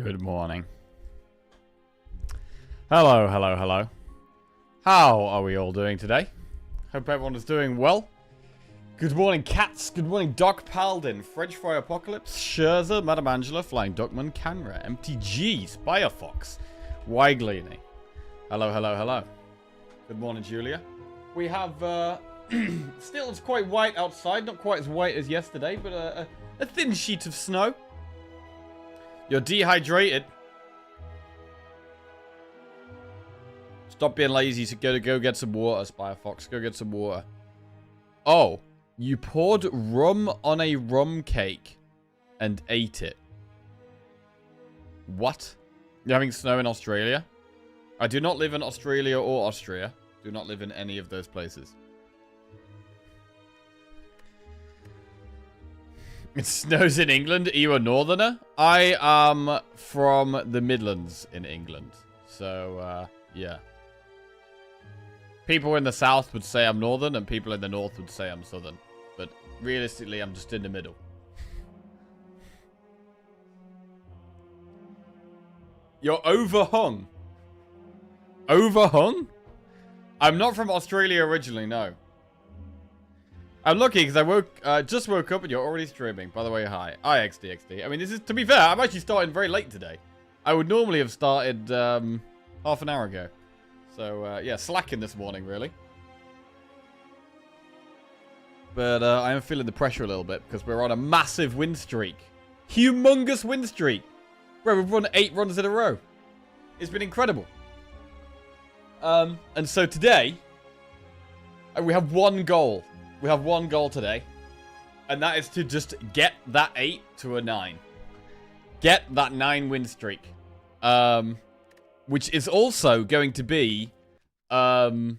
Good morning. Hello, hello, hello. How are we all doing today? Hope everyone is doing well. Good morning, cats. Good morning, Doc Paldin, French Fry Apocalypse, Scherzer, Madame Angela, Flying Duckman, Canra, MTG, Spire Fox, Wiglini. Hello, hello, hello. Good morning, Julia. We have, still it's quite white outside. Not quite as white as yesterday, but a thin sheet of snow. You're dehydrated. Stop being lazy to go get some water, Spire Fox. Go get some water. Oh, you poured rum on a rum cake and ate it. What? You're having snow in Australia? I do not live in Australia or Austria. Do not live in any of those places. It snows in England. Are you a northerner? I am from the Midlands in England. So, yeah. People in the south would say I'm northern, and people in the north would say I'm southern. But realistically, I'm just in the middle. You're overhung. Overhung? I'm not from Australia originally, no. I'm lucky because I just woke up and you're already streaming. By the way, hi. XDXD. I mean, this is, to be fair, I'm actually starting very late today. I would normally have started half an hour ago. So, yeah, slacking this morning, really. But I am feeling the pressure a little bit because we're on a massive win streak. Humongous win streak. Bro, we've won 8 runs in a row. It's been incredible. And so today, we have one goal. We have one goal today. And that is to just get that 8 to a 9. Get that 9 win streak. Which is also going to be... it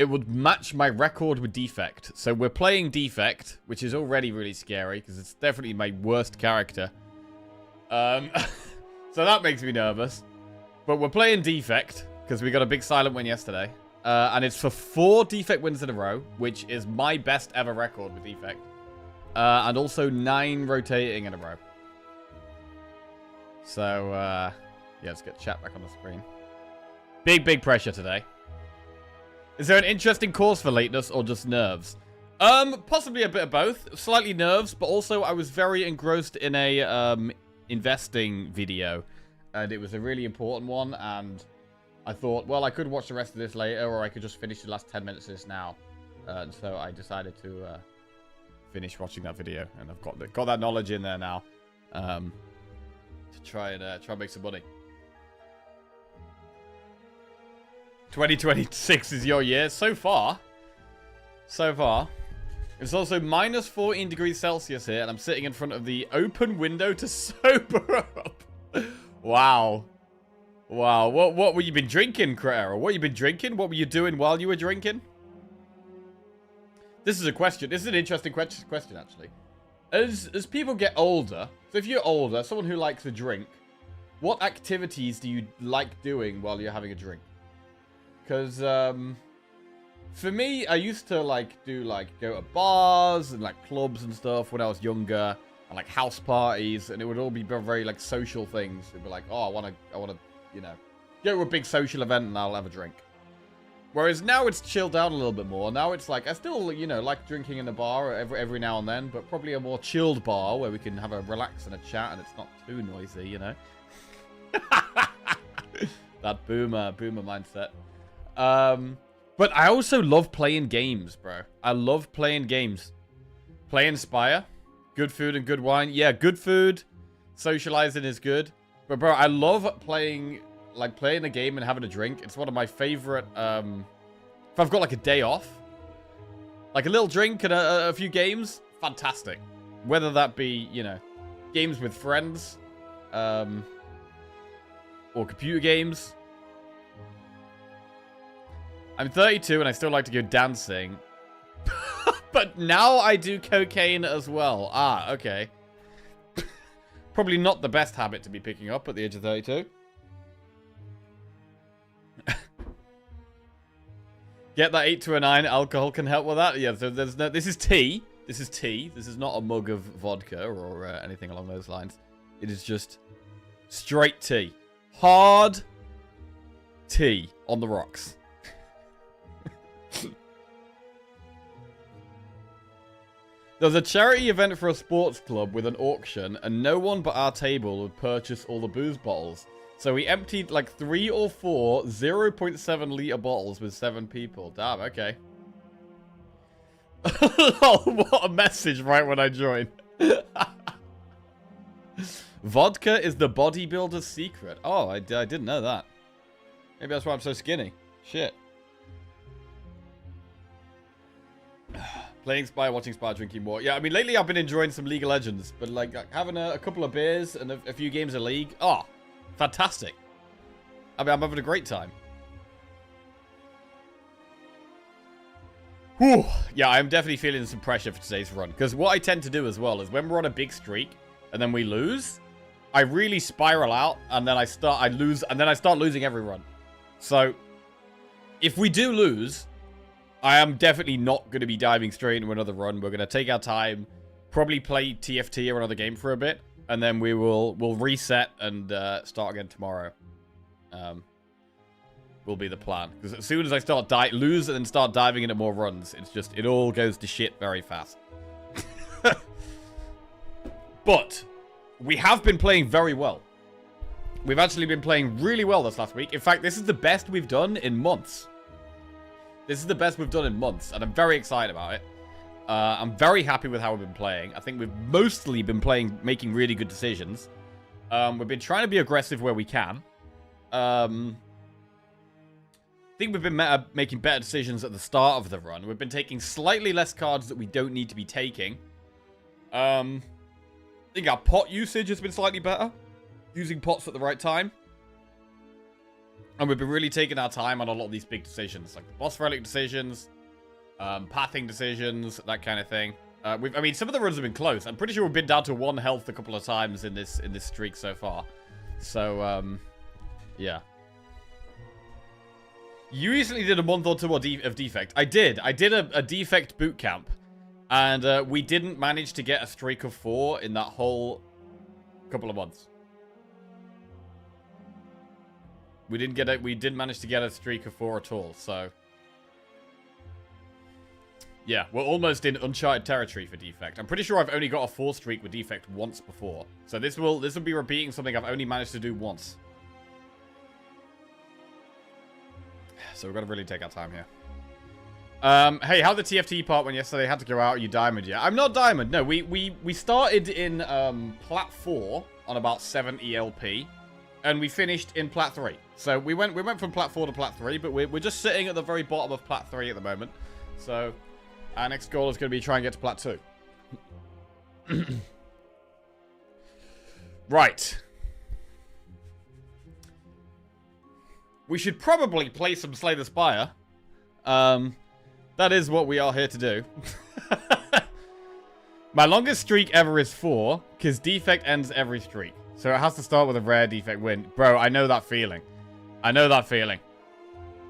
would match my record with Defect. So we're playing Defect, which is already really scary. Because it's definitely my worst character. So that makes me nervous. But we're playing Defect. Because we got a big silent win yesterday. And it's for 4 Defect wins in a row, which is my best ever record with Defect. And also 9 rotating in a row. So, yeah, let's get chat back on the screen. Big pressure today. Is there an interesting cause for lateness or just nerves? Possibly a bit of both. Slightly nerves, but also I was very engrossed in a investing video. And it was a really important one, and... I thought, well, I could watch the rest of this later, or I could just finish the last 10 minutes of this now. And so I decided to finish watching that video, and I've got that knowledge in there now to try and make some money. 2026 is your year so far. So far, it's also minus 14 degrees Celsius here, and I'm sitting in front of the open window to sober up. Wow. Wow, what were you been drinking, Cretera? What you been drinking? What were you doing while you were drinking? This is a question. This is an interesting question, actually. As people get older, so if you're older, someone who likes a drink, what activities do you like doing while you're having a drink? Because, for me, I used to, go to bars and, clubs and stuff when I was younger, and, house parties, and it would all be very, social things. It'd be like, oh, I want to, you know, go to a big social event and I'll have a drink. Whereas now it's chilled out a little bit more. Now it's I still, you know, like drinking in a bar every now and then, but probably a more chilled bar where we can have a relax and a chat and it's not too noisy, you know. That boomer mindset. But I also love playing games, bro. I love playing games. Playing Spire. Good food and good wine. Yeah, good food. Socializing is good. But, bro, I love playing a game and having a drink. It's one of my favorite, if I've got, a day off. A little drink and a few games. Fantastic. Whether that be, you know, games with friends, or computer games. I'm 32 and I still like to go dancing. But now I do cocaine as well. Ah, okay. Probably not the best habit to be picking up at the age of 32. Get that 8 to a 9. Alcohol can help with that. Yeah, so there's no... This is tea. This is tea. This is not a mug of vodka or anything along those lines. It is just Straight tea. Hard tea on the rocks. There was a charity event for a sports club with an auction, and no one but our table would purchase all the booze bottles. So we emptied like 3 or 4 0.7 litre bottles with 7 people. Damn, okay. Oh, what a message right when I join. Vodka is the bodybuilder's secret. Oh, I didn't know that. Maybe that's why I'm so skinny. Shit. Playing Spire, watching Spire, drinking more. Yeah, I mean, lately I've been enjoying some League of Legends. But, like, having a couple of beers and a few games of League. Oh, fantastic. I mean, I'm having a great time. Whew. Yeah, I'm definitely feeling some pressure for today's run. Because what I tend to do as well is when we're on a big streak and then we lose, I really spiral out and then I start losing every run. So, if we do lose, I am definitely not going to be diving straight into another run. We're going to take our time, probably play TFT or another game for a bit, and then we'll reset and start again tomorrow. Will be the plan. Because as soon as I start lose and then start diving into more runs, it all goes to shit very fast. But we have been playing very well. We've actually been playing really well this last week. In fact, this is the best we've done in months. This is the best we've done in months, and I'm very excited about it. I'm very happy with how we've been playing. I think we've mostly been making really good decisions. We've been trying to be aggressive where we can. I think we've been making better decisions at the start of the run. We've been taking slightly less cards that we don't need to be taking. I think our pot usage has been slightly better. Using pots at the right time. And we've been really taking our time on a lot of these big decisions. Like the boss relic decisions. Pathing decisions. That kind of thing. I mean, some of the runs have been close. I'm pretty sure we've been down to 1 health a couple of times in this streak so far. So, yeah. You recently did a month or two of Defect. I did a Defect boot camp. And we didn't manage to get a streak of 4 in that whole couple of months. We didn't manage to get a streak of 4 at all, so... Yeah, we're almost in uncharted territory for Defect. I'm pretty sure I've only got a 4 streak with Defect once before. So this will be repeating something I've only managed to do once. So we've got to really take our time here. Hey, how the TFT part went yesterday? Had to go out. Are you Diamond yet? I'm not Diamond. No, we started in Plat 4 on about 7 ELP. And we finished in Plat 3. So we went from Plat 4 to Plat 3, but we're just sitting at the very bottom of Plat 3 at the moment. So our next goal is going to be try and get to Plat 2. Right. We should probably play some Slay the Spire. That is what we are here to do. My longest streak ever is 4, because Defect ends every streak. So it has to start with a rare Defect win. Bro, I know that feeling. I know that feeling.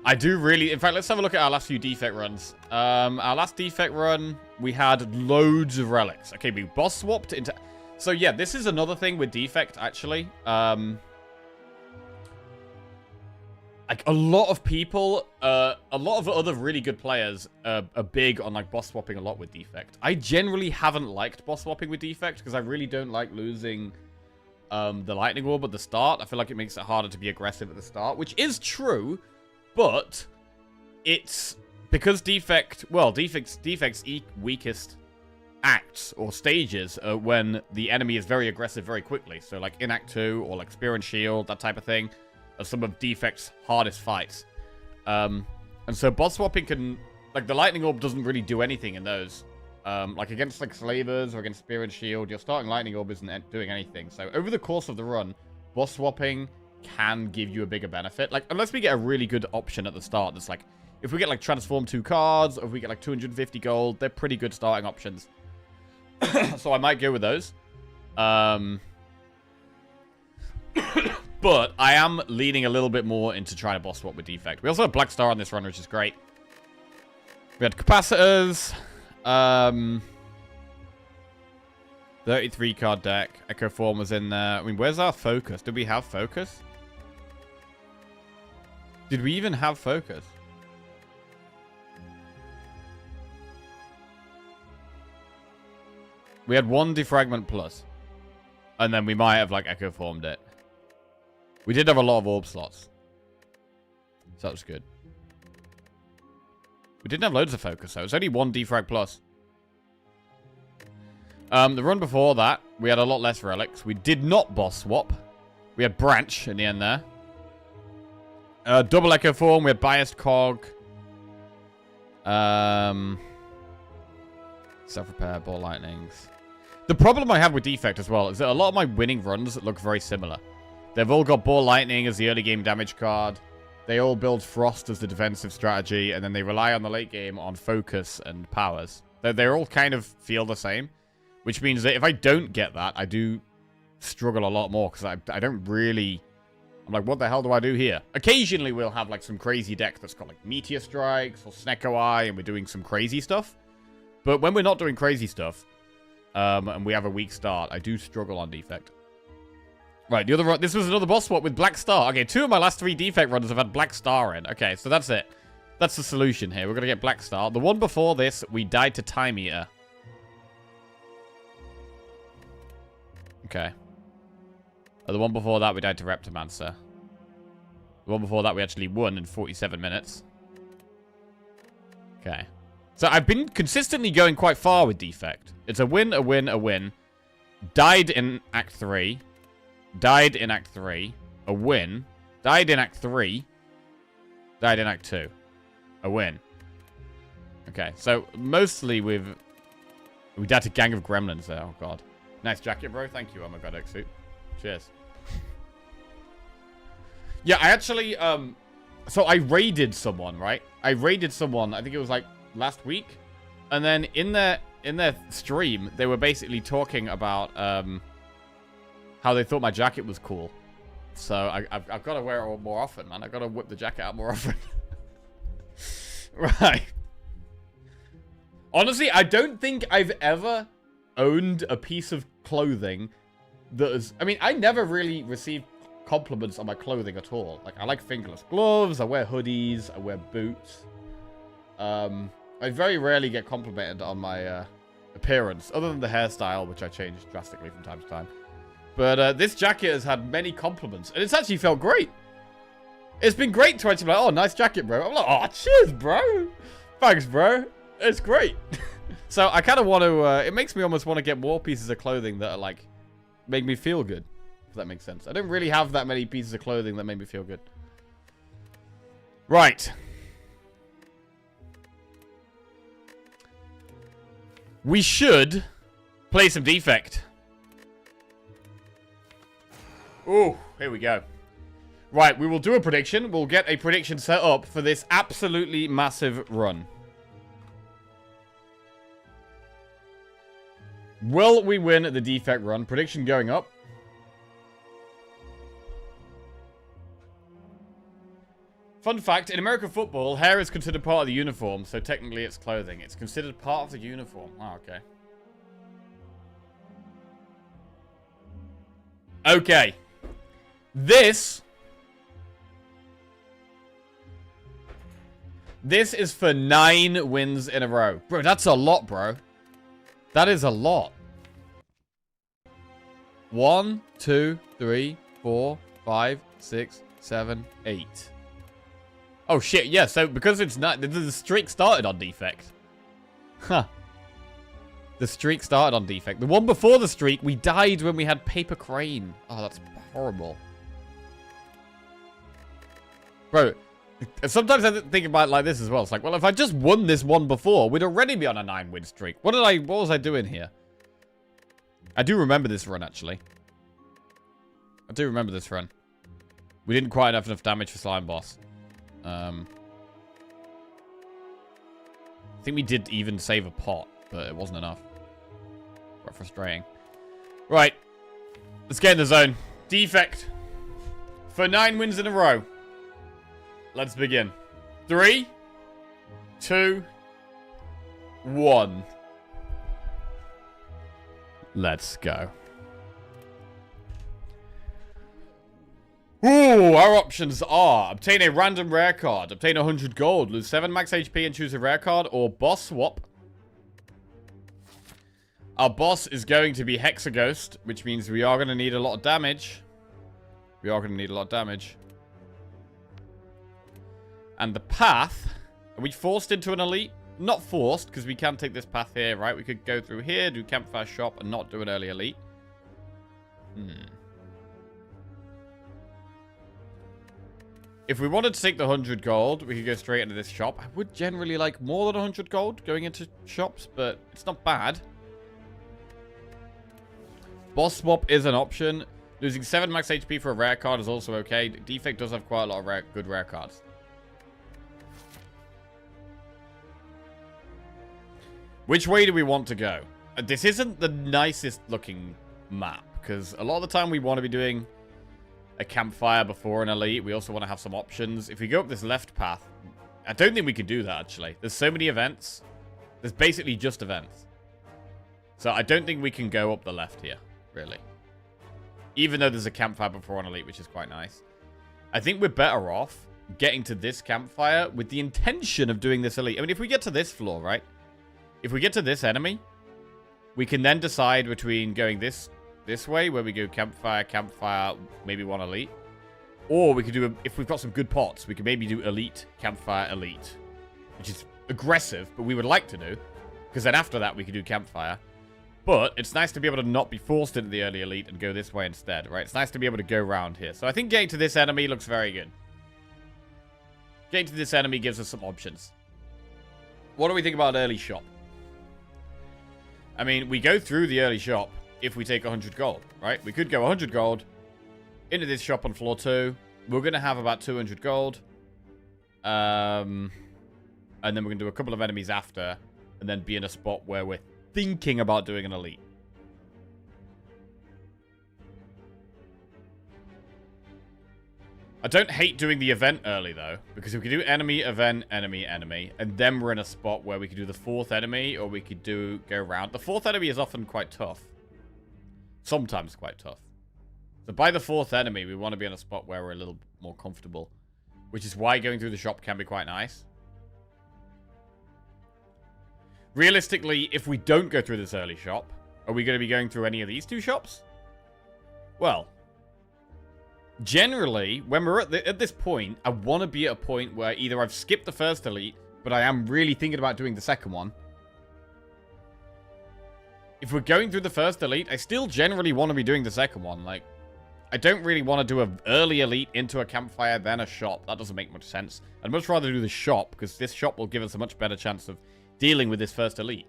I do really... In fact, let's have a look at our last few Defect runs. Our last Defect run, we had loads of relics. Okay, we boss swapped into... So yeah, this is another thing with Defect, actually. Like, a lot of people, a lot of other really good players are big on, like, boss swapping a lot with Defect. I generally haven't liked boss swapping with Defect, because I really don't like losing... the lightning orb at the start. I feel like it makes it harder to be aggressive at the start, which is true, but it's because Defect's weakest acts or stages are when the enemy is very aggressive very quickly. So like in Act 2 or like Spear and Shield, that type of thing, are some of Defect's hardest fights. And so boss swapping can, like the lightning orb doesn't really do anything in those. Like against like Slavers or against Spear and Shield, your starting lightning orb isn't doing anything. So over the course of the run, boss swapping can give you a bigger benefit. Like unless we get a really good option at the start that's like, if we get like transform 2 cards, or if we get like 250 gold, they're pretty good starting options. So I might go with those. But I am leaning a little bit more into trying to boss swap with Defect. We also have Black Star on this run, which is great. We had capacitors. 33 card deck. Echo Form was in there. I mean, where's our focus? Did we have focus? Did we even have focus? We had 1 Defragment plus. And then we might have, like, Echo Formed it. We did have a lot of orb slots. So that was good. We didn't have loads of focus, though. It was only 1 Defrag plus. The run before that, we had a lot less relics. We did not boss swap. We had branch in the end there. Double Echo Form. We had biased cog. Self-repair, ball lightnings. The problem I have with defect as well is that a lot of my winning runs look very similar. They've all got ball lightning as the early game damage card. They all build frost as the defensive strategy, and then they rely on the late game on focus and powers. They all kind of feel the same. Which means that if I don't get that, I do struggle a lot more. Because I don't really... I'm like, what the hell do I do here? Occasionally, we'll have like some crazy deck that's got like Meteor Strikes or Snecko Eye, and we're doing some crazy stuff. But when we're not doing crazy stuff, and we have a weak start, I do struggle on defect. Right, the other run... This was another boss swap with Black Star. Okay, 2 of my last 3 defect runs have had Black Star in. Okay, so that's it. That's the solution here. We're going to get Black Star. The one before this, we died to Time Eater. Okay. The one before that, we died to Reptomancer. The one before that, we actually won in 47 minutes. Okay. So I've been consistently going quite far with defect. It's a win, a win, a win. Died in Act 3. Died in Act 3. A win. Died in Act 3. Died in Act 2. A win. Okay, so mostly we died to Gang of Gremlins there. Oh, God. Nice jacket, bro. Thank you, oh my God, X-Suit. Cheers. Yeah, I actually, so I raided someone, right? I raided someone, I think it was like last week. And then in their stream, they were basically talking about how they thought my jacket was cool. So I've got to wear it more often, man. I've got to whip the jacket out more often. Right. Honestly, I don't think I've ever owned a piece of clothing that is... I mean, I never really received compliments on my clothing at all. Like, I like fingerless gloves, I wear hoodies, I wear boots. I very rarely get complimented on my appearance, other than the hairstyle, which I change drastically from time to time. But this jacket has had many compliments, and it's actually felt great. It's been great to actually be like, oh, nice jacket, bro. I'm like, oh, cheers, bro. Thanks, bro. It's great. So I kind of want to, it makes me almost want to get more pieces of clothing that are like, make me feel good. If that makes sense. I don't really have that many pieces of clothing that make me feel good. Right. We should play some defect. Ooh, here we go. Right, we will do a prediction. We'll get a prediction set up for this absolutely massive run. Will we win the defect run? Prediction going up. Fun fact, in American football, hair is considered part of the uniform, so technically it's clothing. It's considered part of the uniform. Oh, okay. Okay. This is for 9 wins in a row. Bro, that's a lot, bro. That is a lot. 1, 2, 3, 4, 5, 6, 7, 8. Oh, shit, yeah, so because it's not... The streak started on defect. Huh. The streak started on defect. The one before the streak, we died when we had Paper Crane. Oh, that's horrible. Bro, sometimes I think about it like this as well. It's like, well, if I just won this one before, we'd already be on a 9-win streak. What was I doing here? I do remember this run, actually. I do remember this run. We didn't quite have enough damage for Slime Boss. I think we did even save a pot, but it wasn't enough. Quite frustrating. Right. Let's get in the zone. Defect. For 9 wins in a row. Let's begin. 3, 2, 1. Let's go. Ooh, our options are obtain a random rare card, obtain 100 gold, lose 7 max HP and choose a rare card, or boss swap. Our boss is going to be Hexaghost, which means we are going to need a lot of damage. We are going to need a lot of damage. And the path, are we forced into an elite? Not forced, because we can take this path here, right? We could go through here, do Campfire Shop, and not do an early elite. If we wanted to take the 100 gold, we could go straight into this shop. I would generally like more than 100 gold going into shops, but it's not bad. Boss swap is an option. Losing 7 max HP for a rare card is also okay. Defect does have quite a lot of good rare cards. Which way do we want to go? This isn't the nicest looking map, because a lot of the time we want to be doing a campfire before an elite. We also want to have some options. If we go up this left path, I don't think we could do that, actually. There's so many events. There's basically just events. So I don't think we can go up the left here, really. Even though there's a campfire before an elite, which is quite nice. I think we're better off getting to this campfire with the intention of doing this elite. I mean, if we get to this floor, right? If we get to this enemy, we can then decide between going this way, where we go campfire, maybe one elite. Or we could do, if we've got some good pots, we could maybe do elite, campfire, elite. Which is aggressive, but we would like to do. Because then after that, we could do campfire. But it's nice to be able to not be forced into the early elite and go this way instead, right? It's nice to be able to go around here. So I think getting to this enemy looks very good. Getting to this enemy gives us some options. What do we think about early shop? I mean, we go through the early shop if we take 100 gold, right? We could go 100 gold into this shop on floor 2. We're going to have about 200 gold. And then we're going to do a couple of enemies after. And then be in a spot where we're thinking about doing an elite. I don't hate doing the event early, though. Because if we could do enemy, event, enemy, enemy. And then we're in a spot where we could do the 4th enemy. Or we could go around. The 4th enemy is often quite tough. Sometimes quite tough. So by the 4th enemy, we want to be in a spot where we're a little more comfortable. Which is why going through the shop can be quite nice. Realistically, if we don't go through this early shop, are we going to be going through any of these 2 shops? Well, generally, when we're at this point, I want to be at a point where either I've skipped the first elite, but I am really thinking about doing the second one. If we're going through the first elite, I still generally want to be doing the second one. Like, I don't really want to do an early elite into a campfire, then a shop. That doesn't make much sense. I'd much rather do the shop, because this shop will give us a much better chance of dealing with this first elite.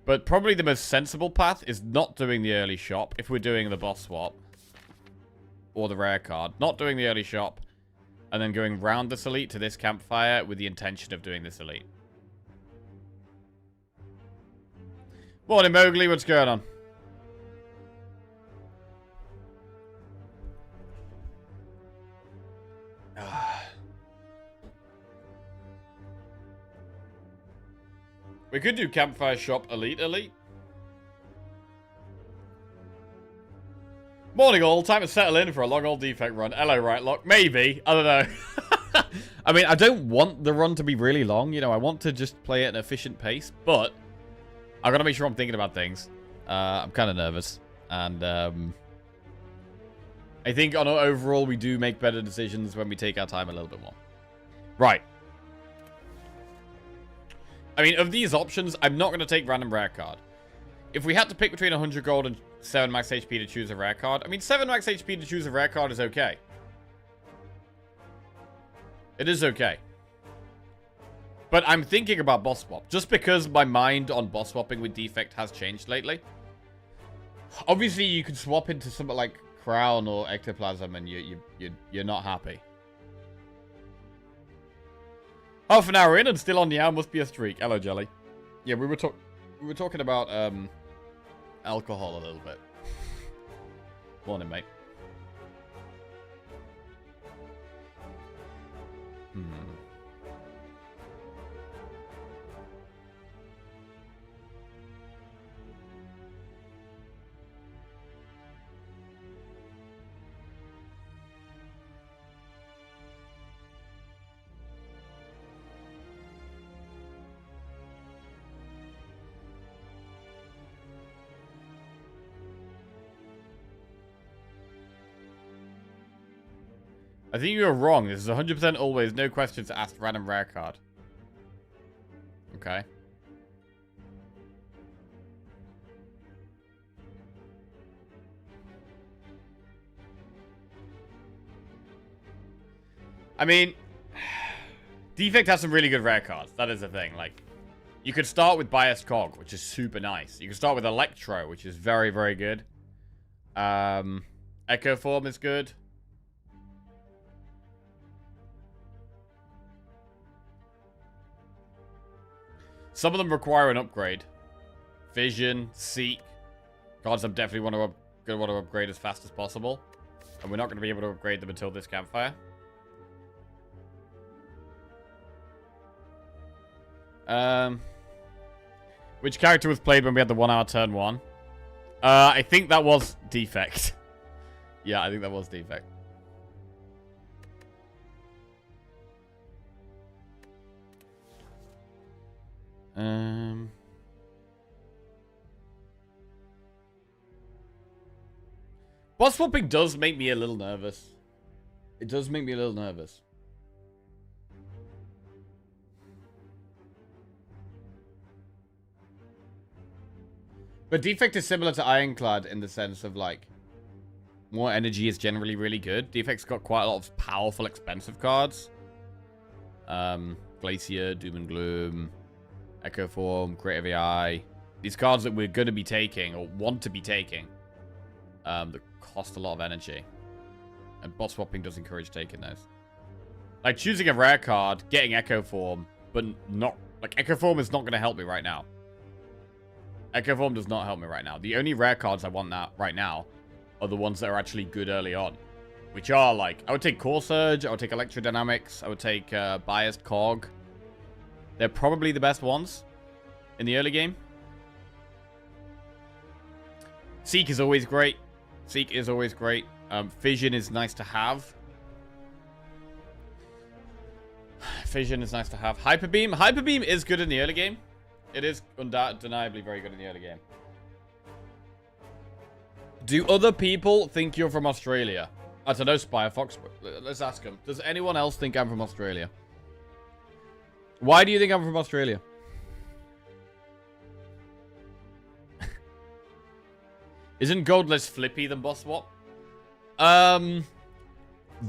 But probably the most sensible path is not doing the early shop if we're doing the boss swap. Or the rare card. Not doing the early shop. And then going round this elite to this campfire with the intention of doing this elite. Morning, Mowgli. What's going on? We could do campfire shop elite. Morning all, time to settle in for a long old defect run. Hello, Rightlock. Maybe. I don't know. I mean, I don't want the run to be really long. You know, I want to just play at an efficient pace. But I gotta make sure I'm thinking about things. I'm kind of nervous. And I think on overall, we do make better decisions when we take our time a little bit more. Right. I mean, of these options, I'm not going to take random rare card. If we had to pick between 100 gold and 7 max HP to choose a rare card, I mean, 7 max HP to choose a rare card is okay. It is okay. But I'm thinking about boss swap, just because my mind on boss swapping with defect has changed lately. Obviously, you could swap into something like Crown or Ectoplasm and you're not happy. Half an hour in and still on the hour, must be a streak. Hello, Jelly. Yeah, we were talking about alcohol a little bit. Morning, mate. I think you're wrong. This is 100% always, no questions asked, random rare card. Okay. I mean, Defect has some really good rare cards. That is the thing. Like, you could start with Biased Cog, which is super nice. You can start with Electro, which is very, very good. Echo Form is good. Some of them require an upgrade. Vision, Seek. Cards I'm definitely going to want to upgrade as fast as possible. And we're not going to be able to upgrade them until this campfire. Which character was played when we had the 1 hour turn 1? I think that was Defect. Yeah, I think that was Defect. Boss swapping does make me a little nervous. It does make me a little nervous. But Defect is similar to Ironclad in the sense of, like, more energy is generally really good. Defect's got quite a lot of powerful, expensive cards. Glacier, Doom and Gloom, Echo Form, Creative AI. These cards that we're going to be taking, or want to be taking, that cost a lot of energy. And bot swapping does encourage taking those. Like, choosing a rare card, getting Echo Form, but not... Like, Echo Form is not going to help me right now. Echo Form does not help me right now. The only rare cards I want right now are the ones that are actually good early on. Which are, like, I would take Core Surge, I would take Electrodynamics, I would take Biased Cog. They're probably the best ones in the early game. Seek is always great. Seek is always great. Fission is nice to have. Fission is nice to have. Hyper Beam. Hyper Beam is good in the early game. It is undeniably very good in the early game. Do other people think you're from Australia? I don't know, Spire Fox. Let's ask them. Does anyone else think I'm from Australia? Why do you think I'm from Australia? Isn't gold less flippy than boss swap?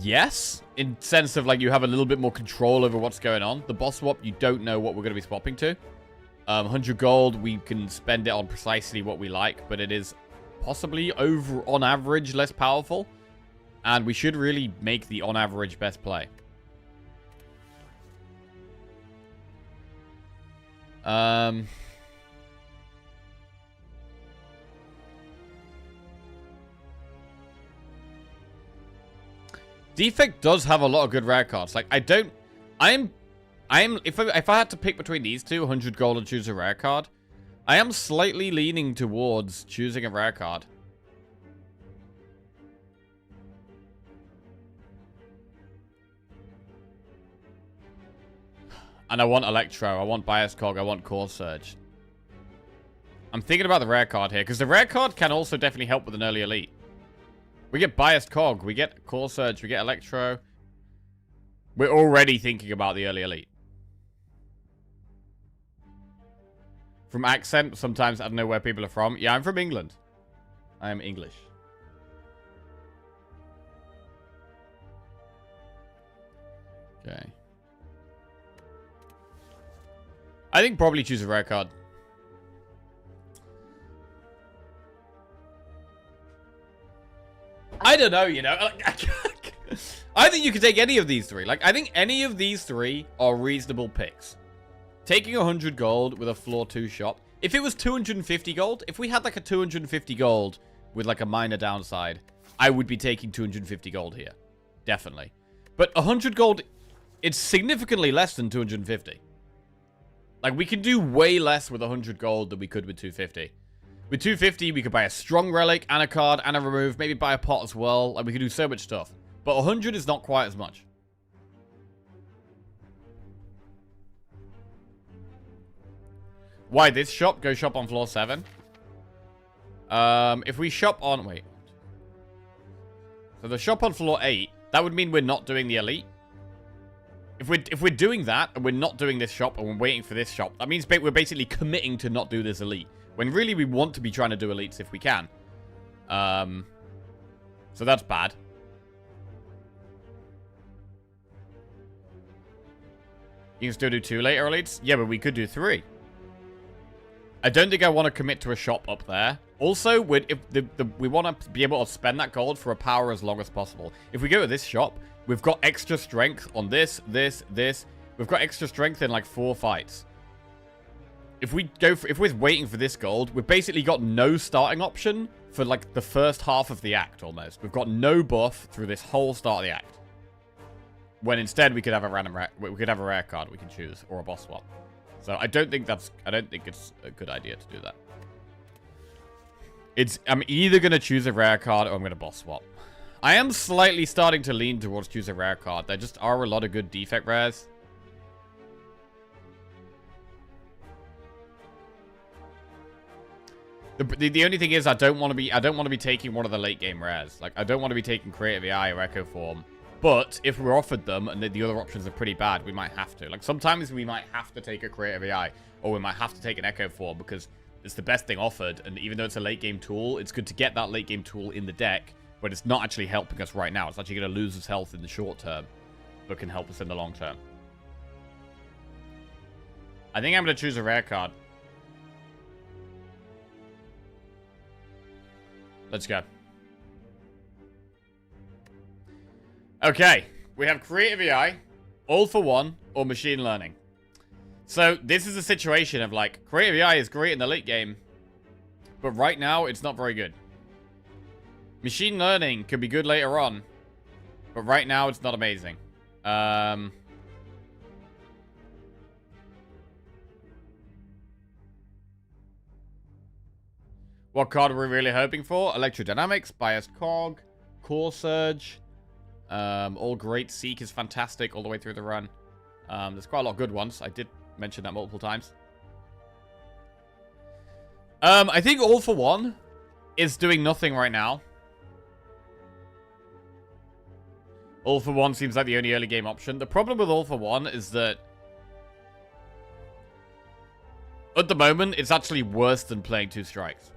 Yes. In sense of, like, you have a little bit more control over what's going on. The boss swap, you don't know what we're going to be swapping to. 100 gold, we can spend it on precisely what we like, but it is possibly on average, less powerful. And we should really make the on average best play. Defect does have a lot of good rare cards. Like, if I had to pick between these two, 100 gold and choose a rare card, I am slightly leaning towards choosing a rare card. And I want Electro, I want Bias Cog, I want Core Surge. I'm thinking about the rare card here, because the rare card can also definitely help with an early elite. We get Biased Cog, we get Core Surge, we get Electro. We're already thinking about the early elite. From accent, sometimes I don't know where people are from. Yeah, I'm from England. I am English. Okay. I think probably choose a rare card. I don't know, you know. I think you could take any of these three. Like, I think any of these three are reasonable picks. Taking 100 gold with a floor 2 shop. If it was 250 gold, if we had like a 250 gold with like a minor downside, I would be taking 250 gold here. Definitely. But 100 gold, it's significantly less than 250. Like, we can do way less with 100 gold than we could with 250. With 250, we could buy a strong relic and a card and a remove. Maybe buy a pot as well. Like, we could do so much stuff. But 100 is not quite as much. Why this shop? Go shop on floor 7. If we shop on... Wait. So the shop on floor 8, that would mean we're not doing the elite. If we're doing that, and we're not doing this shop, and we're waiting for this shop, that means we're basically committing to not do this elite. When really we want to be trying to do elites if we can. So that's bad. You can still do 2 later elites? Yeah, but we could do 3. I don't think I want to commit to a shop up there. Also, if we want to be able to spend that gold for a power as long as possible. If we go to this shop, we've got extra strength on this. We've got extra strength in like 4 fights. If we're waiting for this gold, we've basically got no starting option for like the first half of the act almost. We've got no buff through this whole start of the act. When instead we could have a rare card we can choose, or a boss swap. So I don't think it's a good idea to do that. I'm either gonna choose a rare card or I'm gonna boss swap. I am slightly starting to lean towards choose a rare card. There just are a lot of good defect rares. The only thing is I don't want to be taking one of the late game rares. Like I don't want to be taking Creative AI or Echo Form. But if we're offered them and the other options are pretty bad, we might have to. Like, sometimes we might have to take a Creative AI, or we might have to take an Echo Form because it's the best thing offered. And even though it's a late game tool, it's good to get that late game tool in the deck, but it's not actually helping us right now. It's actually going to lose us health in the short term, but can help us in the long term. I think I'm going to choose a rare card. Let's go. Okay, we have Creative AI, All for One, or Machine Learning. So this is a situation of like, Creative AI is great in the late game, but right now it's not very good. Machine Learning could be good later on, but right now it's not amazing. What card are we really hoping for? Electrodynamics, Biased Cog, Core Surge. All great. Seek is fantastic all the way through the run. There's quite a lot of good ones. I did mention that multiple times. I think All for One is doing nothing right now. All for One seems like the only early game option. The problem with All for One is that at the moment, it's actually worse than playing 2 strikes.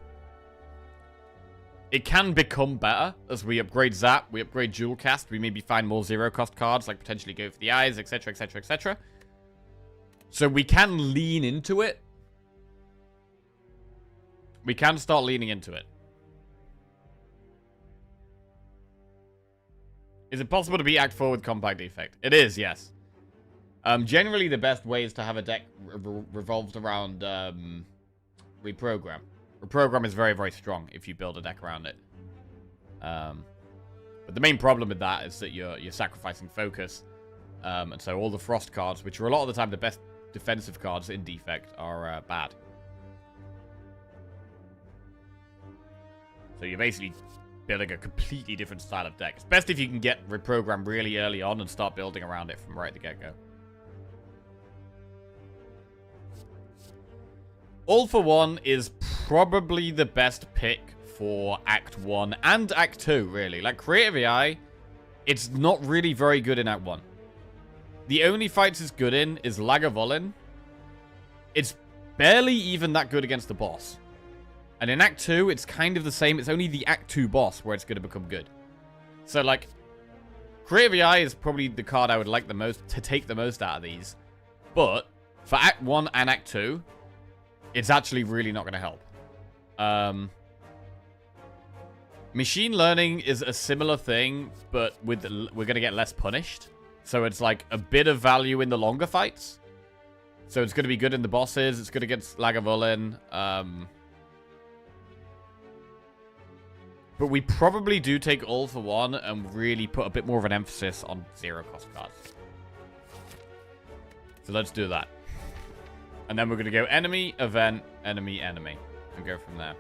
It can become better as we upgrade Zap, we upgrade Dual Cast, we maybe find more zero-cost cards, like potentially go for the eyes, etc., etc., etc. So we can lean into it. We can start leaning into it. Is it possible to beat Act 4 with Compact Defect? It is, yes. Generally, the best way is to have a deck revolved around Reprogram. Reprogram is very, very strong if you build a deck around it. But the main problem with that is that you're sacrificing focus. And so all the Frost cards, which are a lot of the time the best defensive cards in Defect, are bad. So you're basically building a completely different style of deck. It's best if you can get Reprogram really early on and start building around it from right at the get-go. All for One is probably the best pick for Act 1 and Act 2, really. Like, Creative AI, it's not really very good in Act 1. The only fights it's good in is Lagavulin. It's barely even that good against the boss. And in Act 2, it's kind of the same. It's only the Act 2 boss where it's going to become good. So, like, Creative AI is probably the card I would like the most to take the most out of these. But for Act 1 and Act 2, it's actually really not going to help. Machine Learning is a similar thing, but we're going to get less punished. So it's like a bit of value in the longer fights. So it's going to be good in the bosses. It's good against Lagavulin. But we probably do take All for One and really put a bit more of an emphasis on zero-cost cards. So let's do that. And then we're going to go enemy, event, enemy, enemy. And go from there.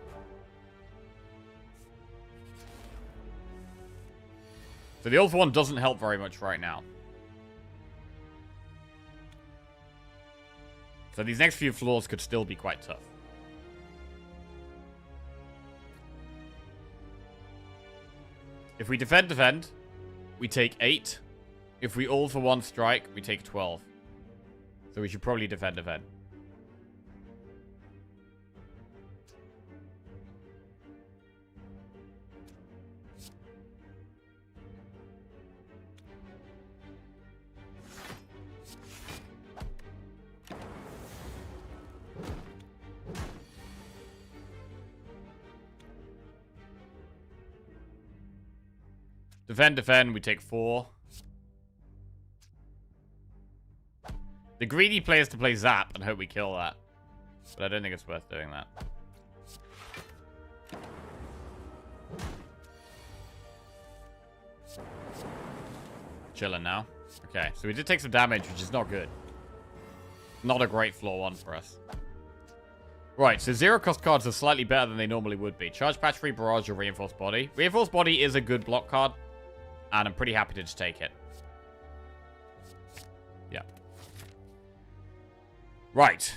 So the All for One doesn't help very much right now. So these next few floors could still be quite tough. If we defend, we take 8. If we all for 1 strike, we take 12. So we should probably defend. Defend, we take 4. The greedy play is to play Zap and hope we kill that. But I don't think it's worth doing that. Chilling now. Okay, so we did take some damage, which is not good. Not a great floor 1 for us. Right, so 0-cost cards are slightly better than they normally would be. Charge, Patch Free, Barrage, or Reinforced Body. Reinforced Body is a good block card. And I'm pretty happy to just take it. Yeah. Right.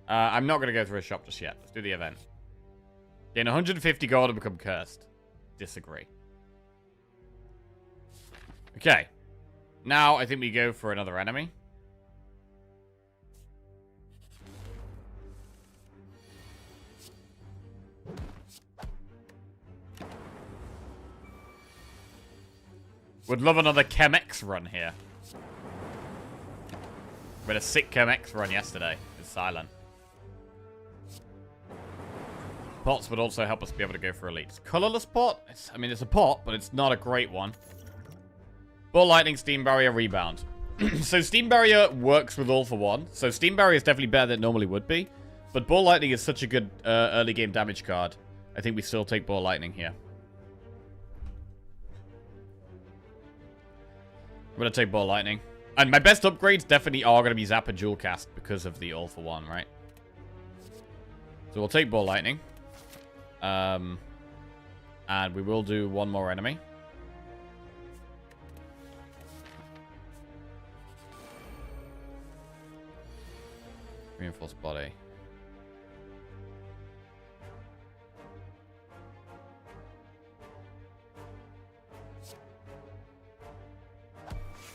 I'm not going to go through a shop just yet. Let's do the event. Gain 150 gold and become cursed. Disagree. Okay. Now I think we go for another enemy. Would love another Chemex run here. We had a sick Chemex run yesterday. It's silent. Pots would also help us be able to go for elites. Colorless pot? I mean, it's a pot, but it's not a great one. Ball Lightning, Steam Barrier, Rebound. So Steam Barrier works with all for 1. So Steam Barrier is definitely better than it normally would be. But Ball Lightning is such a good early game damage card. I think we still take Ball Lightning here. I'm going to take Ball Lightning. And my best upgrades definitely are going to be Zap and Jewel Cast because of the all for 1, right? So we'll take Ball Lightning. And we will do 1 more enemy. Reinforced Body.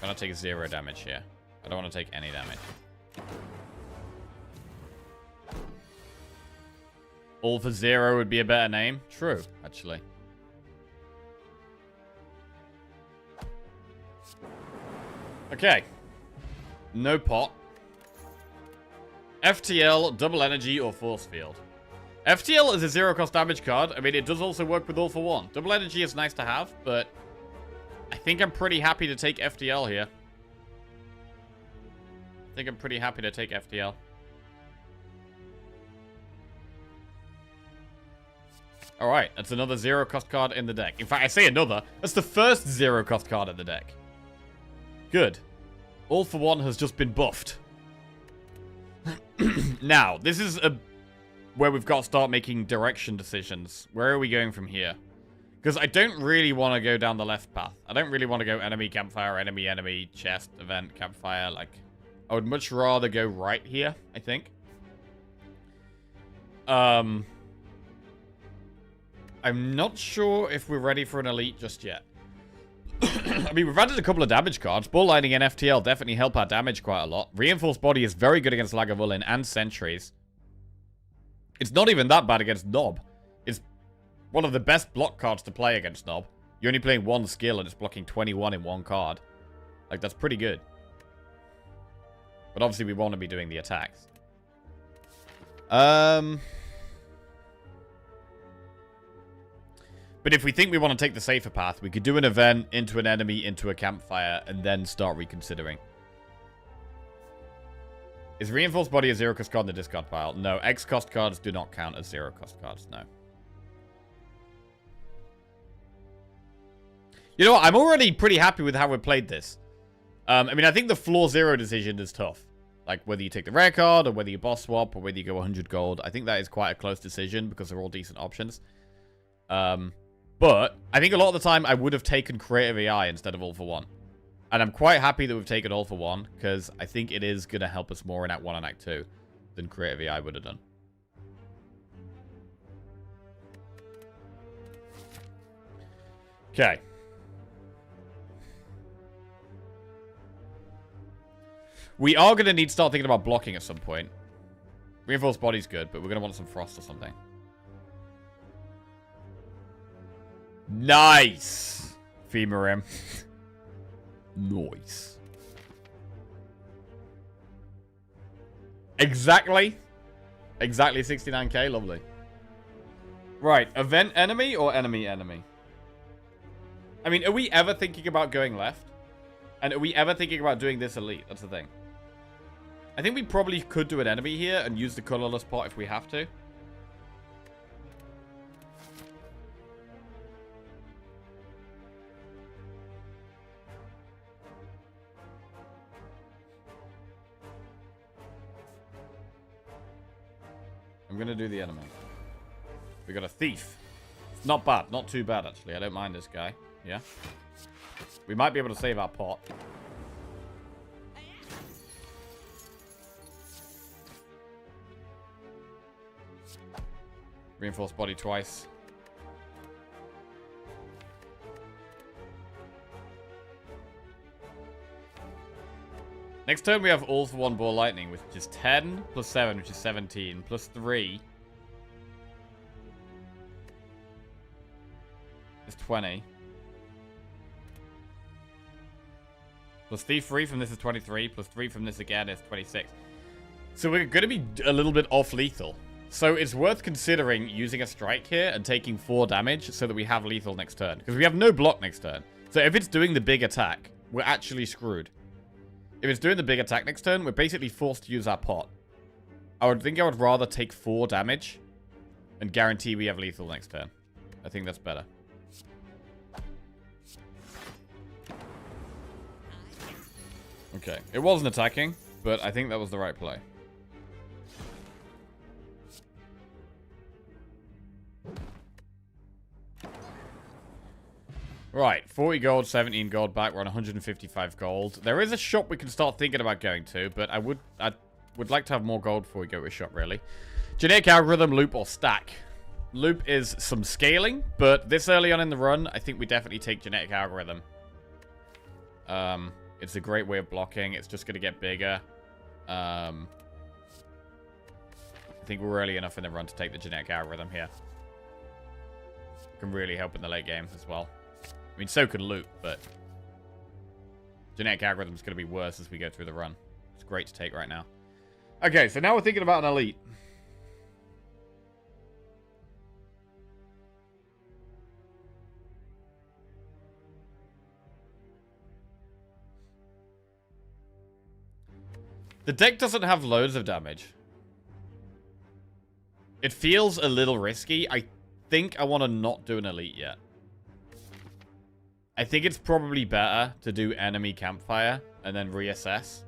I'm going to take 0 damage here. I don't want to take any damage. All for 0 would be a better name. True, actually. Okay. No pot. FTL, Double Energy, or Force Field. FTL is a 0-cost damage card. I mean, it does also work with all for 1. Double Energy is nice to have, but I think I'm pretty happy to take FTL here. Alright, that's another 0-cost card in the deck. In fact, I say another. That's the first 0-cost card in the deck. Good. All for 1 has just been buffed. Now, this is where we've got to start making direction decisions. Where are we going from here? Because I don't really want to go down the left path. I don't really want to go enemy, campfire, enemy, chest, event, campfire. Like, I would much rather go right here, I think. I'm not sure if we're ready for an elite just yet. I mean, we've added a couple of damage cards. Ball Lightning and FTL definitely help our damage quite a lot. Reinforced Body is very good against Lagavulin and Sentries. It's not even that bad against Nob. It's one of the best block cards to play against Nob. You're only playing 1 skill and it's blocking 21 in 1 card. Like, that's pretty good. But obviously we want to be doing the attacks. But if we think we want to take the safer path, we could do an event, into an enemy, into a campfire, and then start reconsidering. Is Reinforced Body a 0-cost card in the discard pile? No, X-cost cards do not count as 0-cost cards, no. You know what? I'm already pretty happy with how we played this. I mean, I think the floor 0 decision is tough. Like, whether you take the rare card, or whether you boss swap, or whether you go 100 gold. I think that is quite a close decision, because they're all decent options. But I think a lot of the time I would have taken Creative AI instead of All for One. And I'm quite happy that we've taken All for One, because I think it is going to help us more in Act 1 and Act 2 than Creative AI would have done. Okay. We are going to need to start thinking about blocking at some point. Reinforced body's good, but we're going to want some frost or something. Nice! Femur him. Nice. Exactly. Exactly 69k. Lovely. Right. Event enemy or enemy enemy? I mean, are we ever thinking about going left? And are we ever thinking about doing this elite? That's the thing. I think we probably could do an enemy here and use the colorless pot if we have to. I'm going to do the enemy. We got a thief. Not bad. Not too bad, actually. I don't mind this guy. Yeah. We might be able to save our pot. Reinforced body twice. Next turn we have all for one ball lightning, which is 10 plus 7, which is 17, plus 3 is 20. Plus thief 3 from this is 23, plus 3 from this again is 26. So we're going to be a little bit off lethal. So it's worth considering using a strike here and taking 4 damage so that we have lethal next turn. Because we have no block next turn. So if it's doing the big attack, we're actually screwed. If it's doing the big attack next turn, we're basically forced to use our pot. I would rather take 4 damage and guarantee we have lethal next turn. I think that's better. Okay, it wasn't attacking, but I think that was the right play. Right, 40 gold, 17 gold back. We're on 155 gold. There is a shop we can start thinking about going to, but I would like to have more gold before we go to a shop, really. Genetic algorithm, loop, or stack. Loop is some scaling, but this early on in the run, I think we definitely take genetic algorithm. It's a great way of blocking. It's just going to get bigger. I think we're early enough in the run to take the genetic algorithm here. Can really help in the late game as well. I mean, so can loot, but genetic algorithm is going to be worse as we go through the run. It's great to take right now. Okay, so now we're thinking about an elite. The deck doesn't have loads of damage. It feels a little risky. I think I want to not do an elite yet. I think it's probably better to do enemy campfire and then reassess.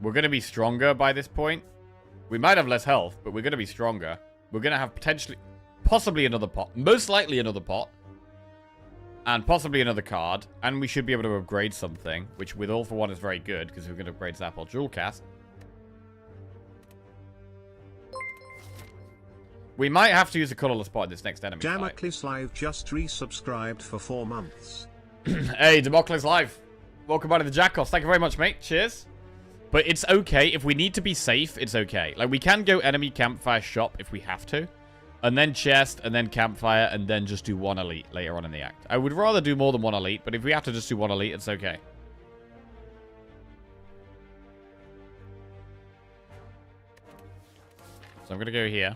We're going to be stronger by this point. We might have less health, but we're going to be stronger. We're going to have possibly another pot. Most likely another pot. And possibly another card. And we should be able to upgrade something, which with all for one is very good, because we're going to upgrade Zap or Jewel Cast. We might have to use a colorless pot in this next enemy fight. Damocles Live just resubscribed for 4 months. Hey, Damocles Live. Welcome back to the Jackals. Thank you very much, mate. Cheers. But it's okay. If we need to be safe, it's okay. Like, we can go enemy campfire shop if we have to. And then chest, and then campfire, and then just do 1 elite later on in the act. I would rather do more than 1 elite, but if we have to just do 1 elite, it's okay. So I'm going to go here.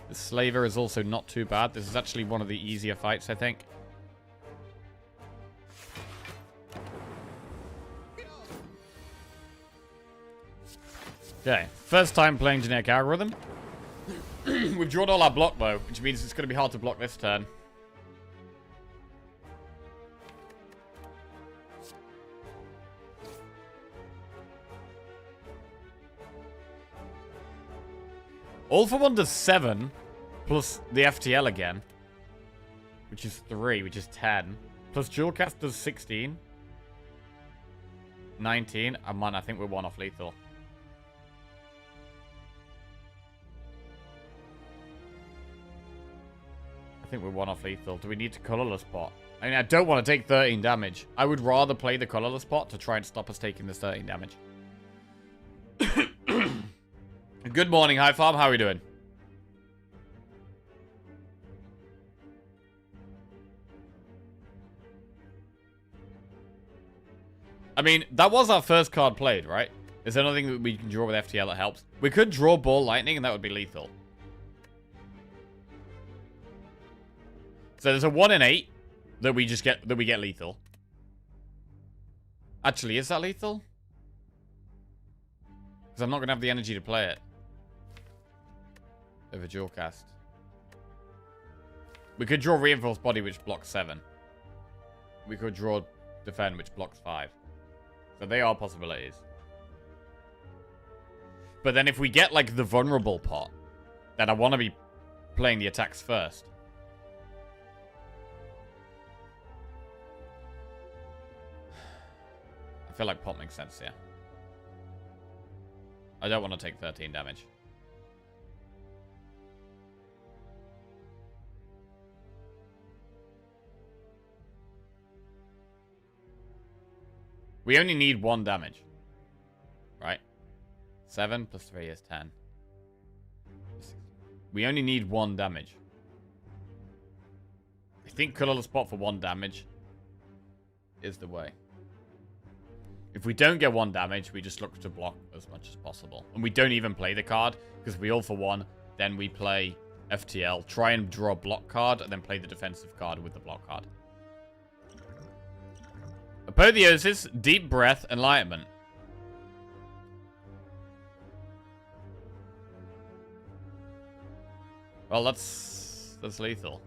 The Slaver is also not too bad. This is actually one of the easier fights, I think. Okay, first time playing Generic Algorithm. We've drawn all our block, though, which means it's going to be hard to block this turn. All for one does 7, plus the FTL again, which is 3, which is 10. Plus Jewel Cast does 16. 19. Oh man, I think we're 1 off lethal. I think we're 1 off lethal. Do we need to colorless pot? I mean, I don't want to take 13 damage. I would rather play the colorless pot to try and stop us taking this 13 damage. Good morning, High Farm. How are we doing? I mean, that was our first card played, right? Is there anything that we can draw with FTL that helps? We could draw Ball Lightning, and that would be lethal. So there's a 1 in 8 that we get lethal. Actually, is that lethal? Because I'm not going to have the energy to play it. Over dual cast. We could draw Reinforced Body, which blocks 7. We could draw Defend, which blocks 5. So they are possibilities. But then if we get, like, the vulnerable pot, then I want to be playing the attacks first. I feel like pot makes sense here. I don't want to take 13 damage. We only need 1 damage. Right? 7 plus 3 is 10. We only need 1 damage. I think colorless pot for 1 damage is the way. If we don't get 1 damage, we just look to block as much as possible. And we don't even play the card, because we all for 1, then we play FTL, try and draw a block card, and then play the defensive card with the block card. Apotheosis, Deep Breath, Enlightenment. Well, that's lethal.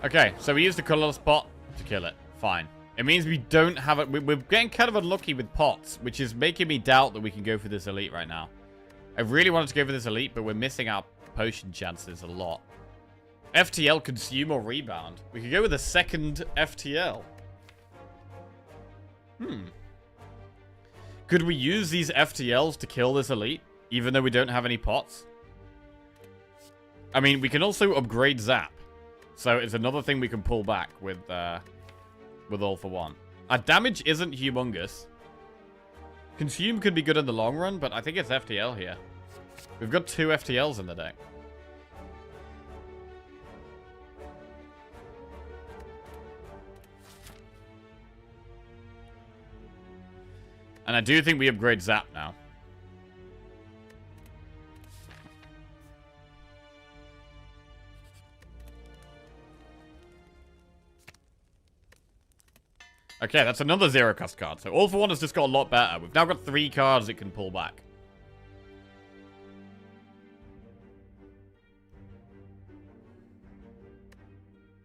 Okay, so we used the colorless pot to kill it. Fine. It means we don't have it. We're getting kind of unlucky with pots, which is making me doubt that we can go for this elite right now. I really wanted to go for this elite, but we're missing our potion chances a lot. FTL, consume or rebound. We could go with a second FTL. Could we use these FTLs to kill this elite, even though we don't have any pots? I mean, we can also upgrade Zap. So it's another thing we can pull back with all for 1. Our damage isn't humongous. Consume could be good in the long run, but I think it's FTL here. We've got 2 FTLs in the deck. And I do think we upgrade Zap now. Okay, that's another 0 cost card. So all for 1 has just got a lot better. We've now got 3 cards it can pull back.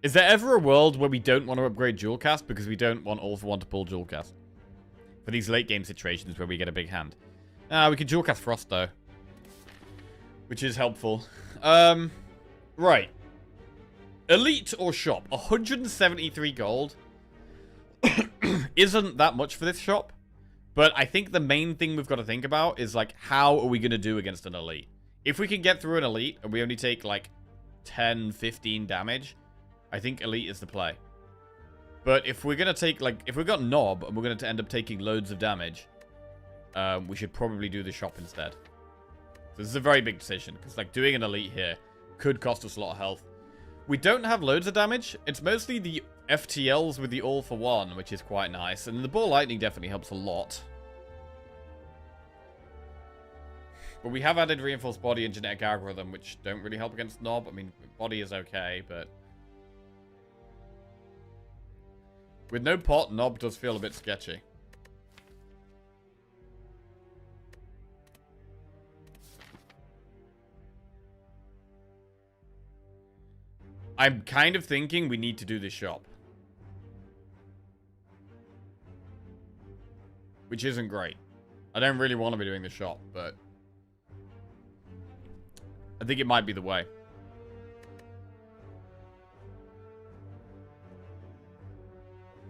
Is there ever a world where we don't want to upgrade dual cast because we don't want all for 1 to pull dual cast? For these late game situations where we get a big hand. We can dual cast Frost though. Which is helpful. Right. Elite or shop? 173 gold. Isn't that much for this shop, but I think the main thing we've got to think about is, like, how are we going to do against an elite? If we can get through an elite and we only take, like, 10, 15 damage, I think elite is the play. But if we're going to take, like, if we've got Knob and we're going to end up taking loads of damage, we should probably do the shop instead. So this is a very big decision, because, like, doing an elite here could cost us a lot of health. We don't have loads of damage. It's mostly the FTLs with the all for 1, which is quite nice. And the Ball Lightning definitely helps a lot. But we have added Reinforced Body and Genetic Algorithm, which don't really help against Knob. I mean, Body is okay, but... with no pot, Knob does feel a bit sketchy. I'm kind of thinking we need to do this shop. Which isn't great. I don't really want to be doing the shop, but... I think it might be the way.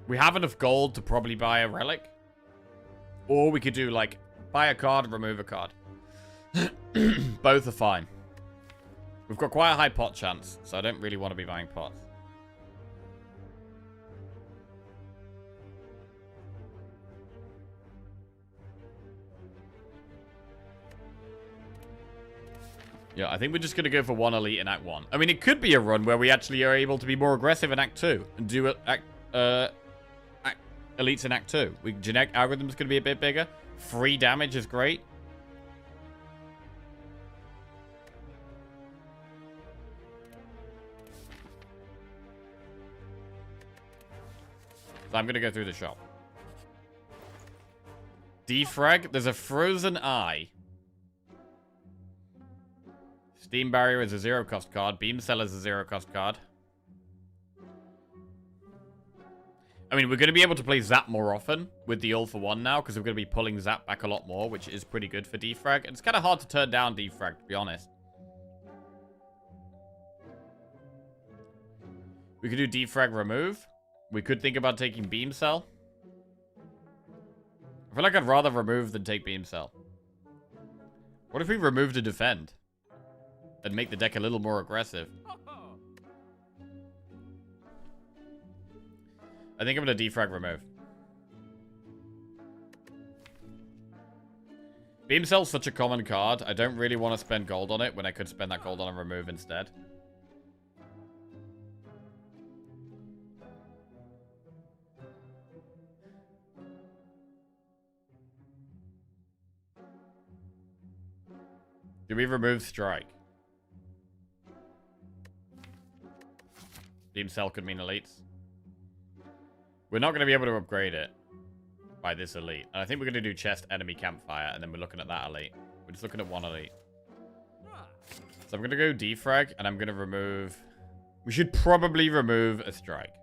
We have enough gold to probably buy a relic. Or we could do, like, buy a card, remove a card. Both are fine. We've got quite a high pot chance, so I don't really want to be buying pots. Yeah, I think we're just going to go for one elite in Act 1. I mean, it could be a run where we actually are able to be more aggressive in Act 2 and do elites in Act 2. Genetic algorithm's going to be a bit bigger. Free damage is great. So I'm going to go through the shop. Defrag. There's a frozen eye. Steam Barrier is a 0-cost card. Beam Cell is a 0-cost card. I mean, we're going to be able to play Zap more often with the All for One now, because we're going to be pulling Zap back a lot more, which is pretty good for Defrag. It's kind of hard to turn down Defrag, to be honest. We could do Defrag remove. We could think about taking Beam Cell. I feel like I'd rather remove than take Beam Cell. What if we remove to defend? And make the deck a little more aggressive. I think I'm going to defrag remove. Beam Cell's such a common card. I don't really want to spend gold on it when I could spend that gold on a remove instead. Do we remove strike? Beam Cell could mean elites. We're not going to be able to upgrade it by this elite. And I think we're going to do chest, enemy, campfire, and then we're looking at that elite. We're just looking at one elite. So I'm going to go defrag, and I'm going to remove... We should probably remove a strike.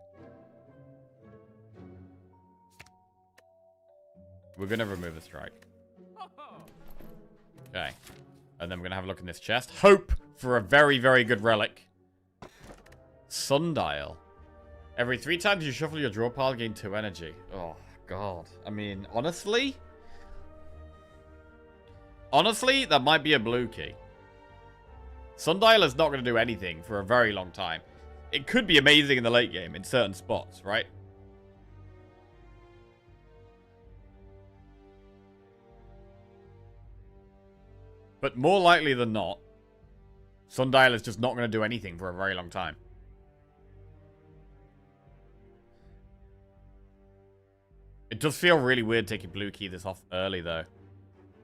We're going to remove a strike. Okay. And then we're going to have a look in this chest. Hope for a very, very good relic. Sundial. Every 3 times you shuffle your draw pile, gain 2 energy. Oh, God. I mean, honestly? Honestly, that might be a blue key. Sundial is not going to do anything for a very long time. It could be amazing in the late game in certain spots, right? But more likely than not, Sundial is just not going to do anything for a very long time. It does feel really weird taking blue key this off early, though.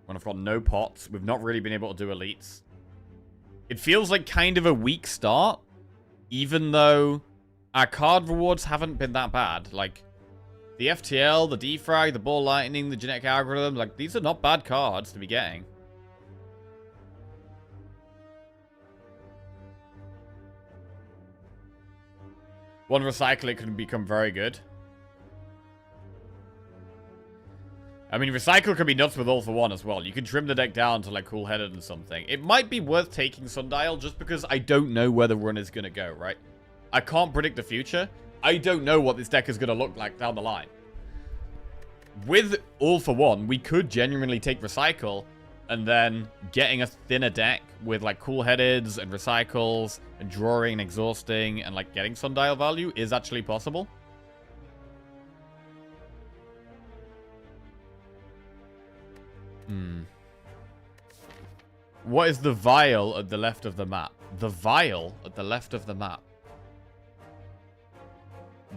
When I've got no pots, we've not really been able to do elites. It feels like kind of a weak start, even though our card rewards haven't been that bad. Like, the FTL, the Defrag, the Ball Lightning, the Genetic Algorithm, like, these are not bad cards to be getting. One Recycle, it can become very good. I mean, Recycle can be nuts with All for One as well. You can trim the deck down to, like, Cool-Headed and something. It might be worth taking Sundial just because I don't know where the run is going to go, right? I can't predict the future. I don't know what this deck is going to look like down the line. With All for One, we could genuinely take Recycle and then getting a thinner deck with, like, Cool-Headeds and Recycles and drawing and exhausting and, like, getting Sundial value is actually possible. What is the vial at the left of the map? The vial at the left of the map?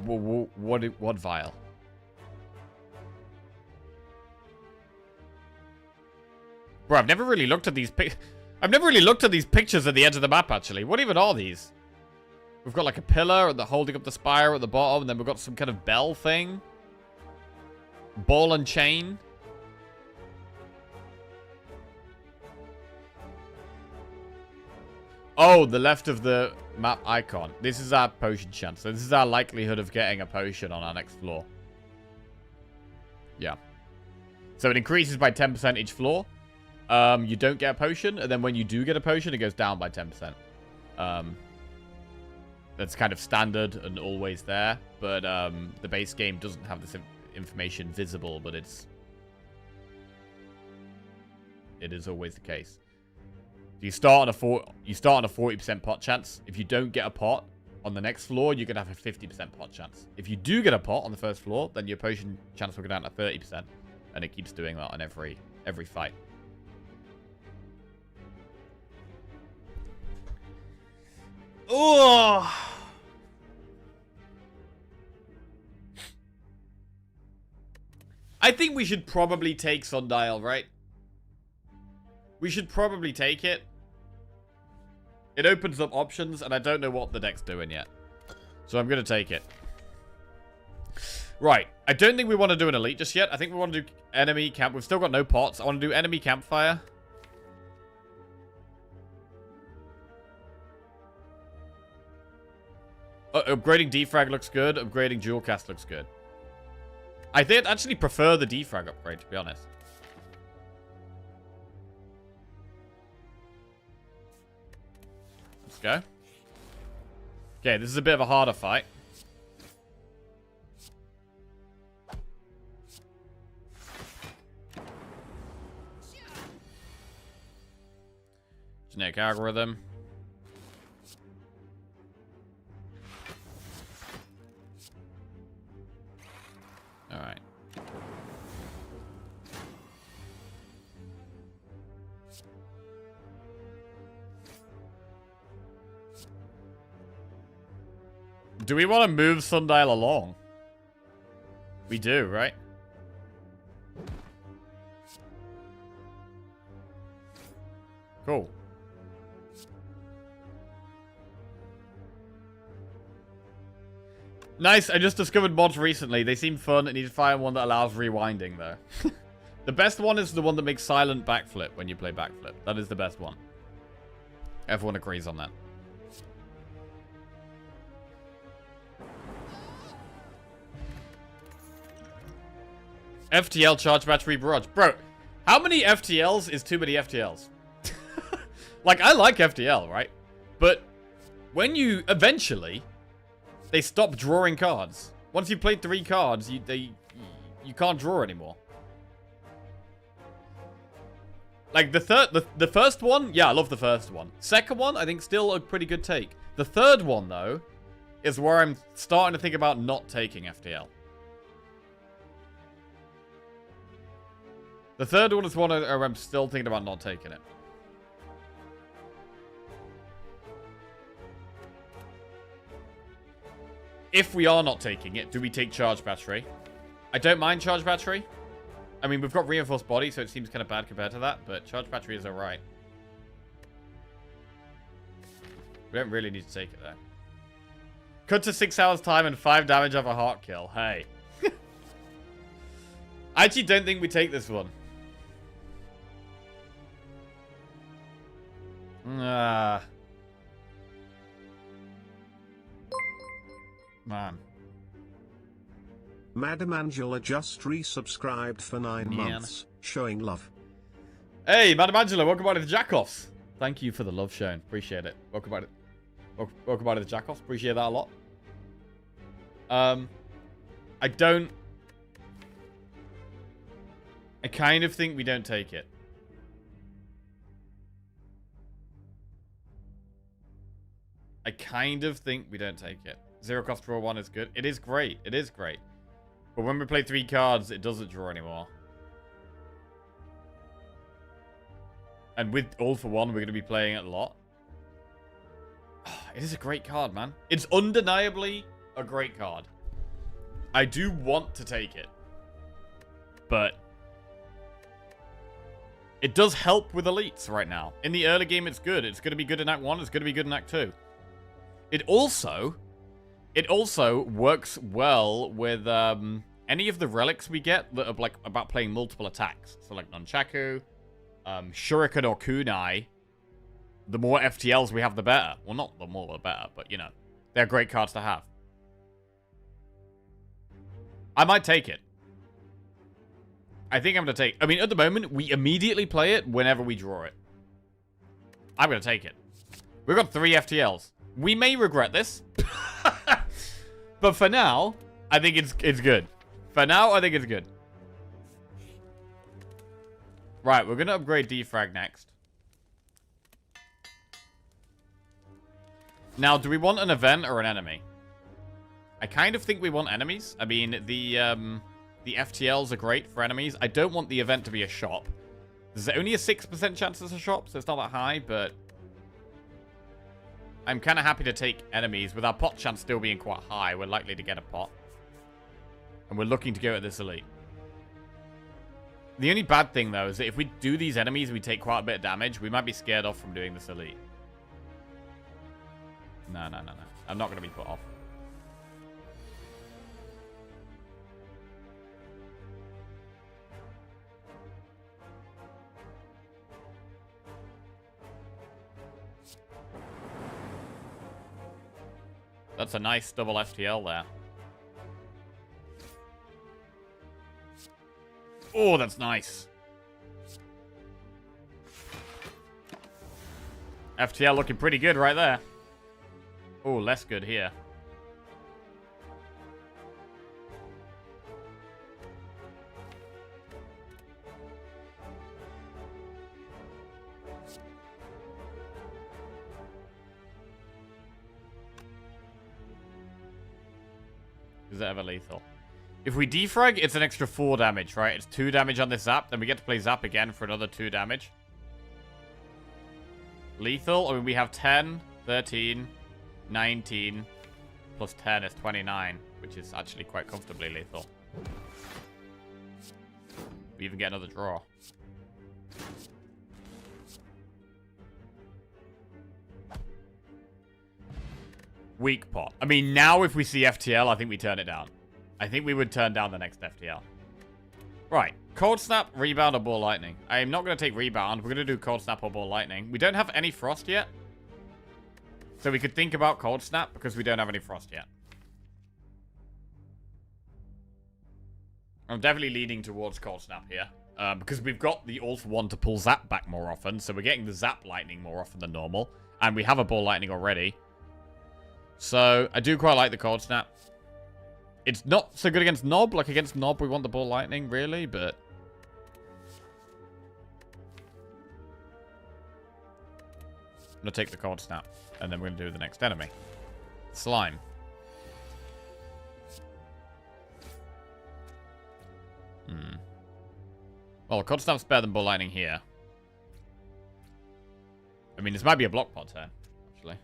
What vial? Bro, I've never really looked at these pictures at the edge of the map, actually. What even are these? We've got, like, a pillar holding up the spire at the bottom, and then we've got some kind of bell thing. Ball and chain. Oh, the left of the map icon. This is our potion chance. So this is our likelihood of getting a potion on our next floor. Yeah. So it increases by 10% each floor. You don't get a potion, and then when you do get a potion, it goes down by 10%. that's kind of standard and always there. But the base game doesn't have this information visible, but it is always the case. You start on a 40% pot chance. If you don't get a pot on the next floor, you're gonna have a 50% pot chance. If you do get a pot on the first floor, then your potion chance will go down to 30%, and it keeps doing that on every fight. Oh. I think we should probably take Sundial, right? We should probably take it. It opens up options, and I don't know what the deck's doing yet. So I'm going to take it. Right. I don't think we want to do an elite just yet. I think we want to do enemy camp. We've still got no pots. I want to do enemy campfire. Upgrading defrag looks good. Upgrading dual cast looks good. I think I'd actually prefer the defrag upgrade, to be honest. Let's go. Okay, this is a bit of a harder fight. Genetic algorithm. Alright. Do we want to move Sundial along? We do, right? Cool. Nice, I just discovered mods recently. They seem fun. I need to find one that allows rewinding, though. The best one is the one that makes silent backflip when you play backflip. That is the best one. Everyone agrees on that. FTL charge battery barrage. Bro, how many FTLs is too many FTLs? Like, I like FTL, right? But when you eventually... they stop drawing cards. Once you've played 3 cards, you can't draw anymore. Like, the first one, yeah, I love the first one. Second one, I think still a pretty good take. The third one, though, is where I'm starting to think about not taking FTL. The third one is one where I'm still thinking about not taking it. If we are not taking it, do we take charge battery? I don't mind charge battery. I mean, we've got reinforced body, so it seems kind of bad compared to that, but charge battery is alright. We don't really need to take it, though. Cut to 6 hours time and 5 damage of a heart kill. Hey. I actually don't think we take this one. Man. Madam Angela just resubscribed for 9 months, showing love. Hey, Madam Angela, welcome back to the Jackoffs. Thank you for the love shown. Appreciate it. Welcome back to the Jackoffs. Appreciate that a lot. I kind of think we don't take it. I kind of think we don't take it. Zero cost draw 1 is good. It is great. It is great. But when we play 3 cards, it doesn't draw anymore. And with All for One, we're going to be playing it a lot. Oh, it is a great card, man. It's undeniably a great card. I do want to take it. But it does help with elites right now. In the early game, it's good. It's going to be good in Act 1. It's going to be good in Act 2. It also works well with any of the relics we get that are like about playing multiple attacks. So like Nunchaku, Shuriken or Kunai. The more FTLs we have, the better. Well, not the more the better, but you know, they're great cards to have. I might take it. I think I'm going to take... I mean, at the moment, we immediately play it whenever we draw it. I'm going to take it. We've got 3 FTLs. We may regret this. But for now, I think it's good. For now, I think it's good. Right, we're going to upgrade defrag next. Now, do we want an event or an enemy? I kind of think we want enemies. I mean, the FTLs are great for enemies. I don't want the event to be a shop. There's only a 6% chance it's a shop, so it's not that high, but I'm kind of happy to take enemies. With our pot chance still being quite high, we're likely to get a pot. And we're looking to go at this elite. The only bad thing, though, is that if we do these enemies and we take quite a bit of damage, we might be scared off from doing this elite. No. I'm not going to be put off. That's a nice double FTL there. Oh, that's nice. FTL looking pretty good right there. Oh, less good here. Is it ever lethal? If we defrag, it's an extra 4 damage, right? It's 2 damage on this zap. Then we get to play zap again for another 2 damage. Lethal, I mean, we have 10, 13, 19, plus 10 is 29, which is actually quite comfortably lethal. We even get another draw. Weak pot. I mean, now if we see FTL, I think we turn it down. I think we would turn down the next FTL. Right. Cold Snap, Rebound, or Ball Lightning. I am not going to take Rebound. We're going to do Cold Snap or Ball Lightning. We don't have any Frost yet. So we could think about Cold Snap because we don't have any Frost yet. I'm definitely leaning towards Cold Snap here. Because we've got the Alt 1 to pull Zap back more often. So we're getting the Zap Lightning more often than normal. And we have a Ball Lightning already. So I do quite like the Cold Snap. It's not so good against Nob. Like, against Nob, we want the Ball Lightning, really, but I'm going to take the Cold Snap, and then we're going to do the next enemy. Slime. Well, Cold Snap's better than Ball Lightning here. I mean, this might be a block pot turn, actually.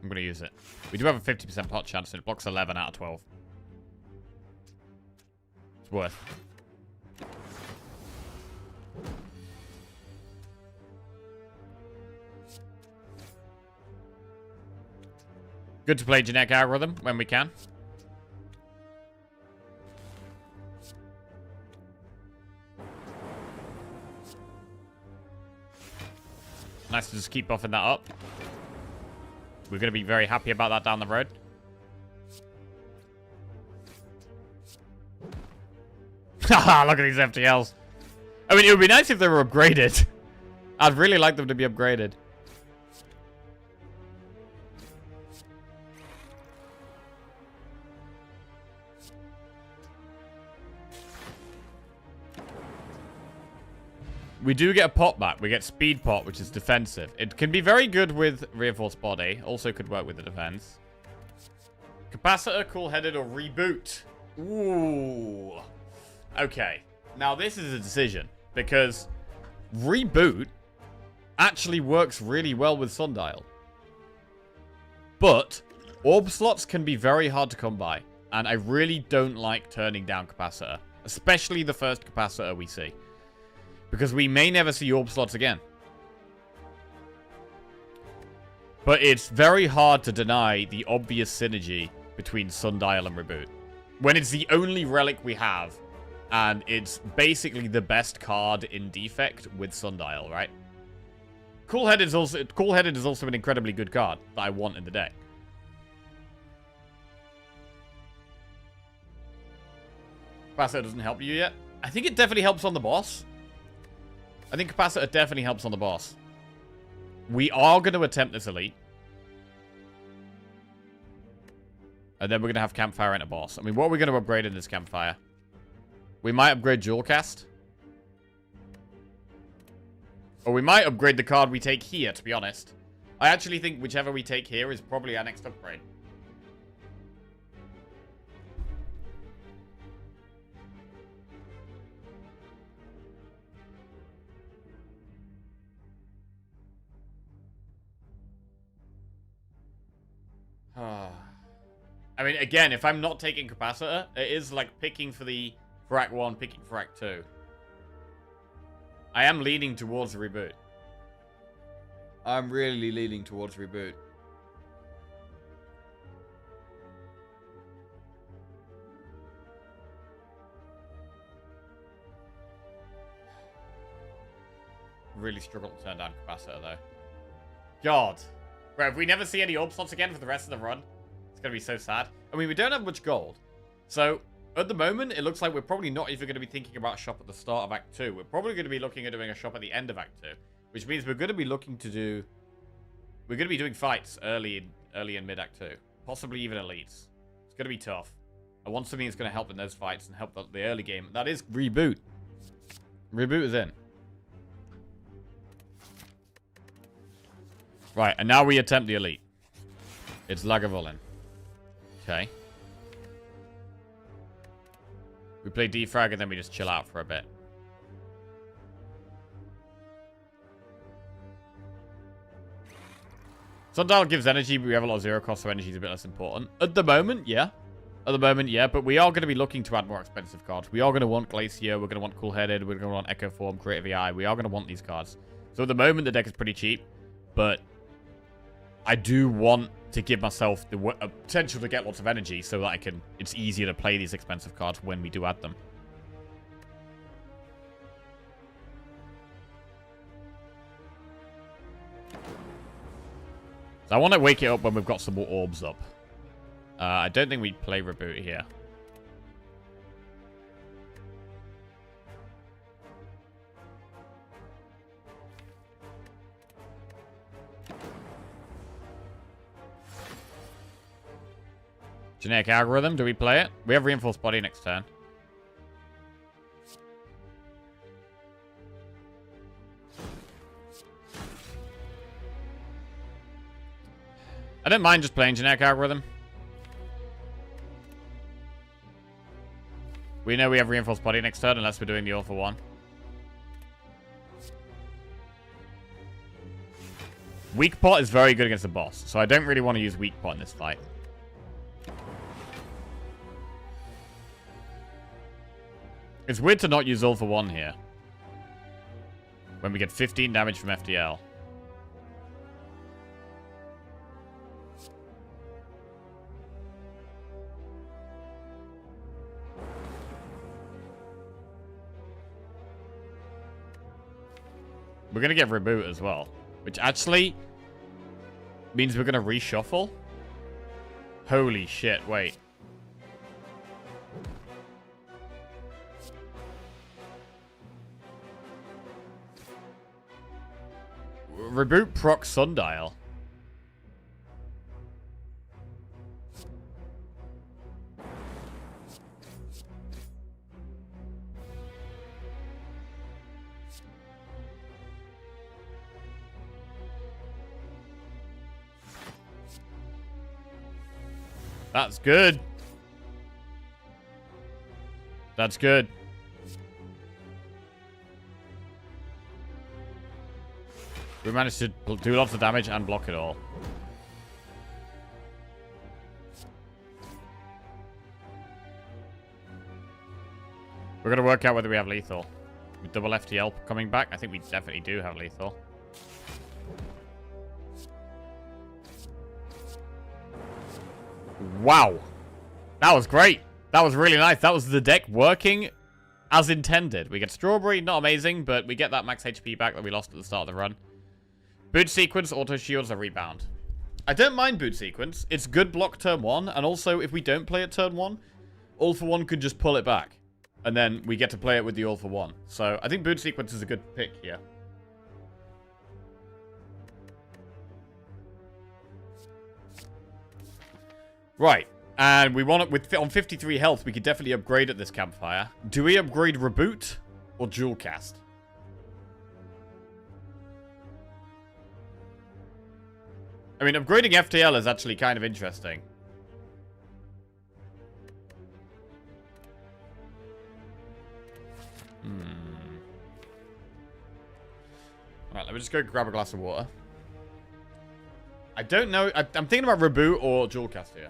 I'm going to use it. We do have a 50% pot chance, and it blocks 11 out of 12. It's worth. Good to play genetic algorithm when we can. Nice to just keep buffing that up. We're going to be very happy about that down the road. Haha, look at these FTLs. I mean, it would be nice if they were upgraded. I'd really like them to be upgraded. We do get a pot back. We get speed pot, which is defensive. It can be very good with reinforced body. Also could work with the defense. Capacitor, cool-headed, or reboot. Ooh. Okay. Now this is a decision. Because reboot actually works really well with Sundial. But orb slots can be very hard to come by. And I really don't like turning down capacitor. Especially the first capacitor we see. Because we may never see orb slots again. But it's very hard to deny the obvious synergy between Sundial and Reboot. When it's the only relic we have, and it's basically the best card in Defect with Sundial, right? Cool-headed is also an incredibly good card that I want in the deck. Capacitor doesn't help you yet. I think it definitely helps on the boss. I think Capacitor definitely helps on the boss. We are going to attempt this elite. And then we're going to have Campfire and a boss. I mean, what are we going to upgrade in this Campfire? We might upgrade Jewel Cast. Or we might upgrade the card we take here, to be honest. I actually think whichever we take here is probably our next upgrade. I mean, again, if I'm not taking Capacitor, it is like picking for Act 1, picking for Act 2. I am leaning towards the reboot. I'm really leaning towards reboot. Really struggle to turn down Capacitor, though. God. Bro, if we never see any orb slots again for the rest of the run, it's going to be so sad. I mean, we don't have much gold. So, at the moment, it looks like we're probably not even going to be thinking about a shop at the start of Act 2. We're probably going to be looking at doing a shop at the end of Act 2. Which means we're going to be looking to do... We're going to be doing fights early in mid-Act 2. Possibly even elites. It's going to be tough. I want something that's going to help in those fights and help the early game. That is Reboot. Reboot is in. Right, and now we attempt the elite. It's Lagavulin. Okay. We play defrag and then we just chill out for a bit. Sundial gives energy, but we have a lot of zero cost, so energy is a bit less important. At the moment, yeah. At the moment, yeah. But we are going to be looking to add more expensive cards. We are going to want Glacier. We're going to want Cool-Headed. We're going to want Echo Form, Creative AI. We are going to want these cards. So at the moment, the deck is pretty cheap. But I do want to give myself the potential to get lots of energy so that it's easier to play these expensive cards when we do add them. So I want to wake it up when we've got some more orbs up. I don't think we play Reboot here. Generic Algorithm, do we play it? We have Reinforced Body next turn. I don't mind just playing Generic Algorithm. We know we have Reinforced Body next turn unless we're doing the All for One. Weak Pot is very good against the boss, so I don't really want to use Weak Pot in this fight. It's weird to not use All for One here. When we get 15 damage from FDL. We're going to get Reboot as well. Which actually means we're going to reshuffle. Holy shit, wait. Reboot proc Sundial. That's good. That's good. We managed to do lots of damage and block it all. We're going to work out whether we have lethal. With double FTL coming back, I think we definitely do have lethal. Wow. That was great. That was really nice. That was the deck working as intended. We get Strawberry, not amazing, but we get that max HP back that we lost at the start of the run. Boot Sequence, Auto Shields, a Rebound. I don't mind Boot Sequence. It's good block turn 1, and also if we don't play it turn 1, All for One could just pull it back. And then we get to play it with the All for One. So I think Boot Sequence is a good pick here. Right. And we want it on 53 health, we could definitely upgrade at this campfire. Do we upgrade Reboot or Dual Cast? I mean, upgrading FTL is actually kind of interesting. Alright, let me just go grab a glass of water. I don't know. I'm thinking about Reboot or Dual Cast here.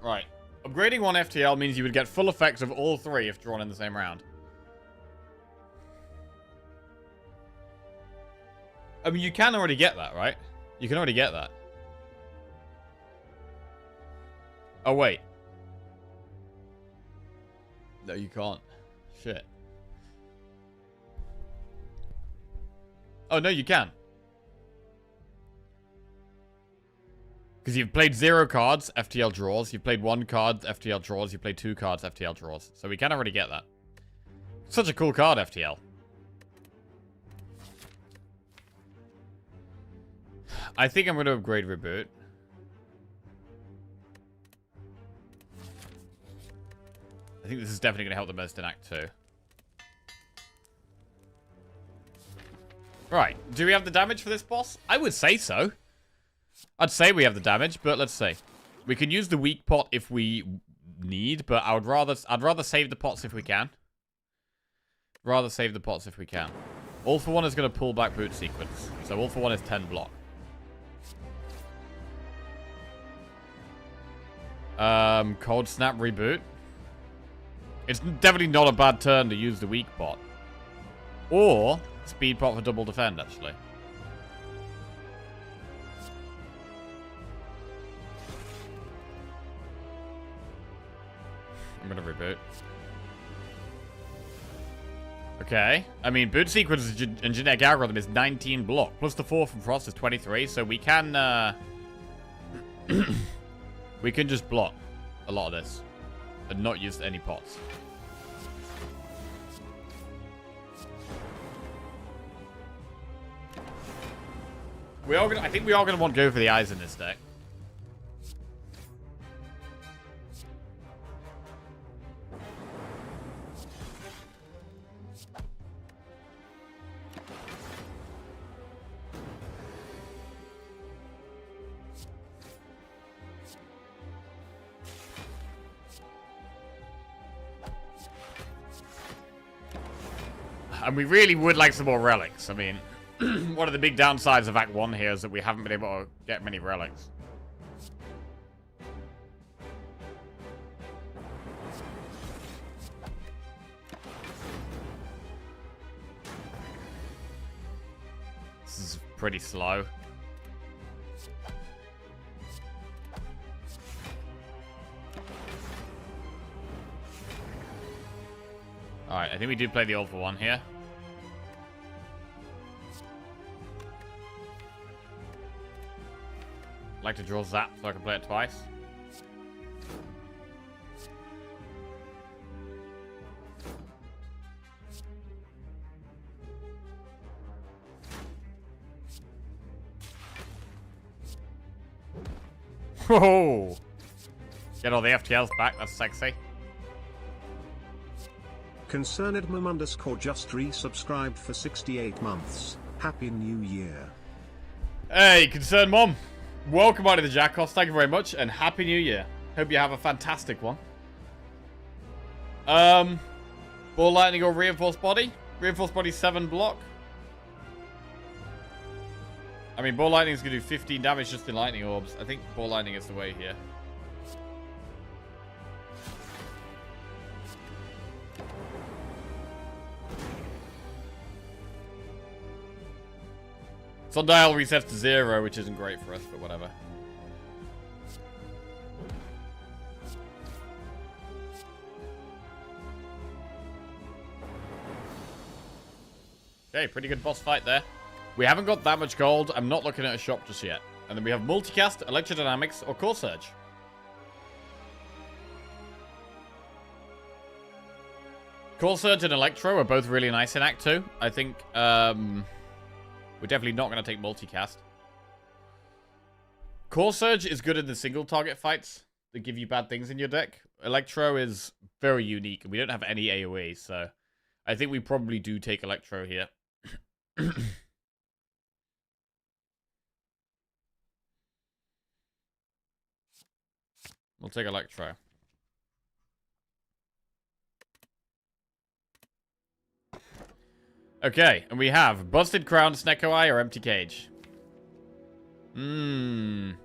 Right. Upgrading one FTL means you would get full effects of all three if drawn in the same round. I mean, you can already get that, right? You can already get that. Oh, wait. No, you can't. Shit. Oh, no, you can. Because you've played 0 cards, FTL draws. You've played 1 card, FTL draws. You've played 2 cards, FTL draws. So we can already get that. Such a cool card, FTL. I think I'm going to upgrade Reboot. I think this is definitely going to help the most in Act 2. Right. Do we have the damage for this boss? I would say so. I'd say we have the damage, but let's see. We can use the weak pot if we need, but I'd rather save the pots if we can. Rather save the pots if we can. All for One is going to pull back Boot Sequence. So All for One is 10 block. Cold Snap Reboot. It's definitely not a bad turn to use the weak pot. Or Speed pot for double defend, actually. I'm gonna reboot. Okay. I mean, Boot Sequence and Genetic Algorithm is 19 block. Plus the 4 from Frost is 23, so we can, we can just block a lot of this. And not use any pots. I think we are gonna want to go for the eyes in this deck. And we really would like some more relics. I mean, One of the big downsides of Act 1 here is that we haven't been able to get many relics. This is pretty slow. Alright, I think we do play the All for One here. Like to draw Zap so I can play it twice. Whoa! Get all the FTLs back, that's sexy. Concerned Mum _ just resubscribed for 68 months. Happy New Year. Hey, Concerned Mom. Welcome back to the Jackos. Thank you very much, and Happy New Year. Hope you have a fantastic one. Ball Lightning or Reinforced Body? Reinforced Body 7 block. I mean, Ball Lightning is going to do 15 damage just in Lightning Orbs. I think Ball Lightning is the way here. Sundial resets to 0, which isn't great for us, but whatever. Okay, pretty good boss fight there. We haven't got that much gold. I'm not looking at a shop just yet. And then we have Multicast, Electrodynamics, or Core Surge. Core Surge and Electro are both really nice in Act 2. I think, we're definitely not going to take Multicast. Core Surge is good in the single target fights that give you bad things in your deck. Electro is very unique, and we don't have any AoE, so I think we probably do take Electro here. We'll take Electro. Okay, and we have Busted Crown, Snecko Eye, or Empty Cage. It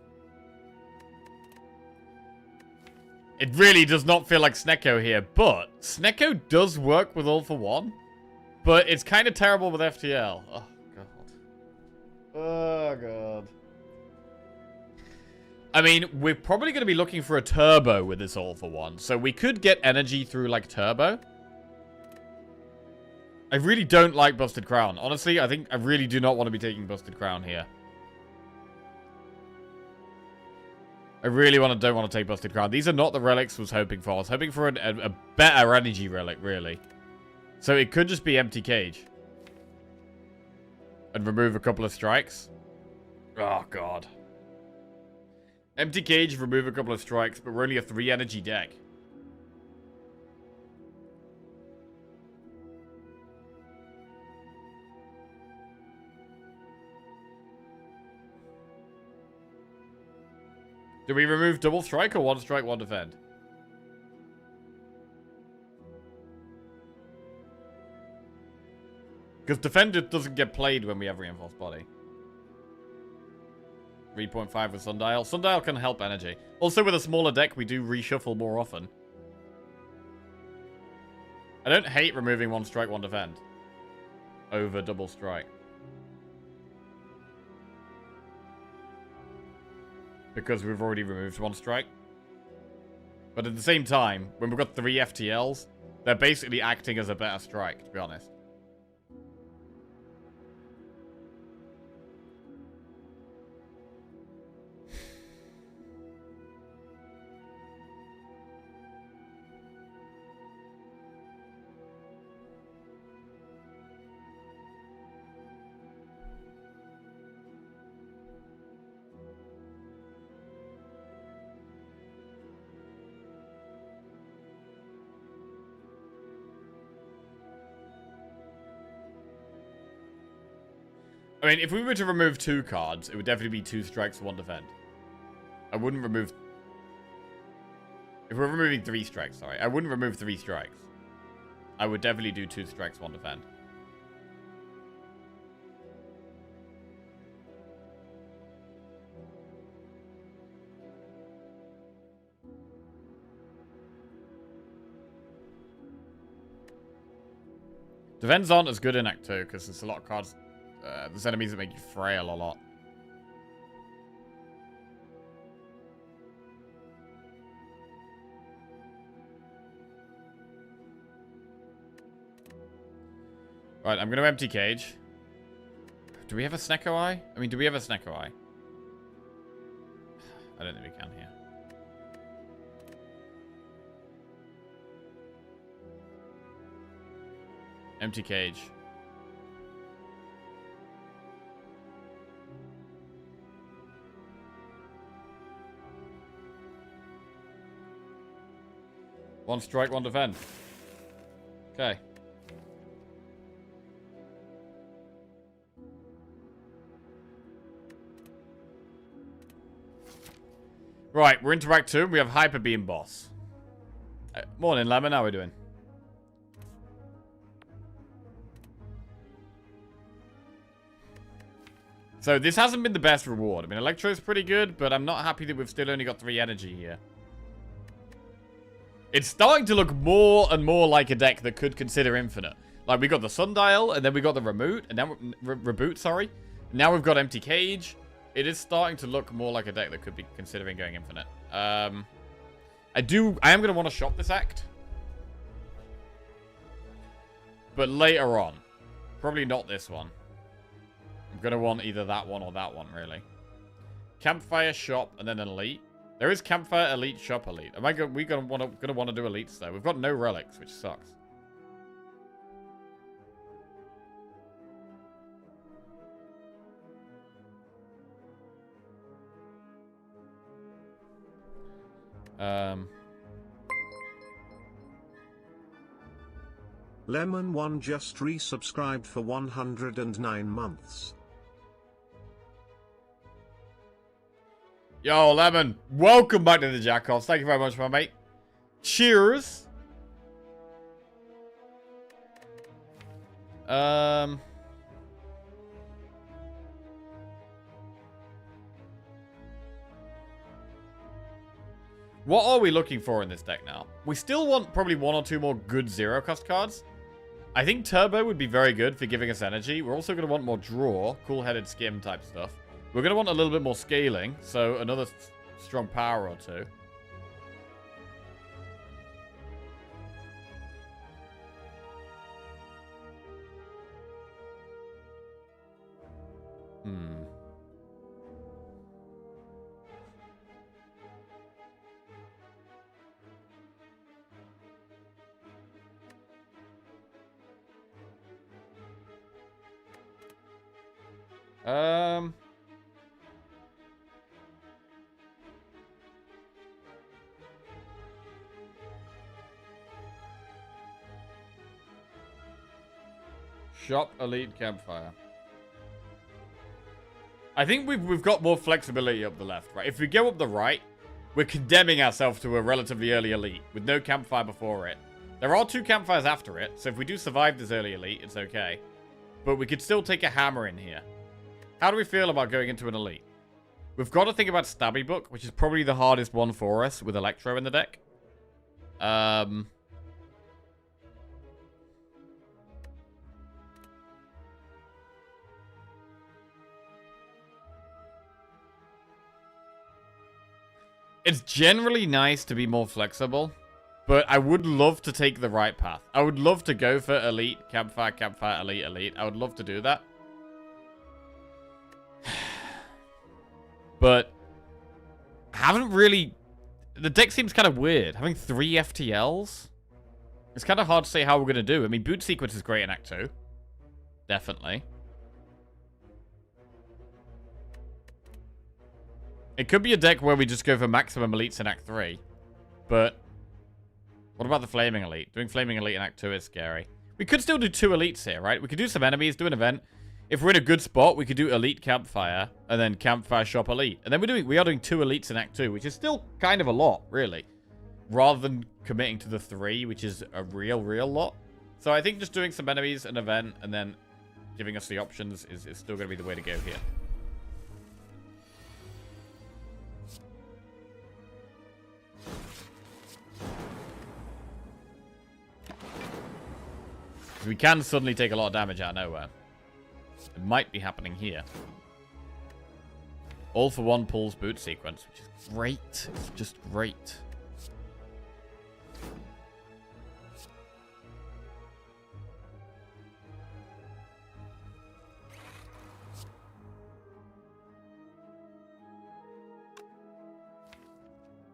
really does not feel like Snecko here, but Snecko does work with All for One, but it's kind of terrible with FTL. Oh, God. Oh, God. I mean, we're probably going to be looking for a turbo with this All for One, so we could get energy through, like, turbo. I really don't like Busted Crown. Honestly, I think I really do not want to be taking Busted Crown here. I really don't want to take Busted Crown. These are not the relics I was hoping for. I was hoping for a better energy relic, really. So it could just be Empty Cage. And remove a couple of strikes. Oh, God. Empty Cage, remove a couple of strikes, but we're only a 3 energy deck. Do we remove double strike or 1 strike, 1 defend? Because defend doesn't get played when we have Reinforced Body. 3.5 with Sundial. Sundial can help energy. Also, with a smaller deck, we do reshuffle more often. I don't hate removing 1 strike, 1 defend. Over double strike. Because we've already removed 1 strike. But at the same time, when we've got 3 FTLs, they're basically acting as a better strike, to be honest. I mean, if we were to remove 2 cards, it would definitely be 2 strikes, 1 defend. I wouldn't remove... If we're removing 3 strikes, sorry. I wouldn't remove 3 strikes. I would definitely do 2 strikes, 1 defend. Defense aren't as good in Act 2 because there's a lot of cards. There's enemies that make you frail a lot. Right, I'm going to empty cage. Do we have a Snecko Eye? I mean, do we have a Snecko Eye? I don't think we can here. Empty cage. One strike, one defend. Okay. Right, we're into Act 2. We have Hyper Beam Boss. Morning, Lemon. How are we doing? So this hasn't been the best reward. I mean, Electro's pretty good, but I'm not happy that we've still only got 3 energy here. It's starting to look more and more like a deck that could consider infinite. Like, we got the Sundial, and then we got the Remote, and now Reboot, sorry. Now we've got Empty Cage. It is starting to look more like a deck that could be considering going infinite. I am going to want to shop this act. But later on. Probably not this one. I'm going to want either that one or that one, really. Campfire, shop, and then an elite. There is Campfire, elite, shop, elite. Am I we going to want to do elites, though? We've got no relics, which sucks. Lemon1 just resubscribed for 109 months. Yo, Lemon, welcome back to the Jackoffs. Thank you very much, my mate. Cheers. What are we looking for in this deck now? We still want probably 1 or 2 more good zero-cost cards. I think Turbo would be very good for giving us energy. We're also going to want more draw, cool-headed skim type stuff. We're going to want a little bit more scaling, so another strong power or 2. Shop, elite, campfire. I think we've got more flexibility up the left, right? If we go up the right, we're condemning ourselves to a relatively early elite with no campfire before it. There are 2 campfires after it, so if we do survive this early elite, it's okay. But we could still take a hammer in here. How do we feel about going into an elite? We've got to think about Stabby Book, which is probably the hardest one for us with Electro in the deck. It's generally nice to be more flexible, but I would love to take the right path. I would love to go for elite, campfire, campfire, elite, elite. I would love to do that. But haven't really... The deck seems kind of weird. Having 3 FTLs? It's kind of hard to say how we're going to do. I mean, Boot Sequence is great in Act 2. Definitely. It could be a deck where we just go for maximum elites in Act 3. But what about the Flaming Elite? Doing Flaming Elite in Act 2 is scary. We could still do 2 elites here, right? We could do some enemies, do an event. If we're in a good spot, we could do Elite Campfire and then Campfire Shop Elite. And then we are doing 2 elites in Act 2, which is still kind of a lot, really. Rather than committing to the 3, which is a real lot. So I think just doing some enemies, an event, and then giving us the options is still going to be the way to go here. We can suddenly take a lot of damage out of nowhere. It might be happening here. All for one pulls boot sequence, which is great. It's just great.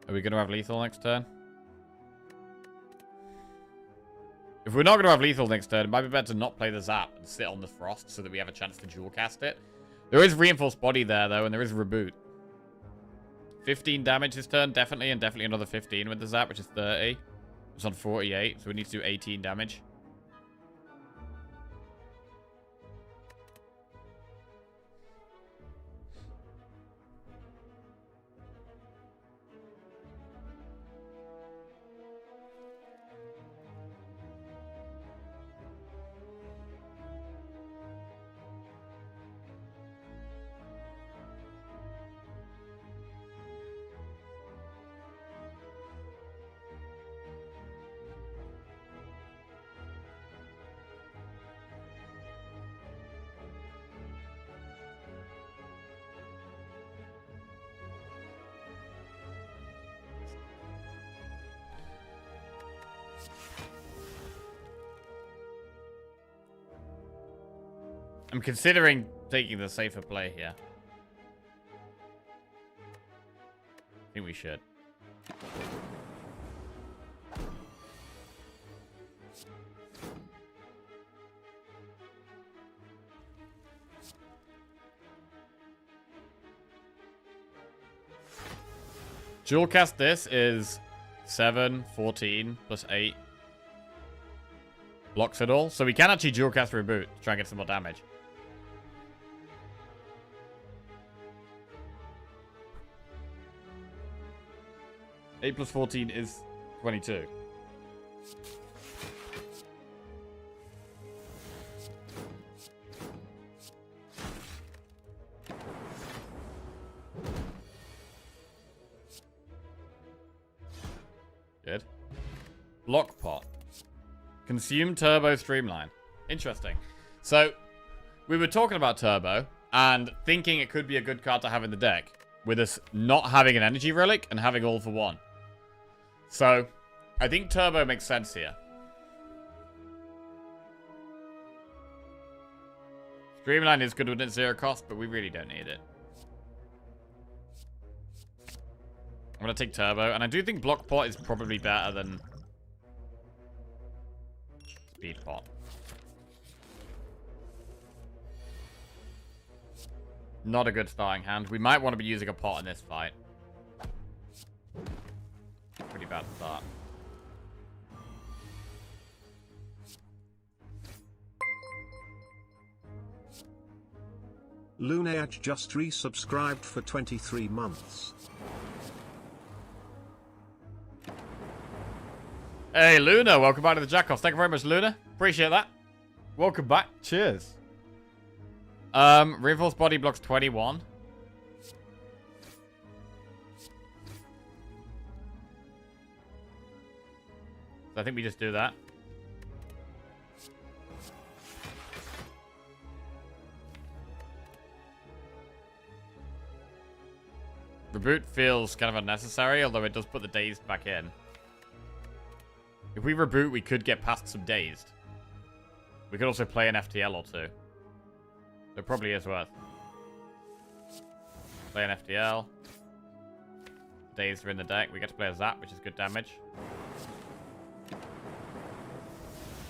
Are we going to have lethal next turn? If we're not going to have lethal next turn, it might be better to not play the zap and sit on the frost so that we have a chance to dual cast it. There is reinforced body there, though, and there is reboot. 15 damage this turn, definitely, and definitely another 15 with the zap, which is 30. It's on 48, so we need to do 18 damage. I'm considering taking the safer play here. I think we should. Dual cast this is 7, 14, plus 8. Blocks it all. So we can actually dual cast reboot to try and get some more damage. Eight plus 14 is 22. Good. Block pot. Consume turbo streamline. Interesting. So, we were talking about turbo and thinking it could be a good card to have in the deck with us not having an energy relic and having all for one. So, I think turbo makes sense here. Streamline is good when it's 0 cost, but we really don't need it. I'm going to take turbo, and I do think block pot is probably better than speed pot. Not a good starting hand. We might want to be using a pot in this fight. Pretty bad start. Luneage just resubscribed for 23 months. Hey, Luna, welcome back to the Jackoffs. Thank you very much, Luna. Appreciate that. Welcome back. Cheers. Reinforced body blocks 21. So I think we just do that. Reboot feels kind of unnecessary, although it does put the dazed back in. If we reboot, we could get past some dazed. We could also play an FTL or two. It probably is worth. Play an FTL. Dazed are in the deck. We get to play a Zap, which is good damage.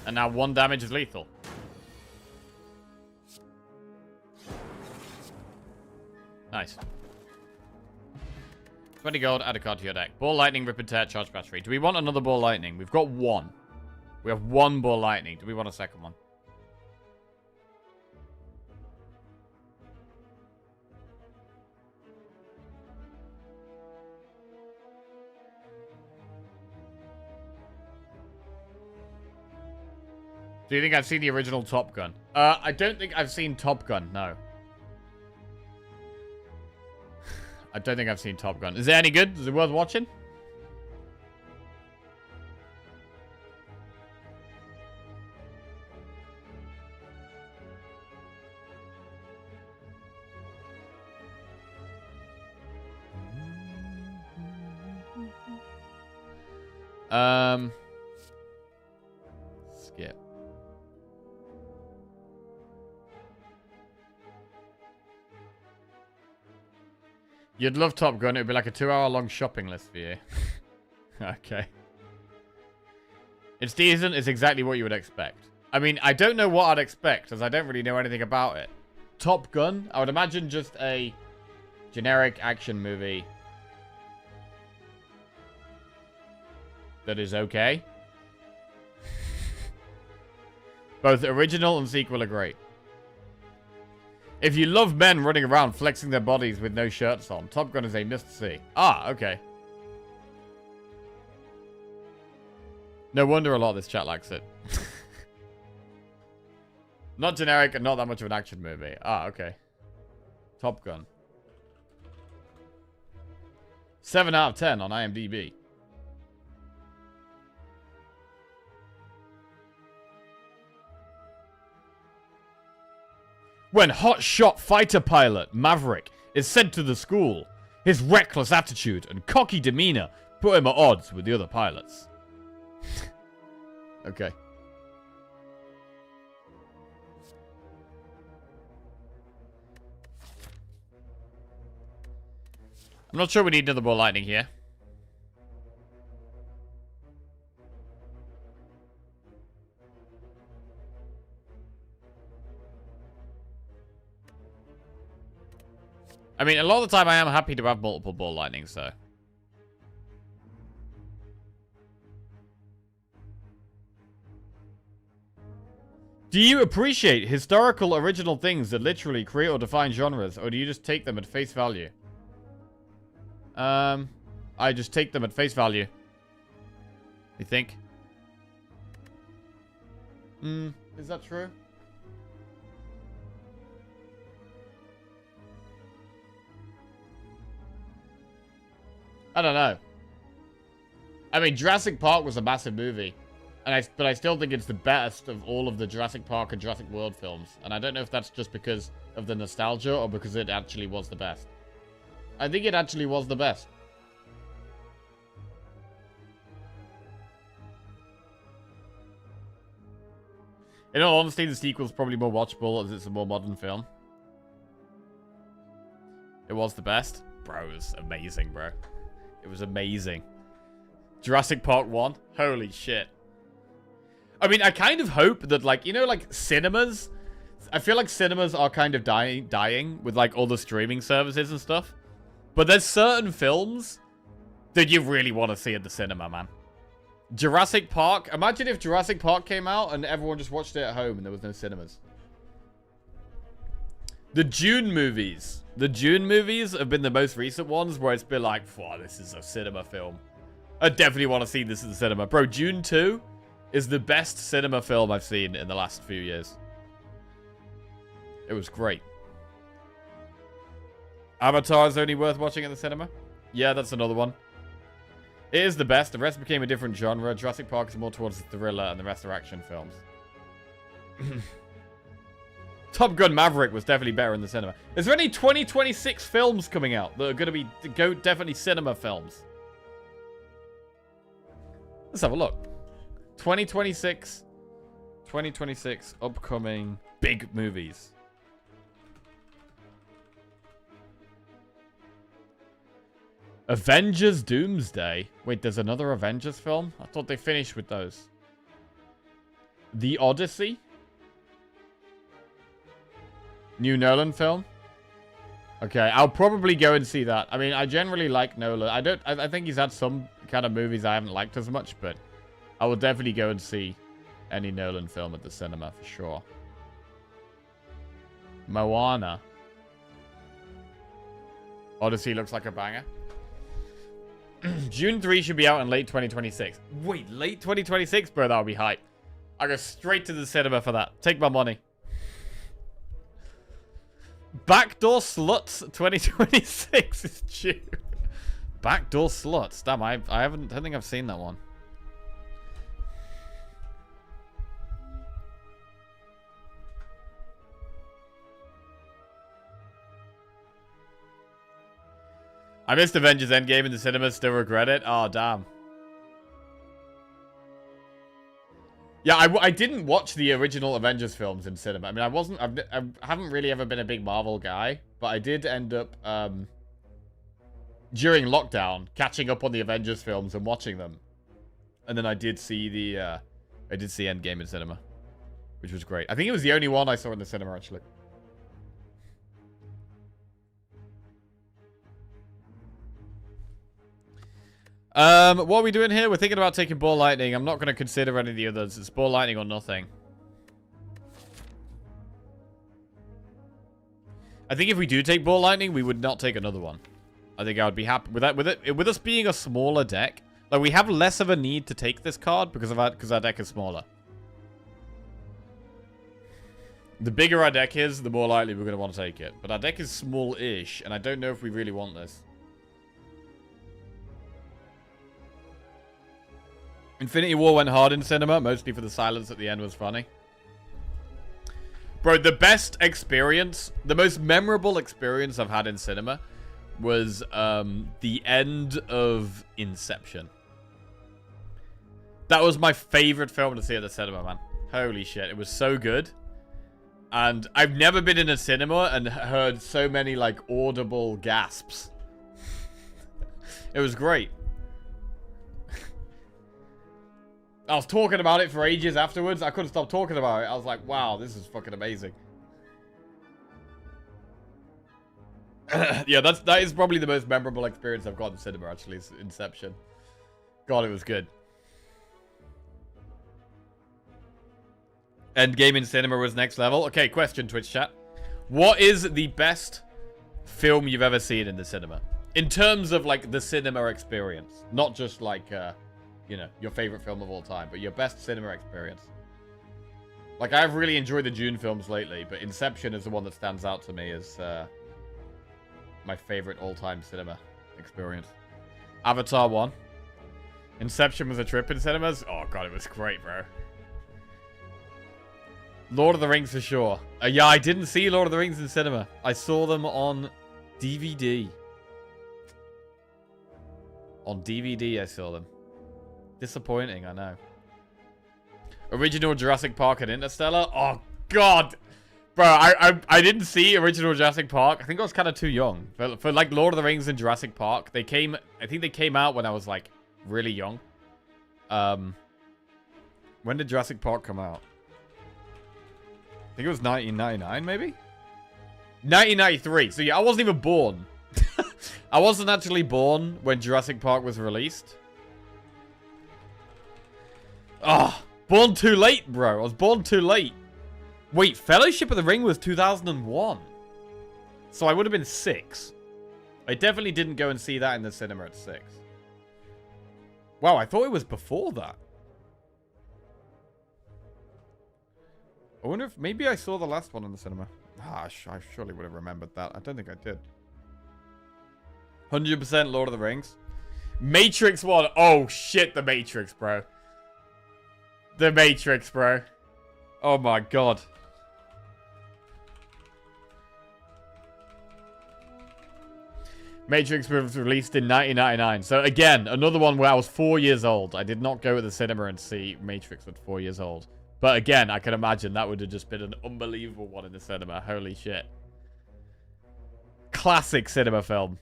And now 1 damage is lethal. Nice. 20 gold, add a card to your deck. Ball Lightning, Rip and Tear, Charge Battery. Do we want another Ball Lightning? We've got 1. We have 1 Ball Lightning. Do we want a second one? Do you think I've seen the original Top Gun? I don't think I've seen Top Gun, no. I don't think I've seen Top Gun. Is it any good? Is it worth watching? Skip. You'd love Top Gun. It would be like a 2-hour-long shopping list for you. Okay. It's decent. It's exactly what you would expect. I mean, I don't know what I'd expect, as I don't really know anything about it. Top Gun? I would imagine just a generic action movie that is okay. Both original and sequel are great. If you love men running around flexing their bodies with no shirts on, Top Gun is a must-see. Ah, okay. No wonder a lot of this chat likes it. Not generic and not that much of an action movie. Ah, okay. Top Gun. 7 out of 10 on IMDb. When hotshot fighter pilot Maverick is sent to the school, his reckless attitude and cocky demeanor put him at odds with the other pilots. Okay. I'm not sure we need another ball lightning here. I mean, a lot of the time I am happy to have multiple ball lightnings, so. Do you appreciate historical original things that literally create or define genres, or do you just take them at face value? I just take them at face value. You think? Is that true? I don't know. I mean, Jurassic Park was a massive movie. But I still think it's the best of all of the Jurassic Park and Jurassic World films. And I don't know if that's just because of the nostalgia or because it actually was the best. I think it actually was the best. In all honesty, the sequel's probably more watchable as it's a more modern film. It was the best. Bro, it was amazing, bro. It was amazing. Jurassic Park 1? Holy shit. I mean, I kind of hope that, like, you know, like, cinemas? I feel like cinemas are kind of dying with, like, all the streaming services and stuff. But there's certain films that you really want to see at the cinema, man. Jurassic Park. Imagine if Jurassic Park came out and everyone just watched it at home and there was no cinemas. The Dune movies. The Dune movies have been the most recent ones where it's been like, wow, this is a cinema film. I definitely want to see this in the cinema. Bro, Dune 2 is the best cinema film I've seen in the last few years. It was great. Avatar is only worth watching in the cinema? Yeah, that's another one. It is the best. The rest became a different genre. Jurassic Park is more towards the thriller and the rest are action films. Top Gun Maverick was definitely better in the cinema. Is there any 2026 films coming out that are going to be definitely cinema films? Let's have a look. 2026 upcoming big movies. Avengers Doomsday. Wait, there's another Avengers film? I thought they finished with those. The Odyssey? New Nolan film? Okay, I'll probably go and see that. I mean, I generally like Nolan. I think he's had some kind of movies I haven't liked as much, but I will definitely go and see any Nolan film at the cinema for sure. Moana. Odyssey looks like a banger. June 3 should be out in late 2026. Wait, late 2026? Bro, that would be hype. I'll go straight to the cinema for that. Take my money. Backdoor Sluts 2026 is due. Backdoor Sluts. Damn, I don't think I've seen that one. I missed Avengers Endgame in the cinema, still regret it. Oh, damn. Yeah, I didn't watch the original Avengers films in cinema. I mean, I haven't really ever been a big Marvel guy, but I did end up, during lockdown, catching up on the Avengers films and watching them. And then I did see Endgame in cinema, which was great. I think it was the only one I saw in the cinema, actually. What are we doing here? We're thinking about taking Ball Lightning. I'm not going to consider any of the others. It's Ball Lightning or nothing. I think if we do take Ball Lightning, we would not take another one. I think I would be happy with that. With us being a smaller deck, like we have less of a need to take this card because our deck is smaller. The bigger our deck is, the more likely we're going to want to take it. But our deck is small-ish, and I don't know if we really want this. Infinity War went hard in cinema, mostly for the silence at the end was funny. Bro, the best experience, the most memorable experience I've had in cinema was the end of Inception. That was my favorite film to see at the cinema, man. Holy shit, it was so good. And I've never been in a cinema and heard so many, like, audible gasps. It was great. I was talking about it for ages afterwards. I couldn't stop talking about it. I was like, wow, this is fucking amazing. Yeah, that is probably the most memorable experience I've got in cinema, actually, is Inception. God, it was good. Endgame in cinema was next level. Okay, question, Twitch chat. What is the best film you've ever seen in the cinema? In terms of, like, the cinema experience. Not just, like, you know, your favorite film of all time, but your best cinema experience. Like, I've really enjoyed the Dune films lately, but Inception is the one that stands out to me as my favorite all-time cinema experience. Avatar 1. Inception was a trip in cinemas. Oh, God, it was great, bro. Lord of the Rings for sure. Yeah, I didn't see Lord of the Rings in cinema. I saw them on DVD. On DVD, I saw them. Disappointing, I know. Original Jurassic Park and Interstellar? Oh, God. Bro, I didn't see original Jurassic Park. I think I was kind of too young. For, like, Lord of the Rings and Jurassic Park, I think they came out when I was, like, really young. When did Jurassic Park come out? I think it was 1999, maybe? 1993. So, yeah, I wasn't even born. I wasn't actually born when Jurassic Park was released. Oh, born too late, bro. I was born too late. Wait, Fellowship of the Ring was 2001. So I would have been 6. I definitely didn't go and see that in the cinema at 6. Wow, I thought it was before that. I wonder if maybe I saw the last one in the cinema. Ah, I surely would have remembered that. I don't think I did. 100% Lord of the Rings. Matrix 1. Oh, shit, The Matrix, bro. The Matrix, bro. Oh, my God. Matrix was released in 1999. So, again, another one where I was 4 years old. I did not go to the cinema and see Matrix at 4 years old. But, again, I can imagine that would have just been an unbelievable one in the cinema. Holy shit. Classic cinema film.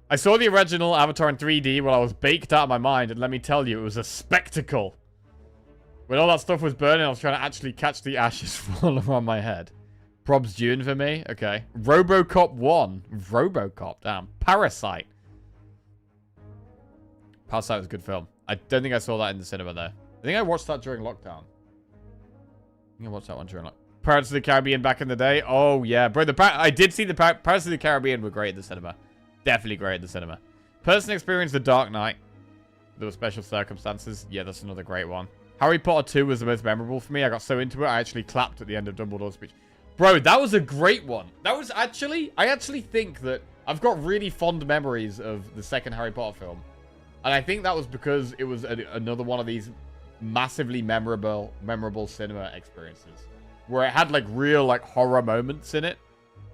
I saw the original Avatar in 3D while I was baked out of my mind, and let me tell you, it was a spectacle. When all that stuff was burning, I was trying to actually catch the ashes falling on my head. Probs Dune for me? Okay. RoboCop 1. RoboCop, damn. Parasite. Parasite was a good film. I don't think I saw that in the cinema, though. I think I watched that during lockdown. I think I watched that one during lockdown. Pirates of the Caribbean back in the day? Oh, yeah. Bro, I did see the Pirates of the Caribbean were great in the cinema. Definitely great in the cinema. Personal experience, The Dark Knight. There were special circumstances. Yeah, that's another great one. Harry Potter 2 was the most memorable for me. I got so into it, I actually clapped at the end of Dumbledore's speech. Bro, that was a great one. That was actually... I actually think that I've got really fond memories of the second Harry Potter film. And I think that was because it was another one of these massively memorable cinema experiences. Where it had, like, real, like, horror moments in it.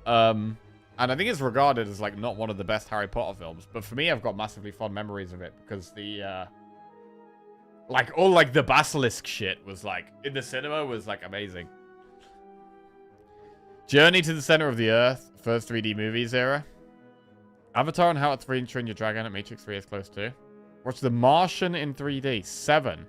And I think it's regarded as, like, not one of the best Harry Potter films. But for me, I've got massively fond memories of it. Because Like, all, like, the Basilisk shit was, like, in the cinema was, like, amazing. Journey to the Center of the Earth. First 3D movies era. Avatar and How to Train Your Dragon at Matrix 3 is close too. Watch The Martian in 3D. 7.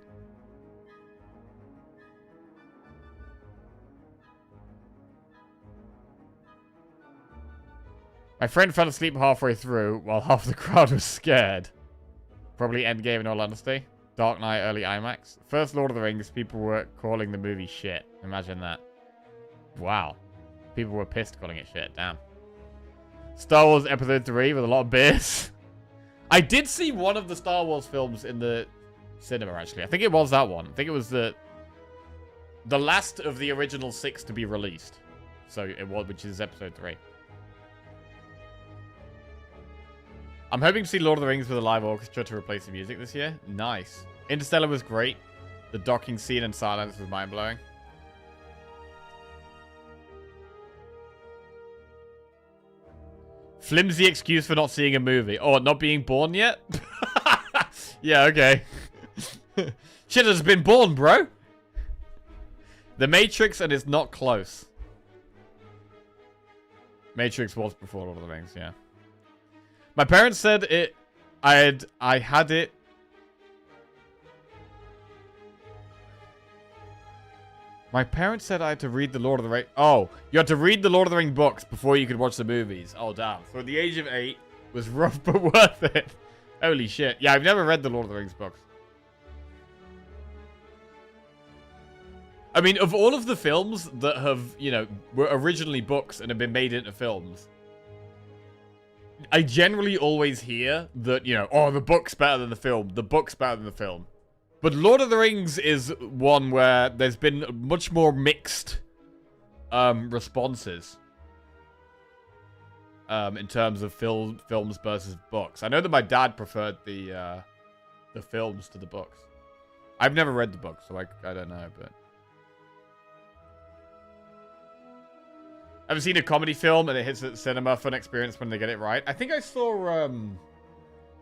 My friend fell asleep halfway through while half the crowd was scared. Probably Endgame in all honesty. Dark Knight early IMAX. First Lord of the Rings, people were calling the movie shit. Imagine that. Wow. People were pissed calling it shit. Damn. Star Wars Episode 3 with a lot of beers. I did see one of the Star Wars films in the cinema, actually. I think it was that one. I think it was the last of the original 6 to be released. So it was, which is Episode 3. I'm hoping to see Lord of the Rings with a live orchestra to replace the music this year. Nice. Interstellar was great. The docking scene and silence was mind-blowing. Flimsy excuse for not seeing a movie. Oh, not being born yet? Yeah, okay. Shit has been born, bro. The Matrix and it's not close. Matrix was before Lord of the Rings, yeah. My parents said I had it. My parents said I had to read the Lord of the Rings. Oh, you had to read the Lord of the Rings books before you could watch the movies. Oh, damn. So at the age of 8 was rough but worth it. Holy shit. Yeah, I've never read the Lord of the Rings books. I mean, of all of the films that have, you know, were originally books and have been made into films, I generally always hear that, you know, oh, the book's better than the film. The book's better than the film. But Lord of the Rings is one where there's been much more mixed responses in terms of films versus books. I know that my dad preferred the films to the books. I've never read the books, so I don't know, but... Ever seen a comedy film and it hits at the cinema? Fun experience when they get it right. I think I saw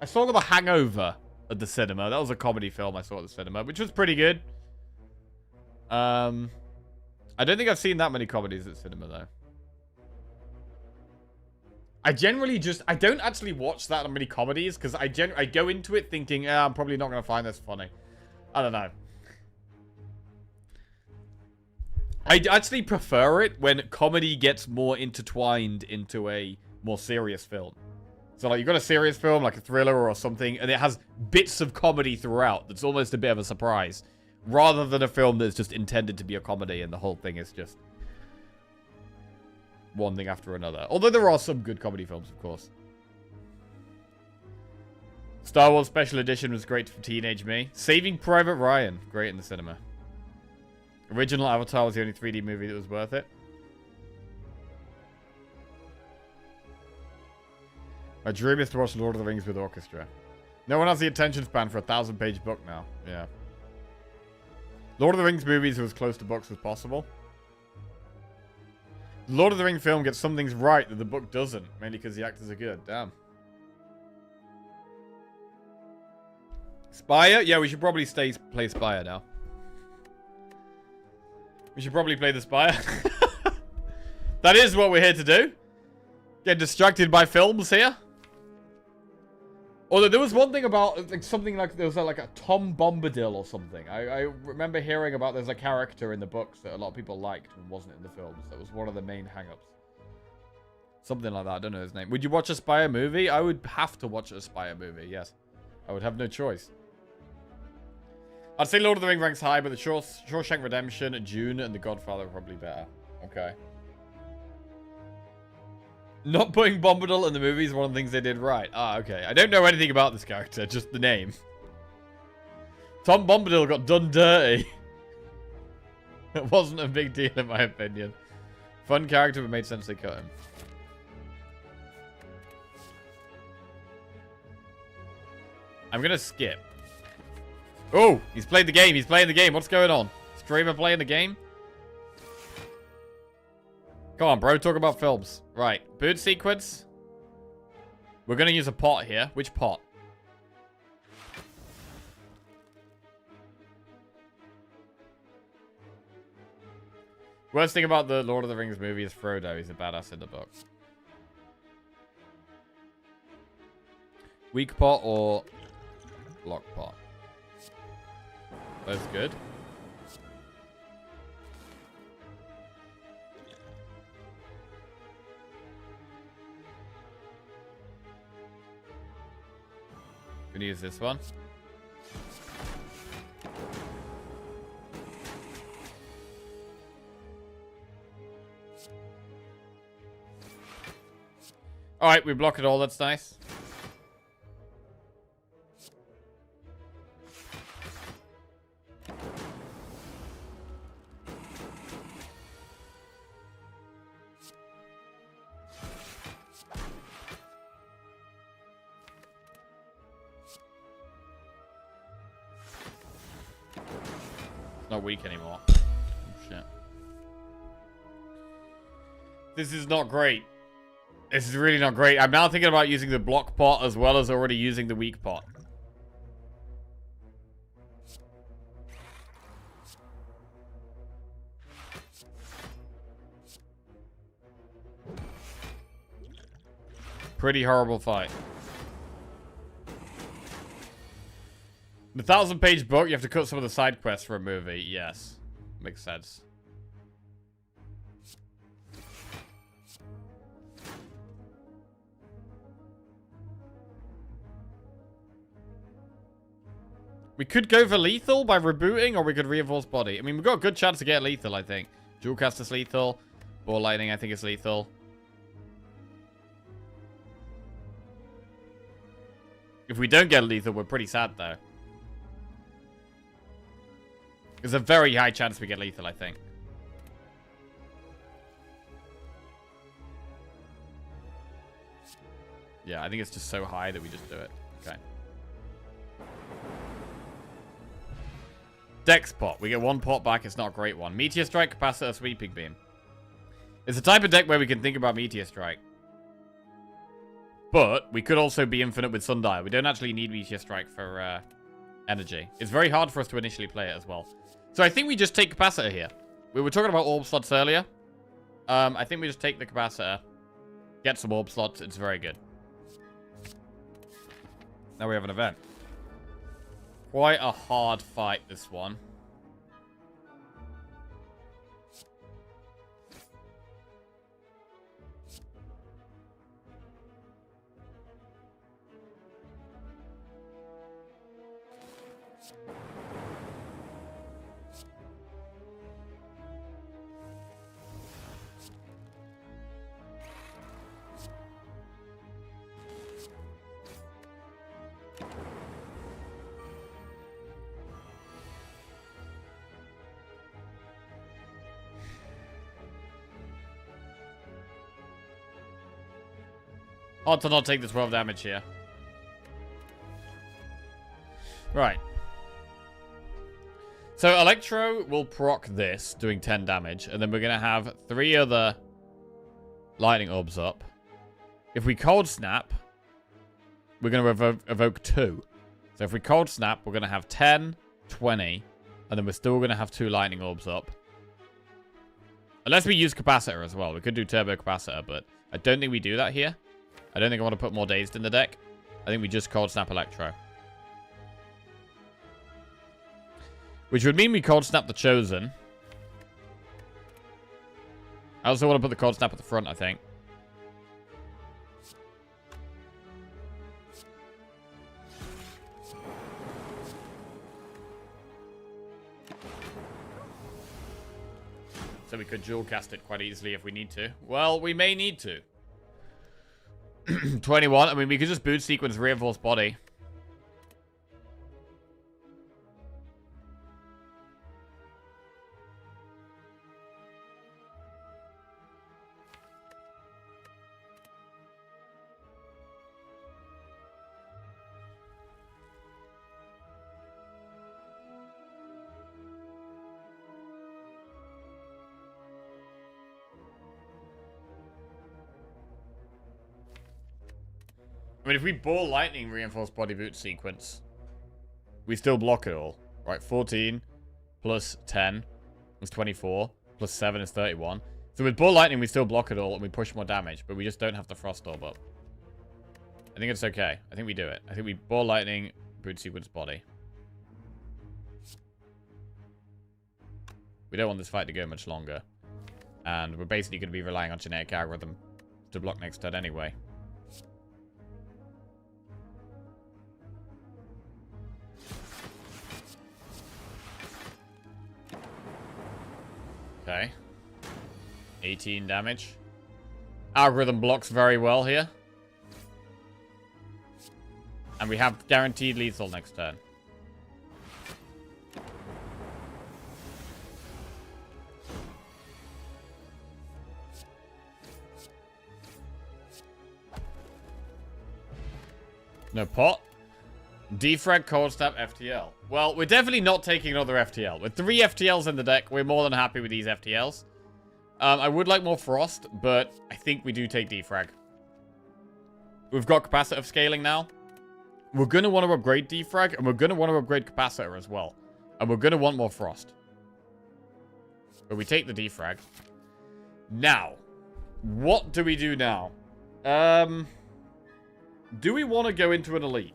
The Hangover at the cinema. That was a comedy film I saw at the cinema, which was pretty good. I don't think I've seen that many comedies at the cinema, though. I don't actually watch that many comedies, because I go into it thinking, I'm probably not going to find this funny. I don't know. I actually prefer it when comedy gets more intertwined into a more serious film. So, like, you've got a serious film, like a thriller or something, and it has bits of comedy throughout. That's almost a bit of a surprise. Rather than a film that's just intended to be a comedy and the whole thing is just one thing after another. Although there are some good comedy films, of course. Star Wars Special Edition was great for teenage me. Saving Private Ryan, great in the cinema. Original Avatar was the only 3D movie that was worth it. My dream is to watch Lord of the Rings with orchestra. No one has the attention span for a 1,000-page book now. Yeah. Lord of the Rings movies are as close to books as possible. The Lord of the Rings film gets some things right that the book doesn't. Mainly because the actors are good. Damn. Spire? Yeah, we should probably play Spire now. We should probably play the Spire. That is what we're here to do. Get distracted by films here. Although there was one thing about, like, something like, there was like a Tom Bombadil or something. I remember hearing about there's a character in the books that a lot of people liked and wasn't in the films. That was one of the main hang-ups. Something like that. I don't know his name. Would you watch a Spire movie? I would have to watch a Spire movie, yes. I would have no choice. I'd say Lord of the Rings ranks high, but the Shawshank Redemption, Dune, and The Godfather are probably better. Okay. Not putting Bombadil in the movie is one of the things they did right. Ah, okay. I don't know anything about this character, just the name. Tom Bombadil got done dirty. It wasn't a big deal in my opinion. Fun character, but made sense they cut him. I'm gonna skip. Oh, he's played the game. He's playing the game. What's going on? Streamer playing the game? Come on, bro. Talk about films. Right. Boot sequence. We're going to use a pot here. Which pot? Worst thing about the Lord of the Rings movie is Frodo. He's a badass in the book. Weak pot or block pot? That's good. Gonna use this one. Alright, we block it all. That's nice. Not weak anymore. Oh, shit. This is not great. This is really not great. I'm now thinking about using the block pot as well as already using the weak pot. Pretty horrible fight. The 1,000-page book, you have to cut some of the side quests for a movie. Yes. Makes sense. We could go for lethal by rebooting, or we could reinforce body. I mean, we've got a good chance to get lethal, I think. Dual cast is lethal. Ball lightning, I think, is lethal. If we don't get lethal, we're pretty sad, though. There's a very high chance we get lethal, I think. Yeah, I think it's just so high that we just do it. Okay. Dex pot. We get one pot back. It's not a great one. Meteor Strike, Capacitor, Sweeping Beam. It's a type of deck where we can think about Meteor Strike. But we could also be infinite with Sundial. We don't actually need Meteor Strike for energy. It's very hard for us to initially play it as well. So I think we just take Capacitor here. We were talking about orb slots earlier. I think we just take the Capacitor. Get some orb slots. It's very good. Now we have an event. Quite a hard fight, this one. Hard to not take the 12 damage here. Right. So Electro will proc this, doing 10 damage. And then we're going to have 3 other lightning orbs up. If we cold snap, we're going to evoke 2. So if we cold snap, we're going to have 10, 20. And then we're still going to have 2 lightning orbs up. Unless we use Capacitor as well. We could do Turbo Capacitor, but I don't think we do that here. I don't think I want to put more Dazed in the deck. I think we just Cold Snap Electro. Which would mean we Cold Snap the Chosen. I also want to put the Cold Snap at the front, I think. So we could dual cast it quite easily if we need to. Well, we may need to. 21. I mean, we could just boot sequence reinforced body. I mean, if we ball lightning reinforced body boot sequence, we still block it all. Right, 14 plus 10 is 24. Plus 7 is 31. So with Ball Lightning, we still block it all and we push more damage, but we just don't have the Frost Orb up. I think it's okay. I think we do it. I think we Ball Lightning, Boot Sequence Body. We don't want this fight to go much longer. And we're basically going to be relying on Genetic Algorithm to block next turn anyway. Okay. 18 damage. Algorithm blocks very well here. And we have guaranteed lethal next turn. No pot. Defrag, Cold Snap, FTL. Well, we're definitely not taking another FTL. With 3 FTLs in the deck, we're more than happy with these FTLs. I would like more Frost, but I think we do take Defrag. We've got Capacitive Scaling now. We're going to want to upgrade Defrag, and we're going to want to upgrade Capacitor as well. And we're going to want more Frost. But we take the Defrag. Now, what do we do now? Do we want to go into an Elite?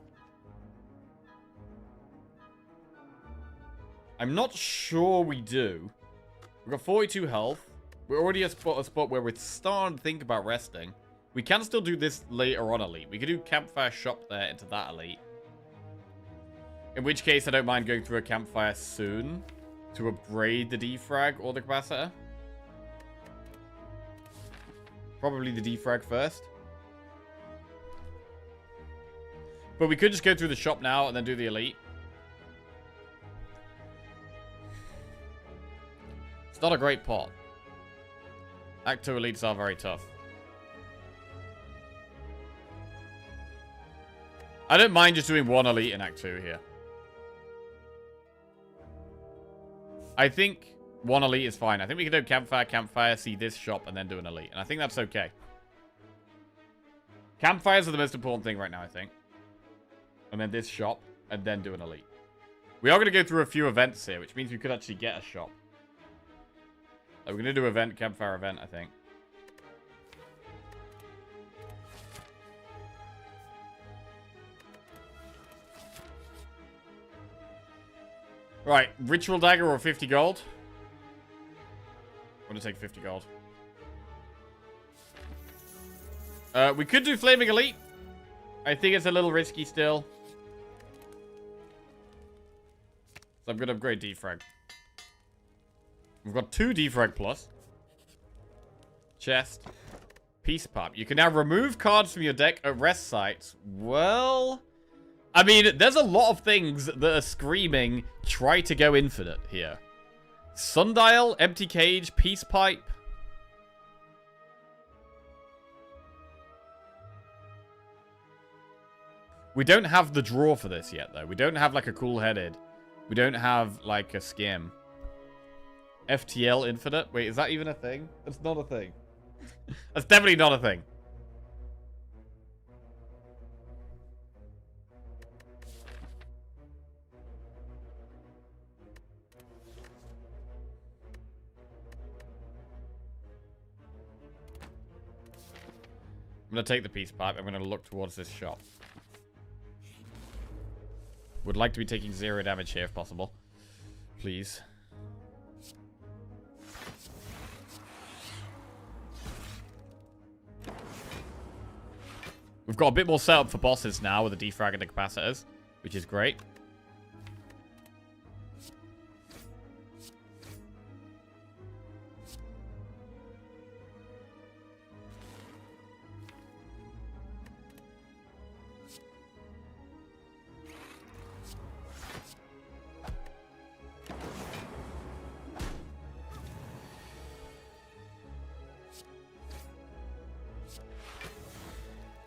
I'm not sure we do. We've got 42 health. We're already at a spot where we're starting to think about resting. We can still do this later on Elite. We could do Campfire Shop there into that Elite. In which case, I don't mind going through a Campfire soon to upgrade the Defrag or the Capacitor. Probably the Defrag first. But we could just go through the shop now and then do the Elite. It's not a great pot. Act 2 Elites are very tough. I don't mind just doing 1 Elite in Act 2 here. I think 1 Elite is fine. I think we can do Campfire, see this shop, and then do an Elite. And I think that's okay. Campfires are the most important thing right now, I think. And then this shop, and then do an Elite. We are going to go through a few events here, which means we could actually get a shop. We're going to do event, Campfire event, I think. Right, Ritual Dagger or 50 gold? I'm going to take 50 gold. We could do Flaming Elite. I think it's a little risky still. So I'm going to upgrade Defrag. We've got 2 Defrag plus. Chest. Peace Pop. You can now remove cards from your deck at rest sites. Well, I mean, there's a lot of things that are screaming, try to go infinite here. Sundial, Empty Cage, Peace Pipe. We don't have the draw for this yet, though. We don't have, like, a cool-headed. We don't have, like, a skim. FTL Infinite? Wait, is that even a thing? That's not a thing. That's definitely not a thing. I'm going to take the Peace Pipe. I'm going to look towards this shop. Would like to be taking 0 damage here if possible. Please. We've got a bit more setup for bosses now with the Defrag and the Capacitors, which is great.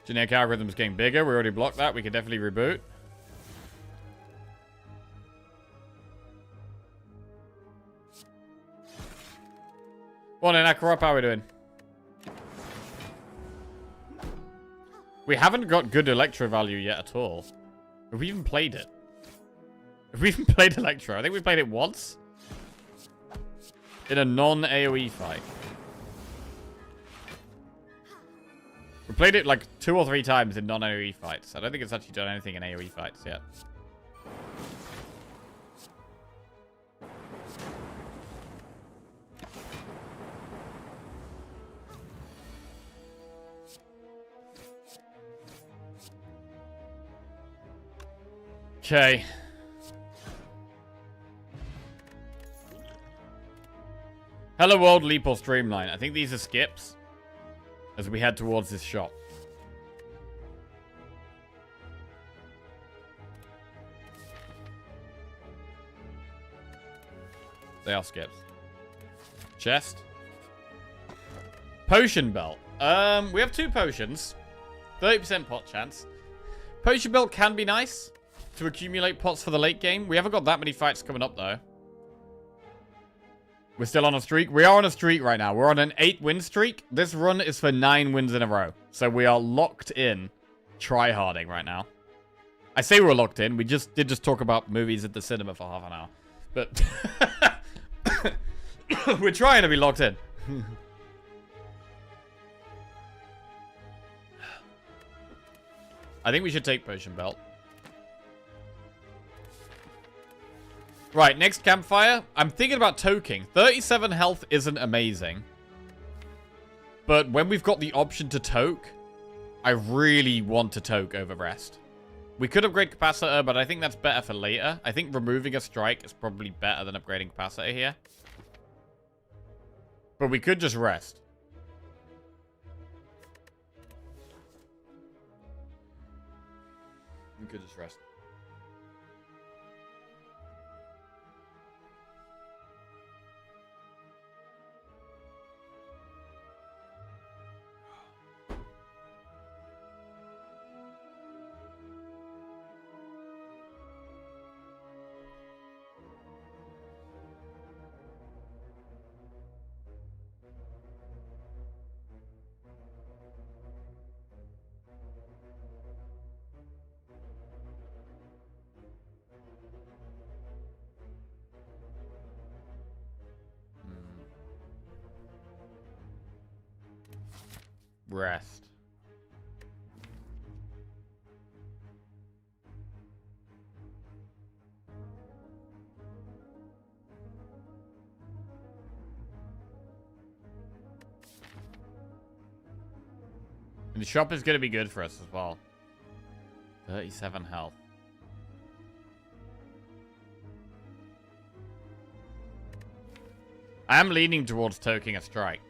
Generic Algorithm's getting bigger. We already blocked that. We can definitely reboot. Come on in, Akarop. How are we doing? We haven't got good Electro value yet at all. Have we even played it? Have we even played Electro? I think we played it once. In a non-AoE fight. We played it like 2 or 3 times in non-AoE fights. I don't think it's actually done anything in AoE fights yet. Okay. Hello world, leap or streamline. I think these are skips as we head towards this shop. They are skips. Chest. Potion belt. We have 2 potions. 30% pot chance. Potion belt can be nice to accumulate pots for the late game. We haven't got that many fights coming up, though. We're still on a streak. We are on a streak right now. We're on an 8-win streak. This run is for 9 wins in a row. So we are locked in try-harding right now. I say we're locked in. We did just talk about movies at the cinema for half an hour. But we're trying to be locked in. I think we should take potion belt. Right, next campfire. I'm thinking about toking. 37 health isn't amazing. But when we've got the option to toke, I really want to toke over rest. We could upgrade capacitor, but I think that's better for later. I think removing a strike is probably better than upgrading capacitor here. But we could just rest. We could just rest. Rest. And the shop is going to be good for us as well. 37 health. I am leaning towards toking a strike.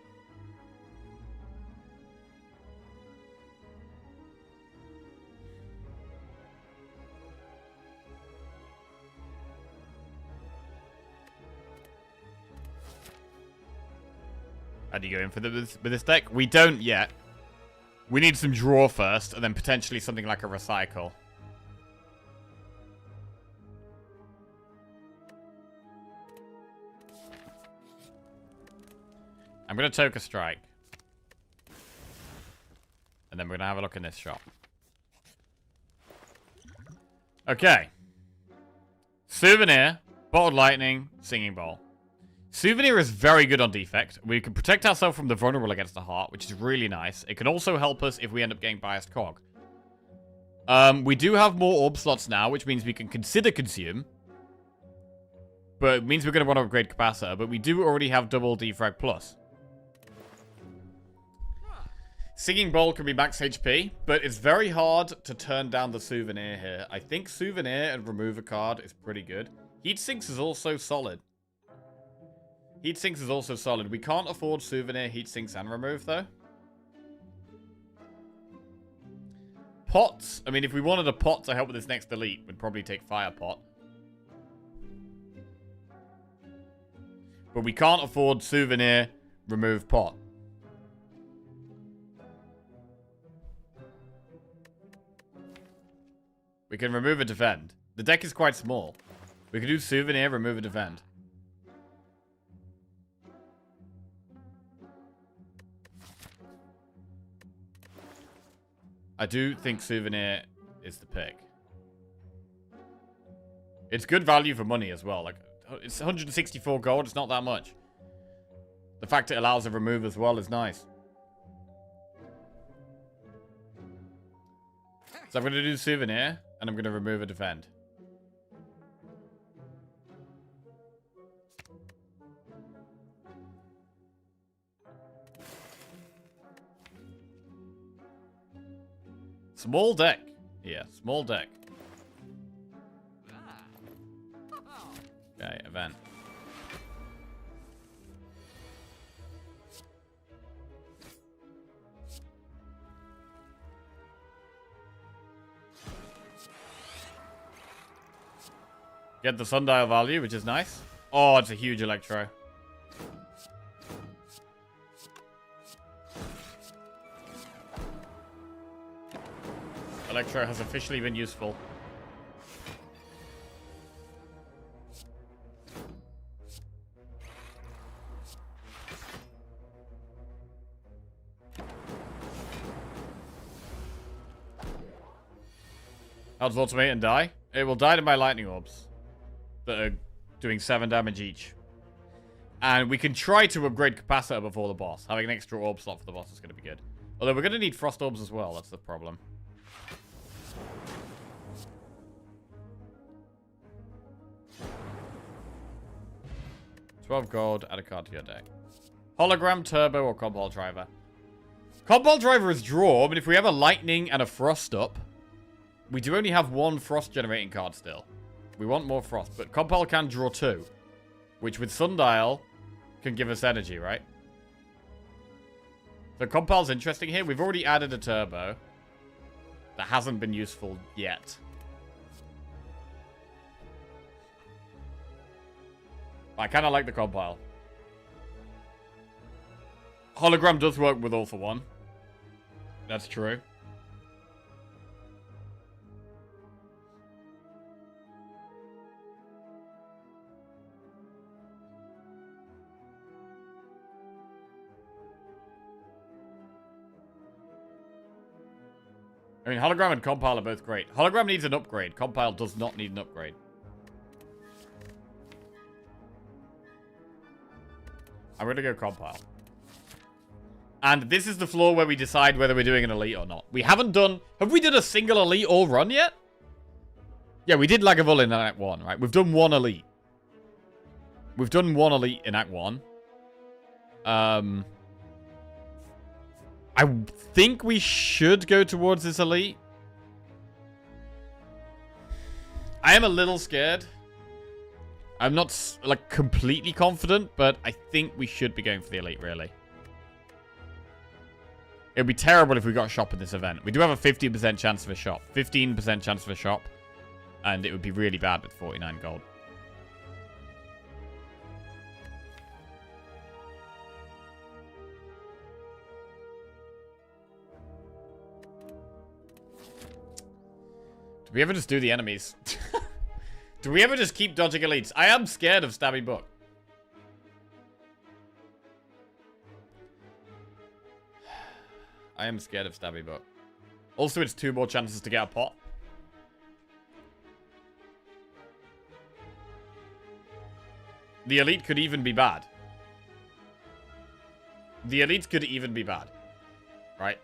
How do you go in for with this deck? We don't yet. We need some draw first, and then potentially something like a recycle. I'm going to toke a strike. And then we're going to have a look in this shop. Okay. Souvenir, Bottled Lightning, Singing Bowl. Souvenir is very good on defect. We can protect ourselves from the vulnerable against the heart, which is really nice. It can also help us if we end up getting biased cog. We do have more orb slots now, which means we can consider consume. But it means we're going to want to upgrade capacitor. But we do already have double defrag plus. Singing Bowl can be max HP, but it's very hard to turn down the Souvenir here. I think Souvenir and remove a card is pretty good. Heat Sinks is also solid. Heat Sinks is also solid. We can't afford Souvenir, Heat Sinks, and remove, though. Pots. I mean, if we wanted a pot to help with this next delete, we'd probably take Fire Pot. But we can't afford Souvenir, remove Pot. We can remove a defend. The deck is quite small. We can do Souvenir, remove a defend. I do think Souvenir is the pick. It's good value for money as well. Like, it's 164 gold. It's not that much. The fact it allows a remove as well is nice. So I'm going to do souvenir, and I'm going to remove a defend. Small deck. Yeah, small deck. Okay, event. Get the sundial value, which is nice. Oh, it's a huge Electro. Electro has officially been useful. How does automate and die? It will die to my lightning orbs that are doing 7 damage each. And we can try to upgrade capacitor before the boss. Having an extra orb slot for the boss is going to be good. Although we're going to need frost orbs as well. That's the problem. $12 gold, add a card to your deck. Hologram, Turbo, or Compile Driver. Compile Driver is draw, but if we have a Lightning and a Frost up, we do only have 1 Frost generating card still. We want more Frost, but Compile can draw 2. Which with Sundial can give us energy, right? So Compile's interesting here. We've already added a Turbo that hasn't been useful yet. I kind of like the Compile. Hologram does work with All for One. That's true. I mean, Hologram and Compile are both great. Hologram needs an upgrade. Compile does not need an upgrade. I'm going to go Compile. And this is the floor where we decide whether we're doing an elite or not. We haven't done... Have we done a single elite all run yet? Yeah, we did Lagavulin in Act 1, right? We've done 1 elite. We've done 1 elite in Act 1. I think we should go towards this elite. I am a little scared. I'm not, like, completely confident, but I think we should be going for the elite, really. It would be terrible if we got a shop in this event. We do have a 50% chance of a shop. 15% chance of a shop. And it would be really bad with 49 gold. Do we ever just do the enemies? Do we ever just keep dodging elites? I am scared of Stabby Book. I am scared of Stabby Book. Also, it's 2 more chances to get a pot. The elite could even be bad. The elite could even be bad. Right?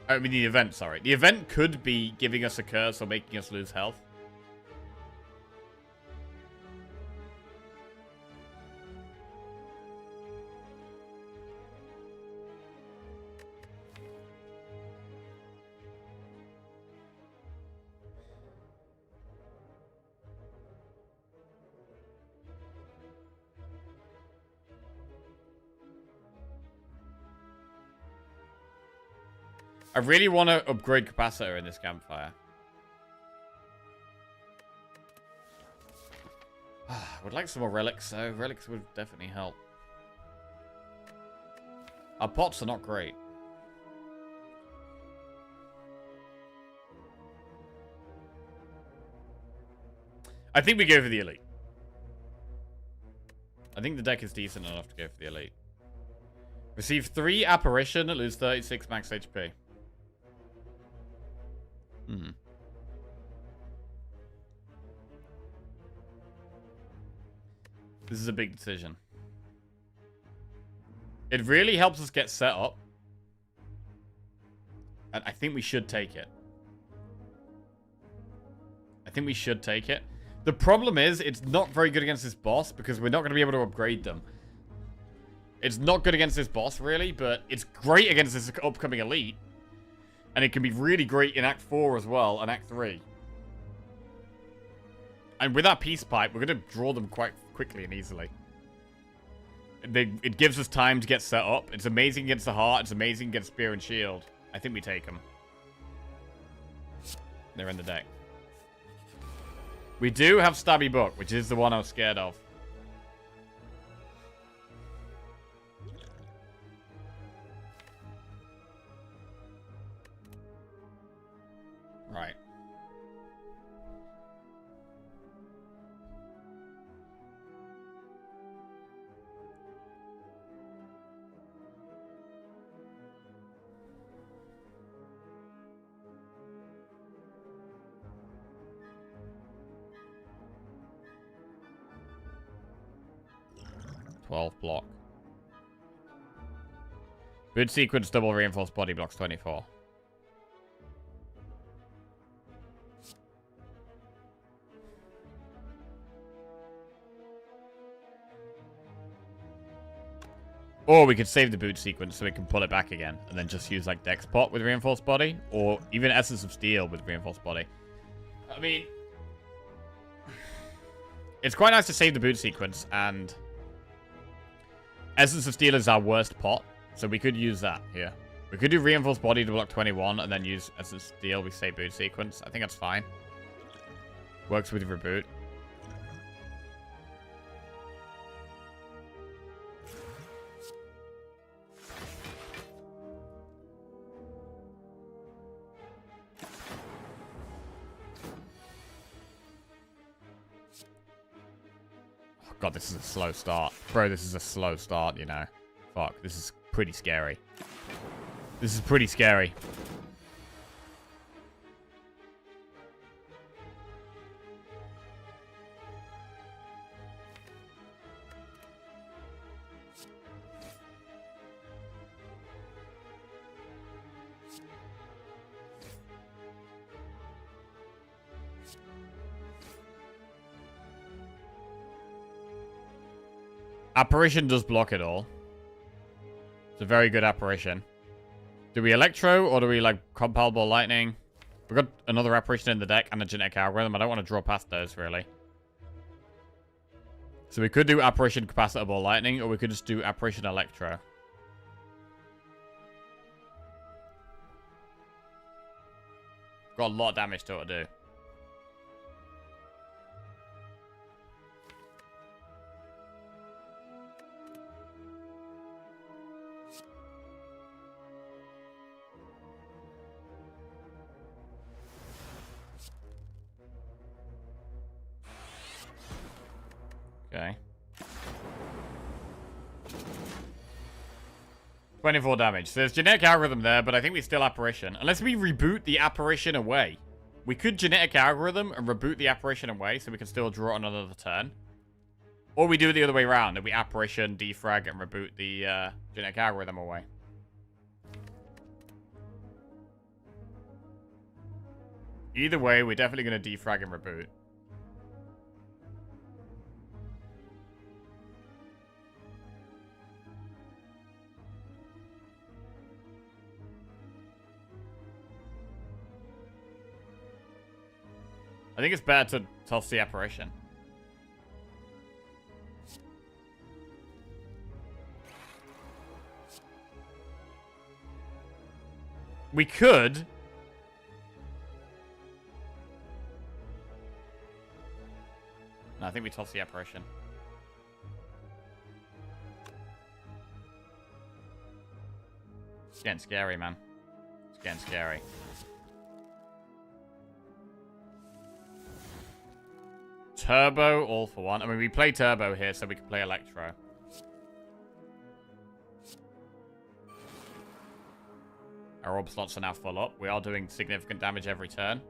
I mean, the event, sorry. The event could be giving us a curse or making us lose health. I really want to upgrade capacitor in this campfire. I would like some more relics, though. Relics would definitely help. Our pots are not great. I think we go for the elite. I think the deck is decent enough to go for the elite. Receive 3 apparition, lose 36 max HP. This is a big decision. It really helps us get set up. And I think we should take it. I think we should take it. The problem is, it's not very good against this boss because we're not going to be able to upgrade them. It's not good against this boss, really, but it's great against this upcoming elite. And it can be really great in Act 4 as well, and Act 3. And with our peace pipe, we're going to draw them quite quickly and easily. It gives us time to get set up. It's amazing against the heart. It's amazing against spear and shield. I think we take them. They're in the deck. We do have Stabby Book, which is the one I was scared of. Right. Block. Boot sequence double reinforced body blocks 24. Or we could save the boot sequence so we can pull it back again and then just use like Dex Pot with reinforced body or even Essence of Steel with reinforced body. I mean, it's quite nice to save the boot sequence, and Essence of Steel is our worst pot, so we could use that here. We could do Reinforced Body to block 21 and then use Essence of Steel. We say boot sequence. I think that's fine. Works with reboot. God, this is a slow start. Bro, this is a slow start, you know. Fuck, this is pretty scary. This is pretty scary. Apparition does block it all. It's a very good apparition. Do we Electro or do we like Compellable Lightning? We've got another apparition in the deck and a genetic algorithm. I don't want to draw past those really. So we could do Apparition Capacitable Lightning or we could just do Apparition Electro. Got a lot of damage to do. Okay. 24 damage. So there's genetic algorithm there, but I think we still apparition. Unless we reboot the apparition away. We could genetic algorithm and reboot the apparition away so we can still draw on another turn. Or we do it the other way around, that we apparition, defrag, and reboot the genetic algorithm away. Either way, we're definitely going to defrag and reboot. I think it's better to toss the apparition. We could. No, I think we toss the apparition. It's getting scary, man. It's getting scary. Turbo, all for one. I mean, we play Turbo here, so we can play Electro. Our orb slots are now full up. We are doing significant damage every turn,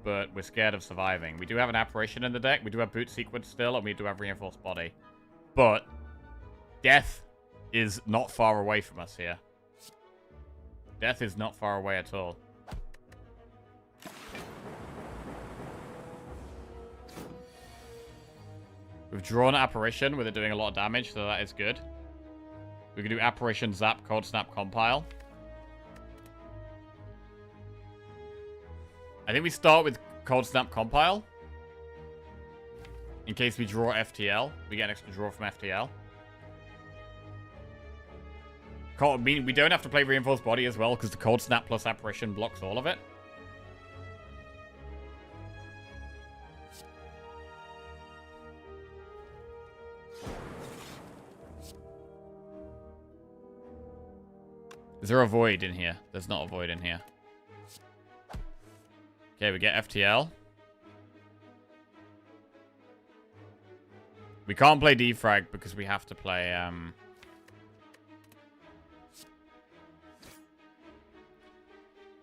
but we're scared of surviving. We do have an apparition in the deck. We do have boot sequence still, and we do have reinforced body. But death is not far away from us here. Death is not far away at all. We've drawn Apparition with it doing a lot of damage, so that is good. We can do Apparition, Zap, Cold Snap, Compile. I think we start with Cold Snap, Compile. In case we draw FTL. We get an extra draw from FTL. We don't have to play Reinforced Body as well, because the Cold Snap plus Apparition blocks all of it. Is there a void in here? There's not a void in here. Okay, we get FTL. We can't play Defrag because we have to play...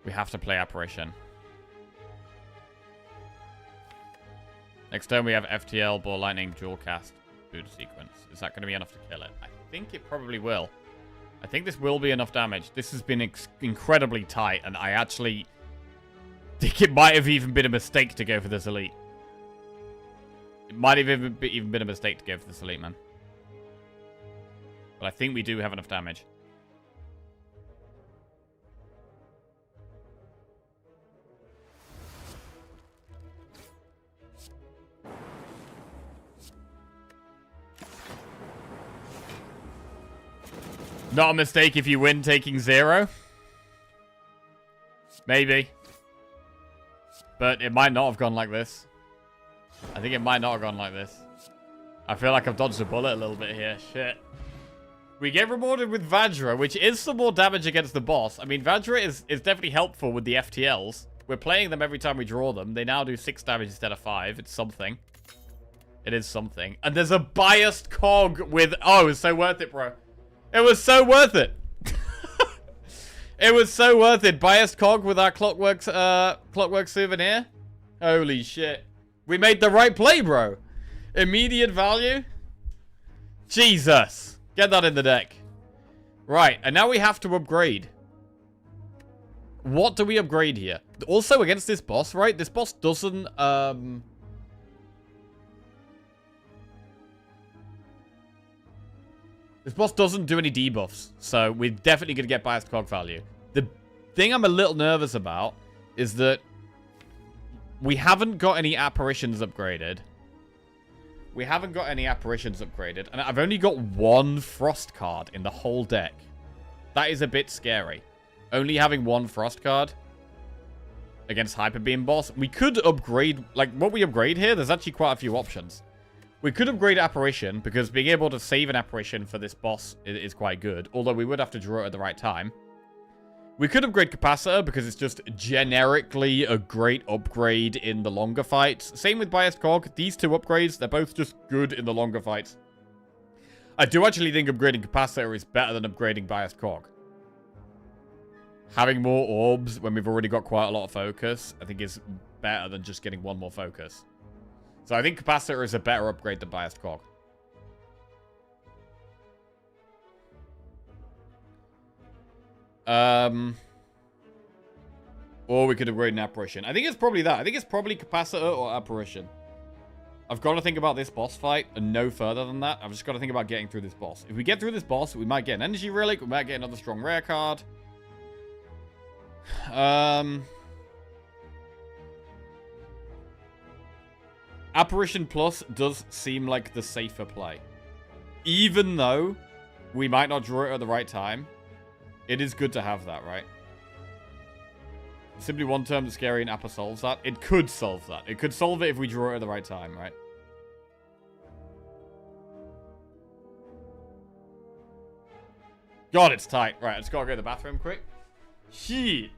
We have to play Apparition. Next turn we have FTL, Ball Lightning, Dual Cast, Buddha Sequence. Is that going to be enough to kill it? I think it probably will. I think this will be enough damage. This has been incredibly tight, and I actually think it might have even been a mistake to go for this elite. It might have even been a mistake to go for this elite, man. But I think we do have enough damage. Not a mistake if you win taking 0. Maybe. But it might not have gone like this. I think it might not have gone like this. I feel like I've dodged a bullet a little bit here. Shit. We get rewarded with Vajra, which is some more damage against the boss. I mean, Vajra is definitely helpful with the FTLs. We're playing them every time we draw them. They now do 6 damage instead of 5. It's something. It is something. And there's a biased cog with... Oh, it's so worth it, bro. It was so worth it. It was so worth it. Biased cog with our clockwork souvenir. Holy shit. We made the right play, bro. Immediate value. Jesus. Get that in the deck. Right, and now we have to upgrade. What do we upgrade here? Also against this boss, right? This boss doesn't, This boss doesn't do any debuffs, so we're definitely going to get biased cog value. The thing I'm a little nervous about is that we haven't got any apparitions upgraded. We haven't got any apparitions upgraded, and I've only got 1 frost card in the whole deck. That is a bit scary. Only having 1 frost card against Hyper Beam boss. We could upgrade, like what we upgrade here, there's actually quite a few options. We could upgrade Apparition, because being able to save an Apparition for this boss is quite good. Although we would have to draw it at the right time. We could upgrade Capacitor, because it's just generically a great upgrade in the longer fights. Same with Biased Cog. These 2 upgrades, they're both just good in the longer fights. I do actually think upgrading Capacitor is better than upgrading Biased Cog. Having more orbs when we've already got quite a lot of focus, I think is better than just getting 1 more focus. So I think Capacitor is a better upgrade than Biased Cog. Or we could upgrade an Apparition. I think it's probably that. I think it's probably Capacitor or Apparition. I've got to think about this boss fight and no further than that. I've just got to think about getting through this boss. If we get through this boss, we might get an Energy Relic. We might get another strong rare card. Apparition Plus does seem like the safer play. Even though we might not draw it at the right time, it is good to have that, right? Simply 1 term that's scary and Appa solves that. It could solve that. It could solve it if we draw it at the right time, right? God, it's tight. Right, I just gotta go to the bathroom quick. Shit.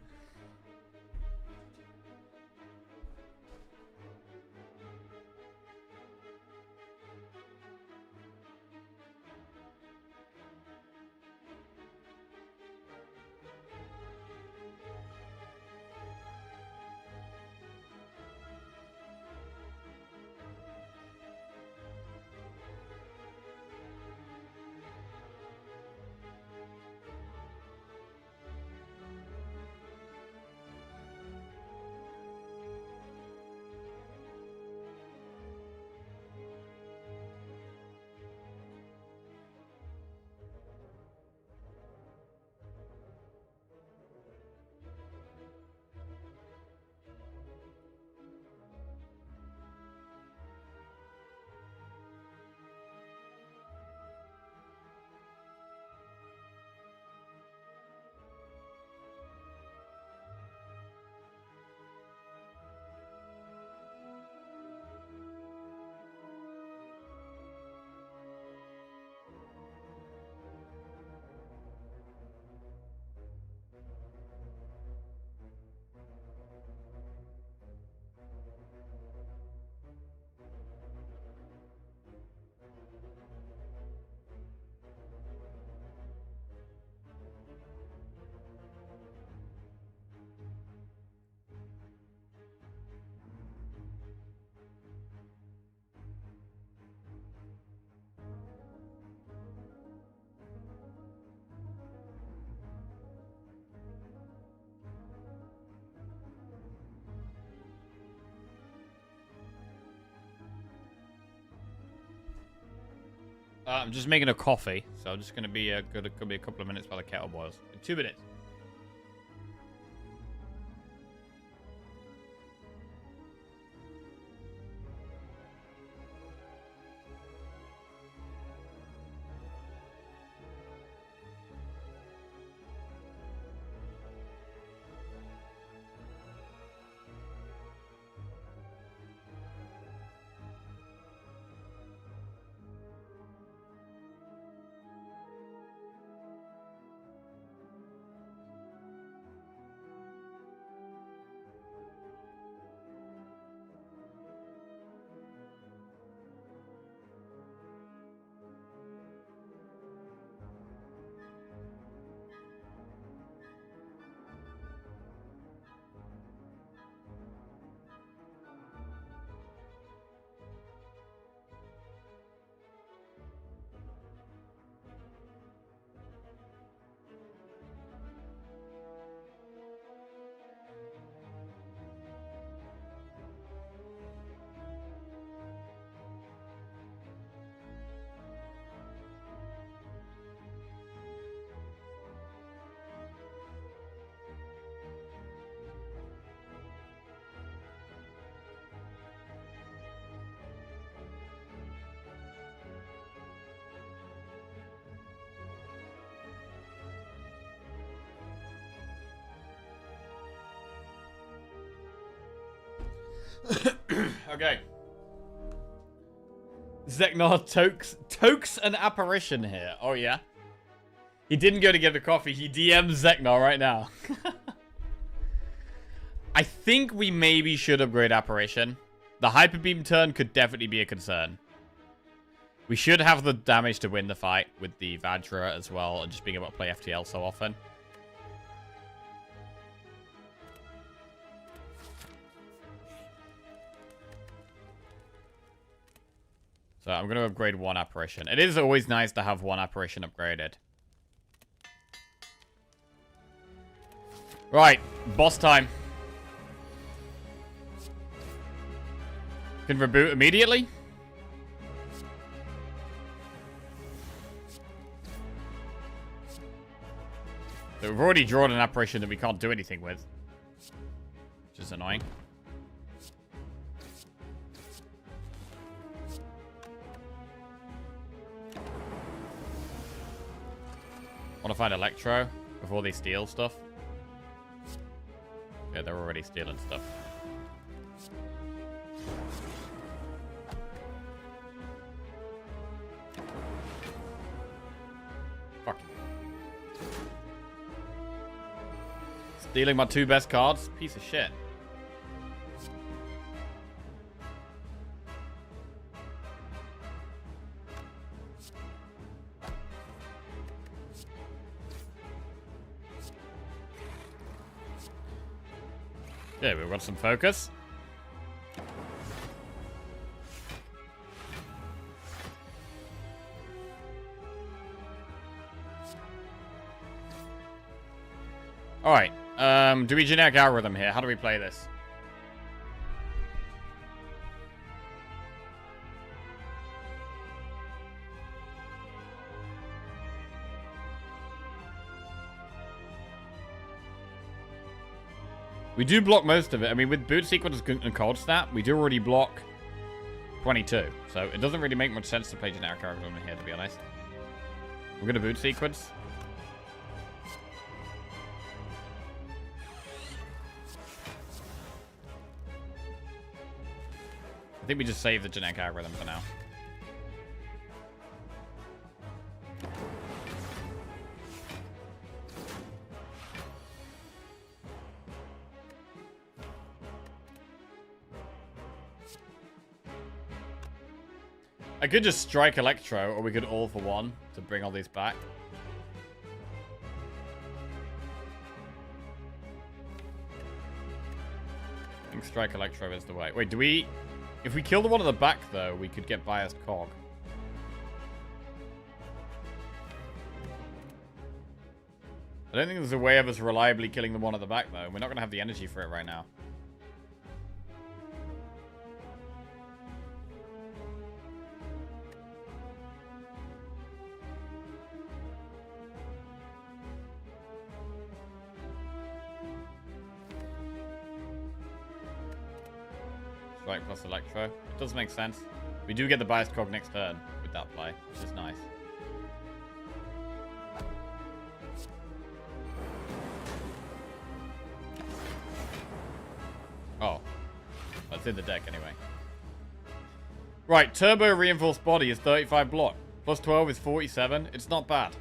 I'm just making a coffee, so I'm just going to be could be a couple of minutes while the kettle boils. 2 minutes. Okay. Zeknar tokes an apparition here. Oh, yeah? He didn't go to get the coffee. He DMs Zeknar right now. I think we maybe should upgrade apparition. The hyper beam turn could definitely be a concern. We should have the damage to win the fight with the Vajra as well, and just being able to play FTL so often. So I'm going to upgrade one apparition. It is always nice to have one apparition upgraded. Right, boss time. Can reboot immediately. So we've already drawn an apparition that we can't do anything with, which is annoying. Want to find Electro before they steal stuff? Yeah, they're already stealing stuff. Fuck. Stealing my 2 best cards? Piece of shit. Yeah, we've got some focus. Alright, do we generic algorithm here? How do we play this? We do block most of it. I mean, with boot sequence and cold snap, we do already block 22. So it doesn't really make much sense to play generic algorithm here, to be honest. We're going to boot sequence. I think we just save the generic algorithm for now. I could just strike Electro, or we could all for one to bring all these back. I think strike Electro is the way. Wait, do we... If we kill the one at the back, though, we could get biased Cog. I don't think there's a way of us reliably killing the one at the back, though. We're not going to have the energy for it right now. Strike plus Electro. It does make sense. We do get the biased cog next turn with that play, which is nice. Oh. That's in the deck anyway. Right, Turbo Reinforced Body is 35 block. Plus 12 is 47. It's not bad.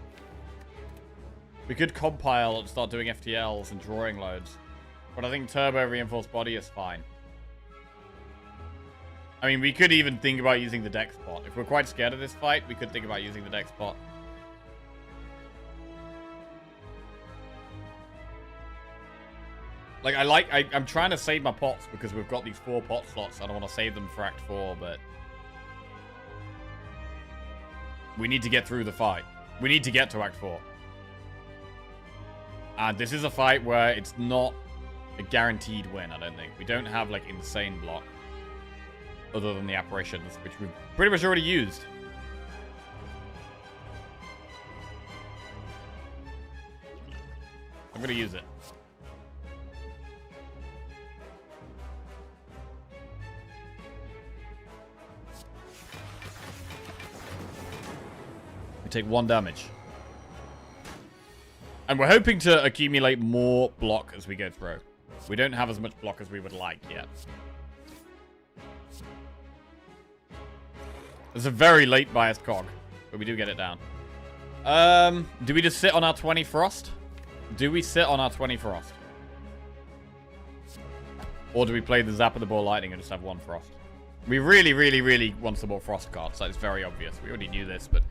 We could compile and start doing FTLs and drawing loads. But I think Turbo Reinforced Body is fine. I mean, we could even think about using the deck spot. If we're quite scared of this fight, we could think about using the deck spot. Like, I'm trying to save my pots because we've got these 4 pot slots. I don't want to save them for Act 4, but we need to get through the fight. We need to get to Act 4. And this is a fight where it's not a guaranteed win, I don't think. We don't have, like, insane block. Other than the apparitions, which we've pretty much already used. I'm gonna use it. We take 1 damage. And we're hoping to accumulate more block as we go through. We don't have as much block as we would like yet. It's a very late biased cog, but we do get it down. Do we just sit on our 20 frost? Do we sit on our 20 frost? Or do we play the Zap of the Ball Lightning and just have 1 frost? We really, really, really want some more frost cards. That is very obvious. We already knew this, but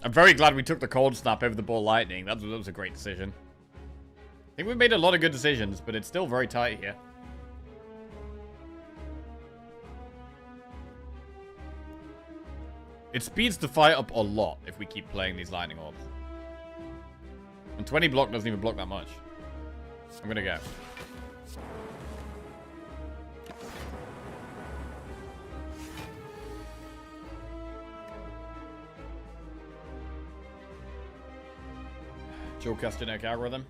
I'm very glad we took the Cold Snap over the Ball Lightning. That was a great decision. I think we've made a lot of good decisions, but it's still very tight here. It speeds the fight up a lot if we keep playing these Lightning Orbs. And 20 block doesn't even block that much. I'm gonna go. Dual cast generic algorithm.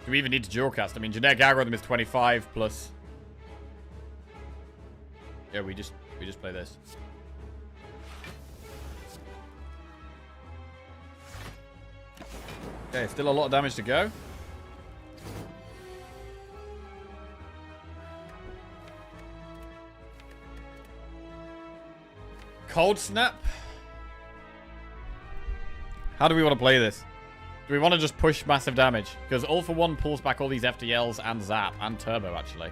Do we even need to dual cast? I mean, generic algorithm is 25 plus. Yeah, we just play this. Okay, still a lot of damage to go. Cold Snap. How do we want to play this? Do we want to just push massive damage? Because All for One pulls back all these FTLs and Zap and Turbo, actually.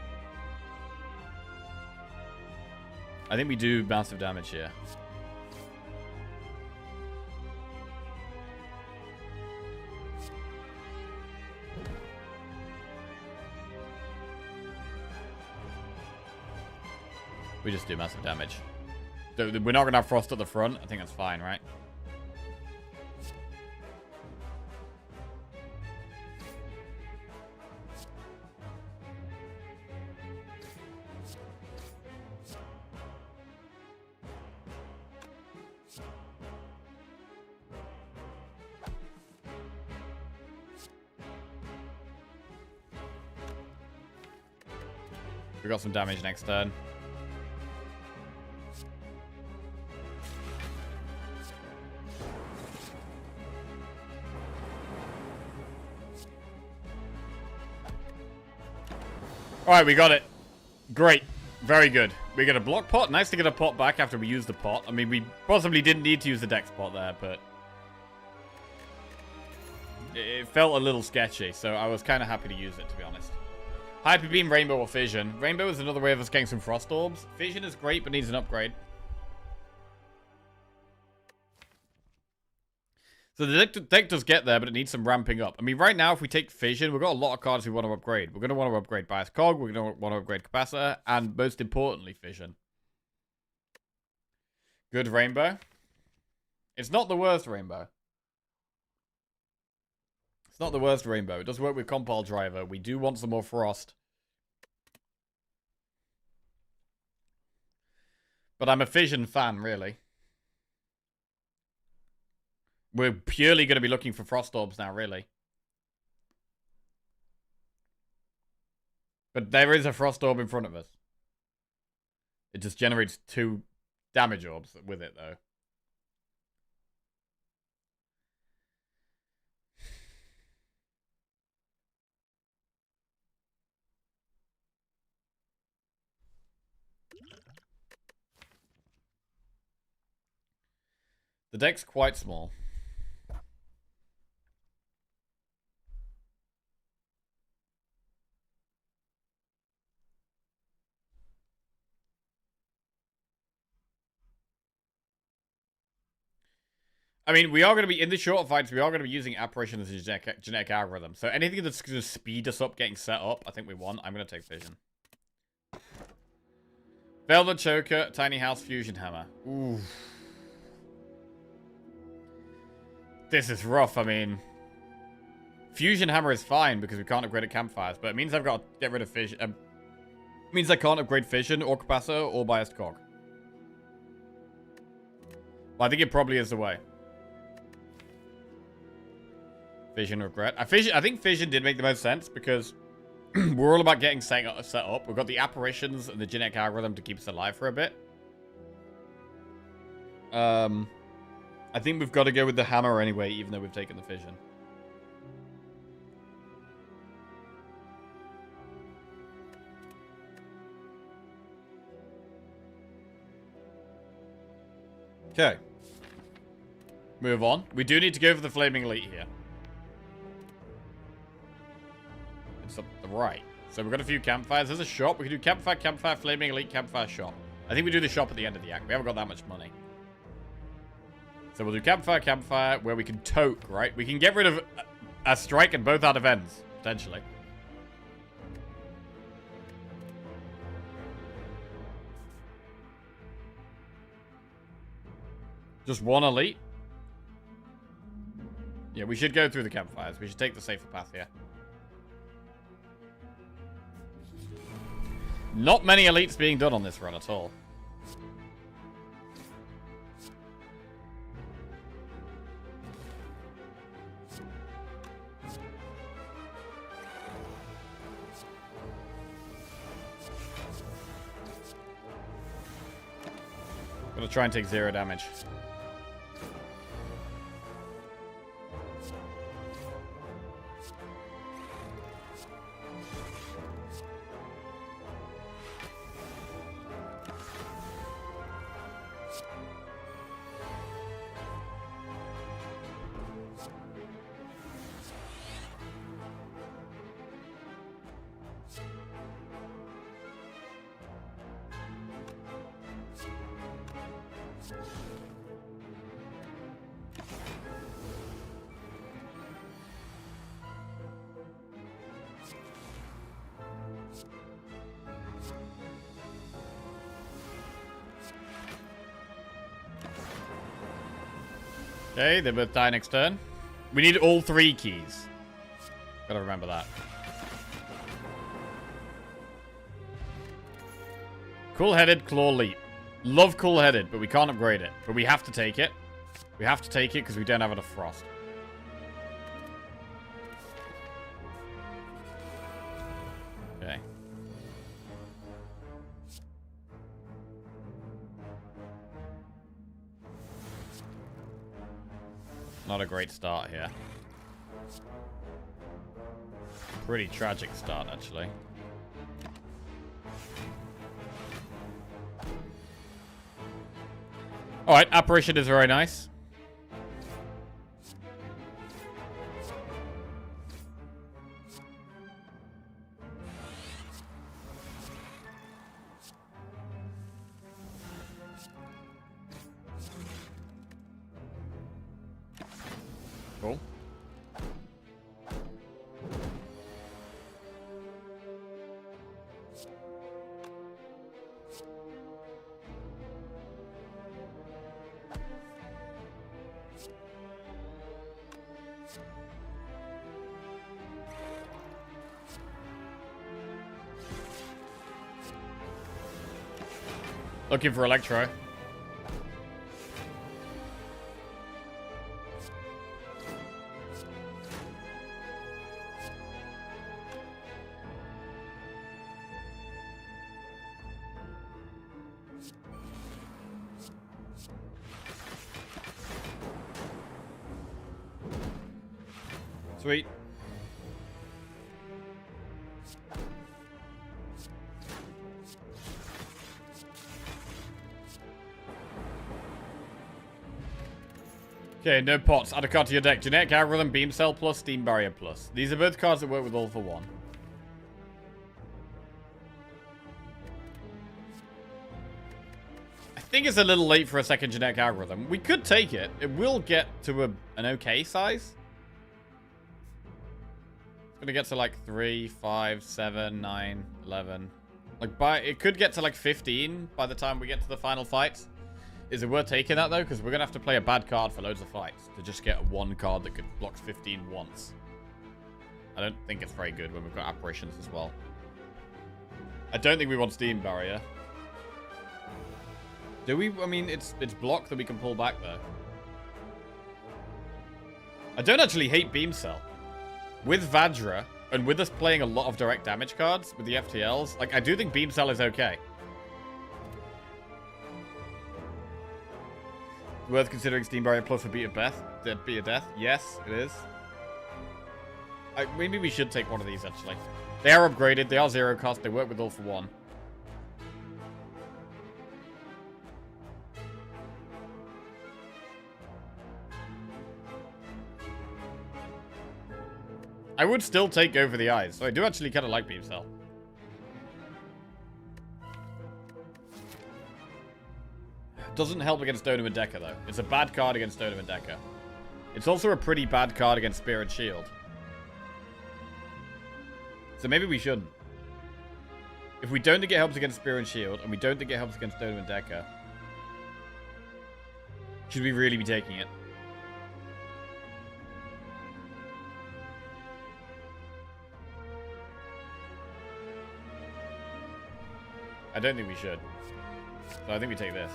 I think we do massive damage here. We just do massive damage. So we're not going to have Frost at the front. I think that's fine, right? We got some damage next turn. Alright, we got it. Great. Very good. We get a block pot. Nice to get a pot back after we use the pot. I mean, we possibly didn't need to use the dex pot there, but it felt a little sketchy, so I was kind of happy to use it, to be honest. Hyper Beam, Rainbow, or Fission. Rainbow is another way of us getting some Frost Orbs. Fission is great, but needs an upgrade. So the deck does get there, but it needs some ramping up. I mean, right now, if we take Fission, we've got a lot of cards we want to upgrade. We're going to want to upgrade Bias Cog, we're going to want to upgrade Capacitor, and most importantly, Fission. Good Rainbow. It's not the worst Rainbow. It's not the worst Rainbow. It does work with Compile Driver. We do want some more Frost. But I'm a Fission fan, really. We're purely going to be looking for Frost Orbs now, really. But there is a frost orb in front of us. It just generates 2 damage orbs with it, though. The deck's quite small. I mean, we are going to be, in the short fights, we are going to be using Apparition as a genetic algorithm. So anything that's going to speed us up getting set up, I think we want. I'm going to take Vision. Velvet Choker, Tiny House, Fusion Hammer. Ooh. This is rough, I mean. Fusion Hammer is fine because we can't upgrade at campfires, but it means I've got to get rid of Fission. It means I can't upgrade Fission or Capacitor or Biased Cog. Well, I think it probably is the way. Fission regret. I think Fission did make the most sense because we're all about getting set up. We've got the apparitions and the genetic algorithm to keep us alive for a bit. I think we've got to go with the hammer anyway, even though we've taken the Fission. Okay. Move on. We do need to go for the Flaming Elite here. It's up the right. So we've got a few campfires. There's a shop. We can do campfire, campfire, Flaming Elite, campfire, shop. I think we do the shop at the end of the act. We haven't got that much money. So we'll do campfire, campfire, where we can toke, right? We can get rid of a strike and both out of ends, potentially. Just one elite? Yeah, we should go through the campfires. We should take the safer path here. Not many elites being done on this run at all. Gonna try and take 0 damage. Okay, they both die next turn. We need all 3 keys. Gotta remember that. Cool-headed, claw leap. Love cool-headed, but we can't upgrade it. But we have to take it. We have to take it because we don't have enough frost. Okay. Not a great start here. Pretty tragic start, actually. Alright, apparition is very nice. Cool. Looking for Electro. Sweet. Okay, no pots. Add a card to your deck. Genetic Algorithm, Beam Cell plus, Steam Barrier plus. These are both cards that work with all for one. I think it's a little late for a second Genetic Algorithm. We could take it. It will get to an okay size. It's going to get to like 3, 5, 7, 9, 11. Like it could get to like 15 by the time we get to the final fight. Is it worth taking that, though? Because we're going to have to play a bad card for loads of fights to just get one card that could block 15 once. I don't think it's very good when we've got apparitions as well. I don't think we want Steam Barrier. Do we? I mean, it's blocked that we can pull back, though. I don't actually hate Beam Cell. With Vajra, and with us playing a lot of direct damage cards with the FTLs, like, I do think Beam Cell is okay. Worth considering Steam Barrier Plus for Beat of Death? Yes, it is. Maybe we should take one of these, actually. They are upgraded. They are 0 cost. They work with all for one. I would still take Over the Eyes. So I do actually kind of like Beam Cell. Doesn't help against Donum and Decker, though. It's a bad card against Donum and Decker. It's also a pretty bad card against Spear and Shield. So maybe we shouldn't. If we don't think it helps against Spear and Shield, and we don't think it helps against Donum and Decker, should we really be taking it? I don't think we should. So I think we take this.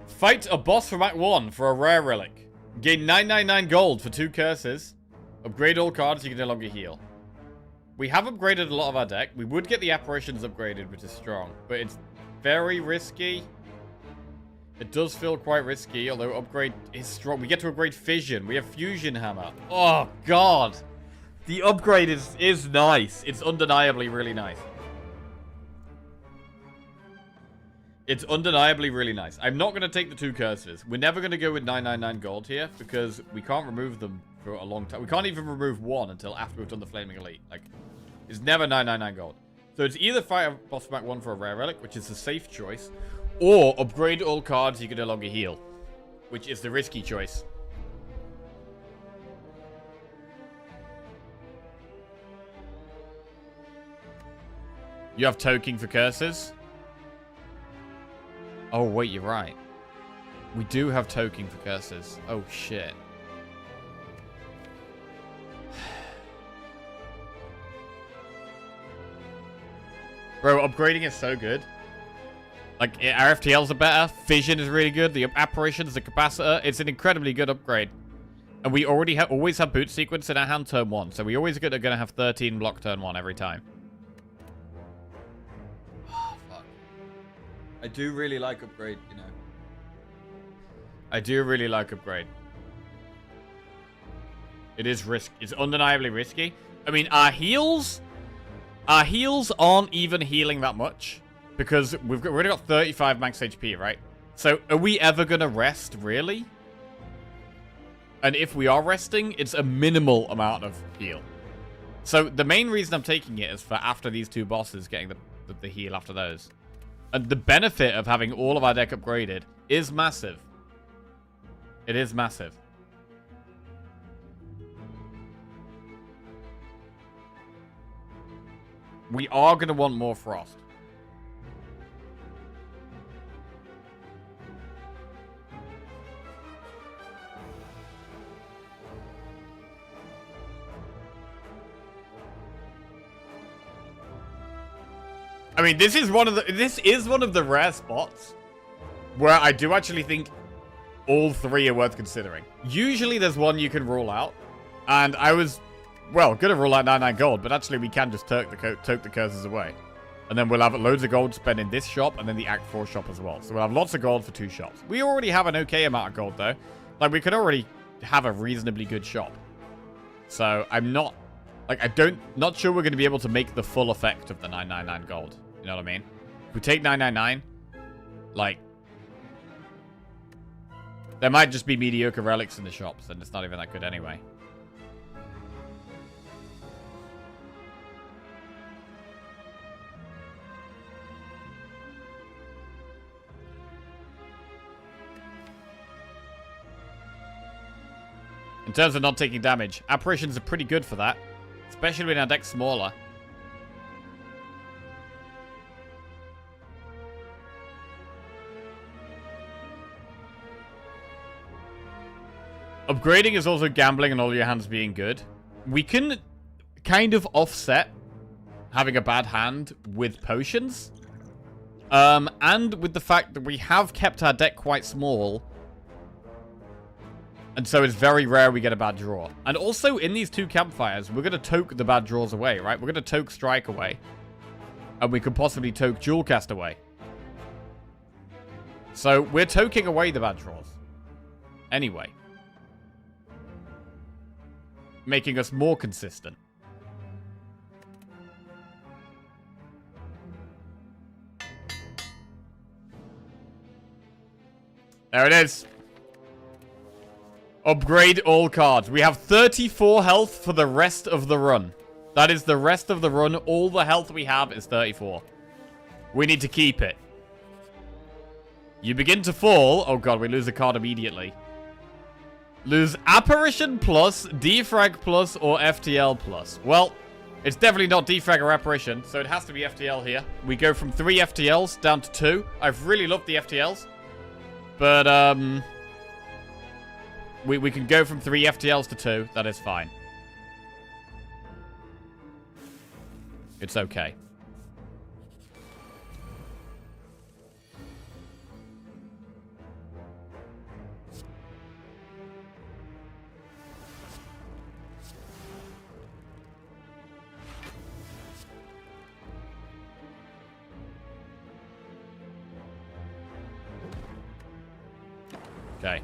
Fight a boss from Act 1 for a rare relic. Gain 999 gold for 2 curses. Upgrade all cards, you can no longer heal. We have upgraded a lot of our deck. We would get the apparitions upgraded, which is strong. But it's very risky. It does feel quite risky, although upgrade is strong. We get to upgrade Fission. We have Fusion Hammer. Oh, God. The upgrade is nice. It's undeniably really nice. It's undeniably really nice. I'm not going to take the 2 curses. We're never going to go with 999 gold here because we can't remove them for a long time. We can't even remove one until after we've done the Flaming Elite. Like, it's never 999 gold. So it's either fight a boss from Act 1 for a rare relic, which is a safe choice, or upgrade all cards you can no longer heal, which is the risky choice. You have toking for curses? Oh, wait, you're right. We do have token for curses. Oh, shit. Bro, upgrading is so good. Like, our FTLs are better. Fission is really good. The apparitions, the capacitor. It's an incredibly good upgrade. And we already always have boot sequence in our hand turn 1. So we always are going to have 13 block turn 1 every time. I do really like upgrade, you know. I do really like upgrade. It is risky. It's undeniably risky. I mean, our heals aren't even healing that much because we've already got 35 max HP, right? So are we ever going to rest, really? And if we are resting, it's a minimal amount of heal. So the main reason I'm taking it is for after these 2 bosses, getting the heal after those. And the benefit of having all of our deck upgraded is massive. It is massive. We are going to want more Frost. I mean, this is one of the rare spots where I do actually think all 3 are worth considering. Usually there's one you can rule out, and I was, well, gonna rule out 99 gold, but actually we can just toke the curses away. And then we'll have loads of gold spent in this shop and then the Act 4 shop as well. So we'll have lots of gold for 2 shops. We already have an okay amount of gold though. Like, we could already have a reasonably good shop. So I'm not, like, not sure we're going to be able to make the full effect of the 999 gold. You know what I mean? If we take 999, like, there might just be mediocre relics in the shops, and it's not even that good anyway. In terms of not taking damage, apparitions are pretty good for that. Especially when our deck's smaller. Upgrading is also gambling on all your hands being good. We can kind of offset having a bad hand with potions. And with the fact that we have kept our deck quite small. And so it's very rare we get a bad draw. And also, in these two campfires, we're going to toke the bad draws away, right? We're going to toke Strike away. And we could possibly toke Jewel Cast away. So, we're toking away the bad draws. Anyway. Making us more consistent. There it is. Upgrade all cards. We have 34 health for the rest of the run. That is the rest of the run. All the health we have is 34. We need to keep it. You begin to fall. Oh god, we lose a card immediately. Lose Apparition plus, Defrag plus, or FTL plus. Well, it's definitely not Defrag or Apparition, so it has to be FTL here. We go from 3 FTLs down to 2. I've really loved the FTLs. But, We can go from 3 FTLs to 2. That is fine. It's okay. Okay.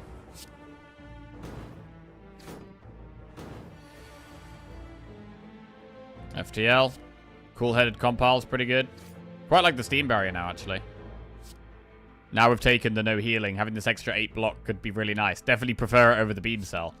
FTL. Cool-headed compile's pretty good. Quite like the Steam Barrier now, actually. Now we've taken the no healing. Having this extra 8 block could be really nice. Definitely prefer it over the Beam Cell.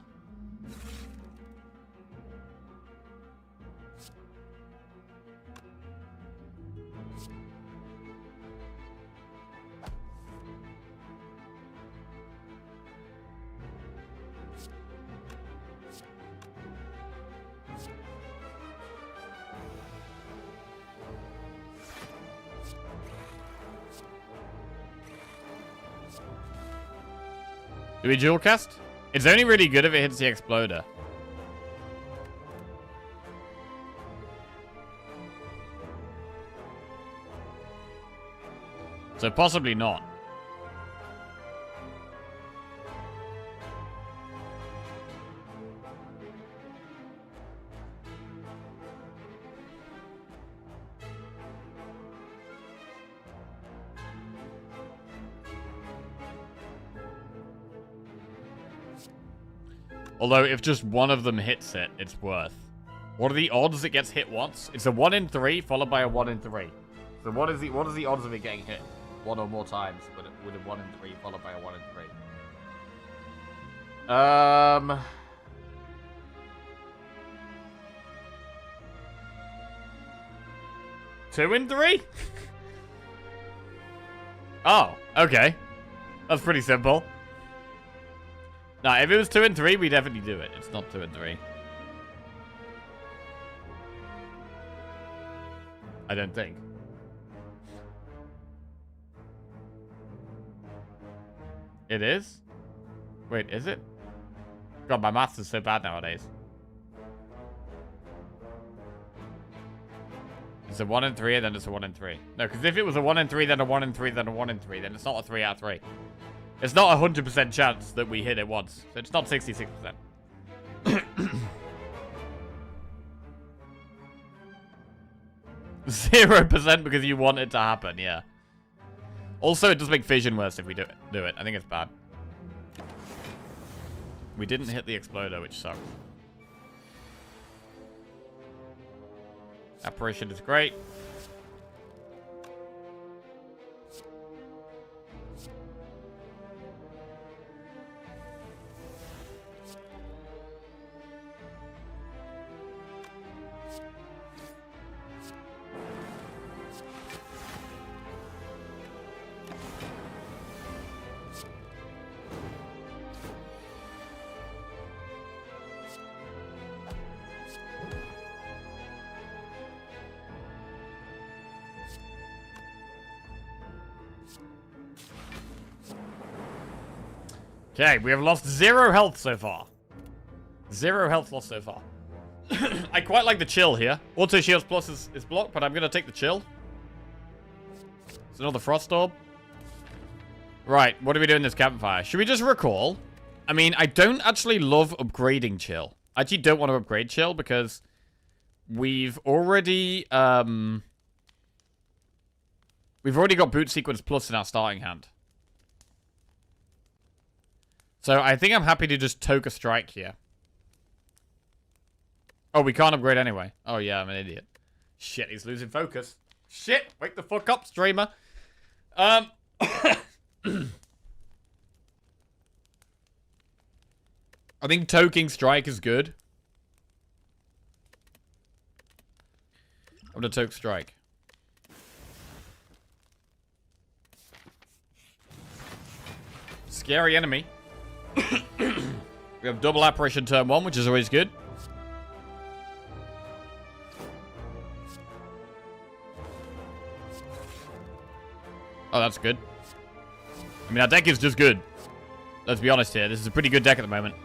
Do we dual cast? It's only really good if it hits the exploder. So possibly not. Although, if just one of them hits it, it's worth. What are the odds it gets hit once? It's a 1 in 3, followed by a 1 in 3. So what is the odds of it getting hit 1 or more times with a 1 in 3, followed by a 1 in 3? 2 in 3? Oh, okay. That's pretty simple. Nah, if it was 2 and 3, we definitely do it. It's not 2 and 3. I don't think. It is? Wait, is it? God, my maths is so bad nowadays. It's a 1 in 3 and then it's a 1 in 3. No, because if it was a 1 in 3, then a 1 in 3, then a 1 in 3, then it's not a 3 out of 3. It's not a 100% chance that we hit it once. So it's not 66%. 0% because you want it to happen, yeah. Also, it does make vision worse if we do it. I think it's bad. We didn't hit the exploder, which sucks. Apparition is great. Okay, we have lost 0 health so far. 0 health lost so far. I quite like the chill here. Auto shields plus is blocked, but I'm going to take the chill. It's another frost orb. Right, what do we do in this campfire? Should we just recall? I mean, I don't actually love upgrading chill. I actually don't want to upgrade chill because we've already got boot sequence plus in our starting hand. So I think I'm happy to just toke a strike here. Oh, we can't upgrade anyway. Oh yeah, I'm an idiot. Shit, he's losing focus. Shit, wake the fuck up, streamer. I think toking strike is good. I'm gonna toke strike. Scary enemy. We have double apparition turn 1, which is always good. Oh, that's good. I mean, our deck is just good. Let's be honest here. This is a pretty good deck at the moment.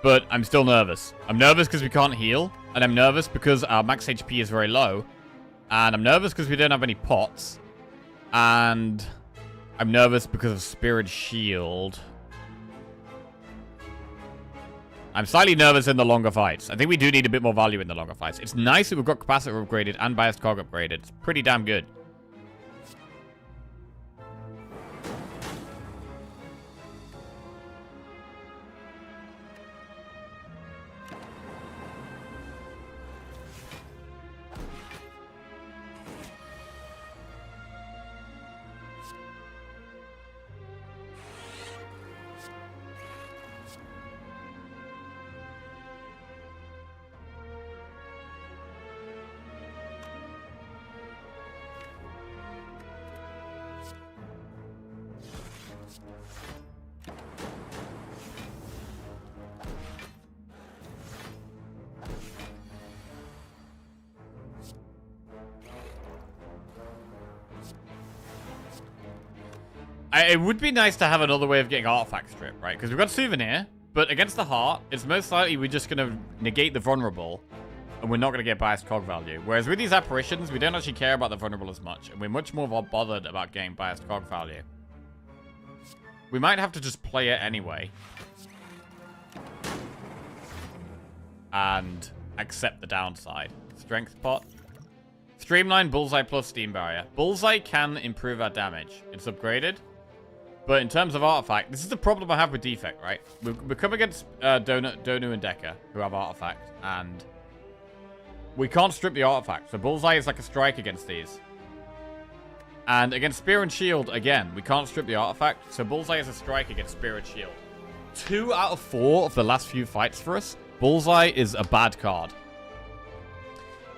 But I'm still nervous. I'm nervous because we can't heal. And I'm nervous because our max HP is very low. And I'm nervous because we don't have any pots. And I'm nervous because of Spirit Shield. I'm slightly nervous in the longer fights. I think we do need a bit more value in the longer fights. It's nice that we've got Capacitor upgraded and Biased Cog upgraded. It's pretty damn good. It would be nice to have another way of getting Artifact Strip, right? Because we've got Souvenir, but against the Heart, it's most likely we're just going to negate the Vulnerable, and we're not going to get Biased Cog value. Whereas with these Apparitions, we don't actually care about the Vulnerable as much, and we're much more bothered about getting Biased Cog value. We might have to just play it anyway. And accept the downside. Strength Pot. Streamline, Bullseye plus Steam Barrier. Bullseye can improve our damage. It's upgraded. But in terms of Artifact, this is the problem I have with Defect, right? We come against Donu and Decker, who have Artifact, and we can't strip the Artifact. So Bullseye is like a strike against these. And against Spear and Shield, again, we can't strip the Artifact. So Bullseye is a strike against Spear and Shield. 2 out of 4 of the last few fights for us, Bullseye is a bad card.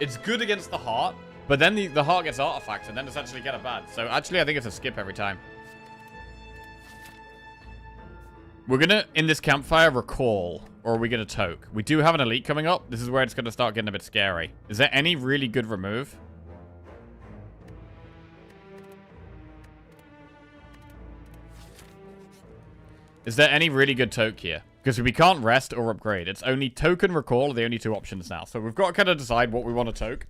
It's good against the Heart, but then the Heart gets Artifact, and then it's actually kind of bad. So actually, I think it's a skip every time. We're going to, in this campfire, recall, or are we going to toke? We do have an elite coming up. This is where it's going to start getting a bit scary. Is there any really good remove? Is there any really good toke here? Because we can't rest or upgrade. It's only toke and recall are the only 2 options now. So we've got to kind of decide what we want to toke.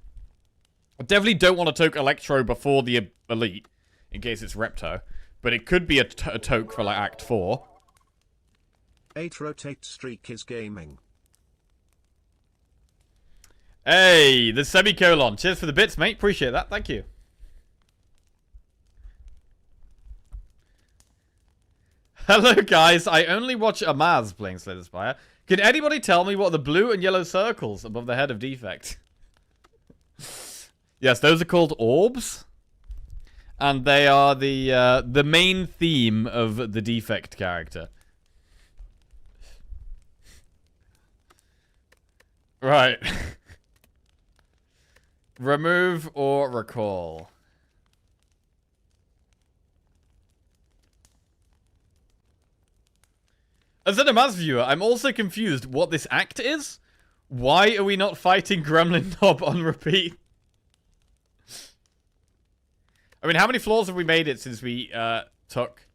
I definitely don't want to toke Electro before the elite, in case it's Repto. But it could be a toke for like Act 4. 8 rotate streak is gaming. Hey, the semicolon. Cheers for the bits, mate. Appreciate that. Thank you. Hello, guys. I only watch Amaz playing Slay the Spire. Can anybody tell me what are the blue and yellow circles above the head of Defect? Yes, those are called orbs. And they are the main theme of the Defect character. Right. Remove or recall. As an Amaz viewer, I'm also confused what this act is. Why are we not fighting Gremlin Knob on repeat? I mean, how many floors have we made it since we took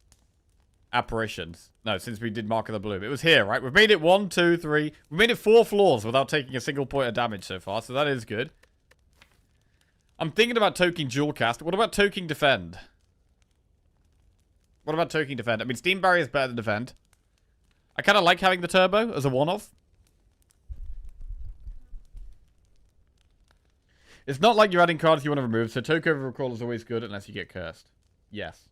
apparitions? No, since we did Mark of the Bloom. It was here, right? We've made it 1, 2, 3. We made it 4 floors without taking a single point of damage so far, so that is good. I'm thinking about toking Dual Cast. What about toking Defend? What about toking Defend? I mean, Steam Barrier is better than Defend. I kind of like having the turbo as a one-off. It's not like you're adding cards you want to remove, so Toko Recall is always good unless you get cursed. Yes.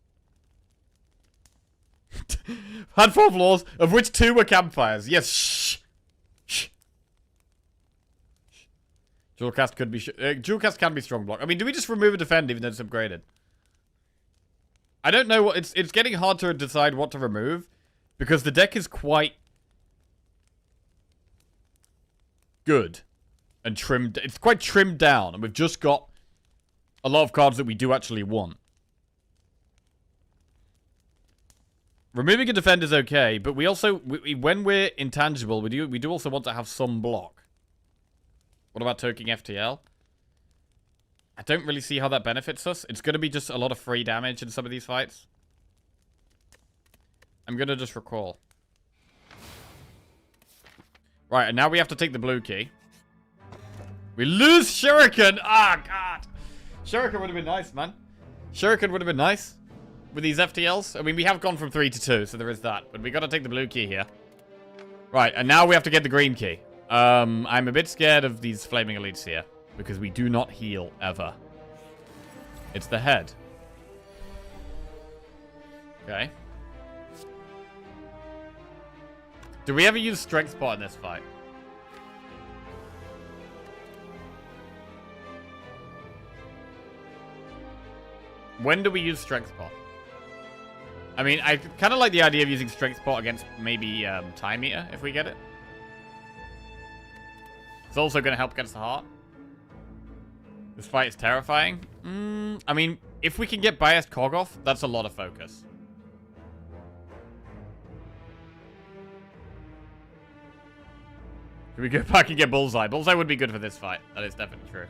Had 4 floors, of which 2 were campfires. Yes, shh. Shh. Dual Cast could be... Dual Cast can be strong block. I mean, do we just remove a Defend even though it's upgraded? I don't know what... It's getting hard to decide what to remove. Because the deck is quite good and trimmed. It's quite trimmed down, and we've just got a lot of cards that we do actually want. Removing a Defend is okay, but we also, when we're intangible, we do also want to have some block. What about toking FTL? I don't really see how that benefits us. It's going to be just a lot of free damage in some of these fights. I'm going to just recall. Right, and now we have to take the blue key. We lose Shuriken! Ah, God! Shuriken would have been nice, man. Shuriken would have been nice. With these FTLs. I mean, we have gone from 3 to 2, so there is that. But we got to take the blue key here. Right, and now we have to get the green key. I'm a bit scared of these Flaming Elites here. Because we do not heal, ever. It's the head. Okay. Do we ever use Strength Pot in this fight? When do we use Strength Pot? I mean, I kind of like the idea of using Strength Pot against maybe Time Eater, if we get it. It's also going to help against the heart. This fight is terrifying. I mean, if we can get Biased Cog off, that's a lot of focus. Can we go back and get Bullseye? Bullseye would be good for this fight. That is definitely true.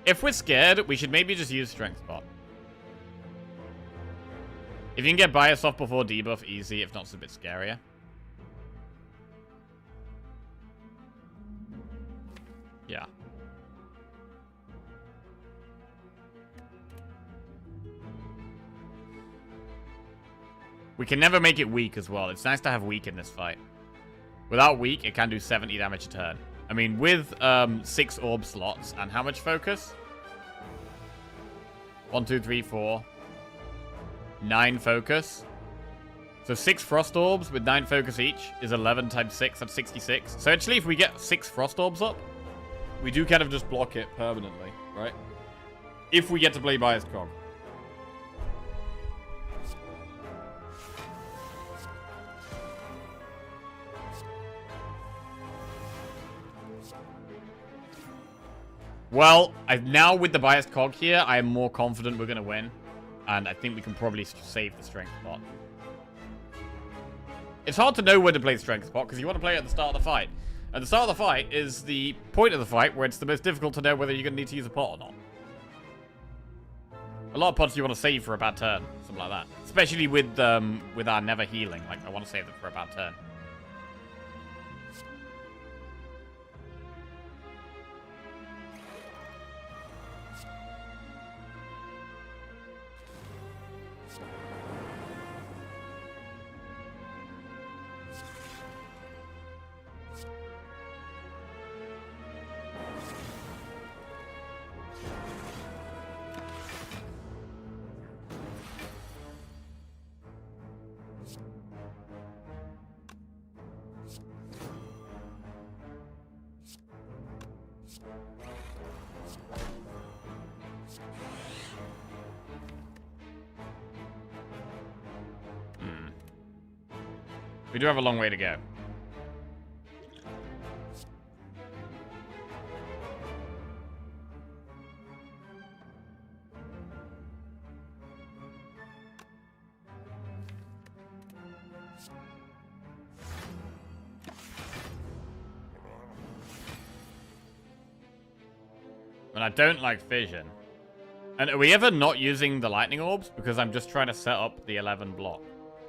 If we're scared, we should maybe just use Strength Pot. If you can get Bias off before debuff, easy. If not, it's a bit scarier. Yeah. We can never make it weak as well. It's nice to have weak in this fight. Without weak, it can do 70 damage a turn. I mean, with 6 orb slots and how much focus? 1, 2, 3, 4. 9 focus. So 6 Frost Orbs with 9 focus each is 11 times 6. That's 66. So actually, if we get 6 Frost Orbs up, we do kind of just block it permanently, right? If we get to play Biased Cog. Well, now with the Biased Cog here, I am more confident we're going to win. And I think we can probably save the Strength Pot. It's hard to know when to play Strength Pot, because you want to play it at the start of the fight. And the start of the fight is the point of the fight where it's the most difficult to know whether you're going to need to use a pot or not. A lot of pots you want to save for a bad turn. Something like that. Especially with our never healing. Like, I want to save them for a bad turn. We do have a long way to go. And I don't like fission. And are we ever not using the lightning orbs? Because I'm just trying to set up the 11 block.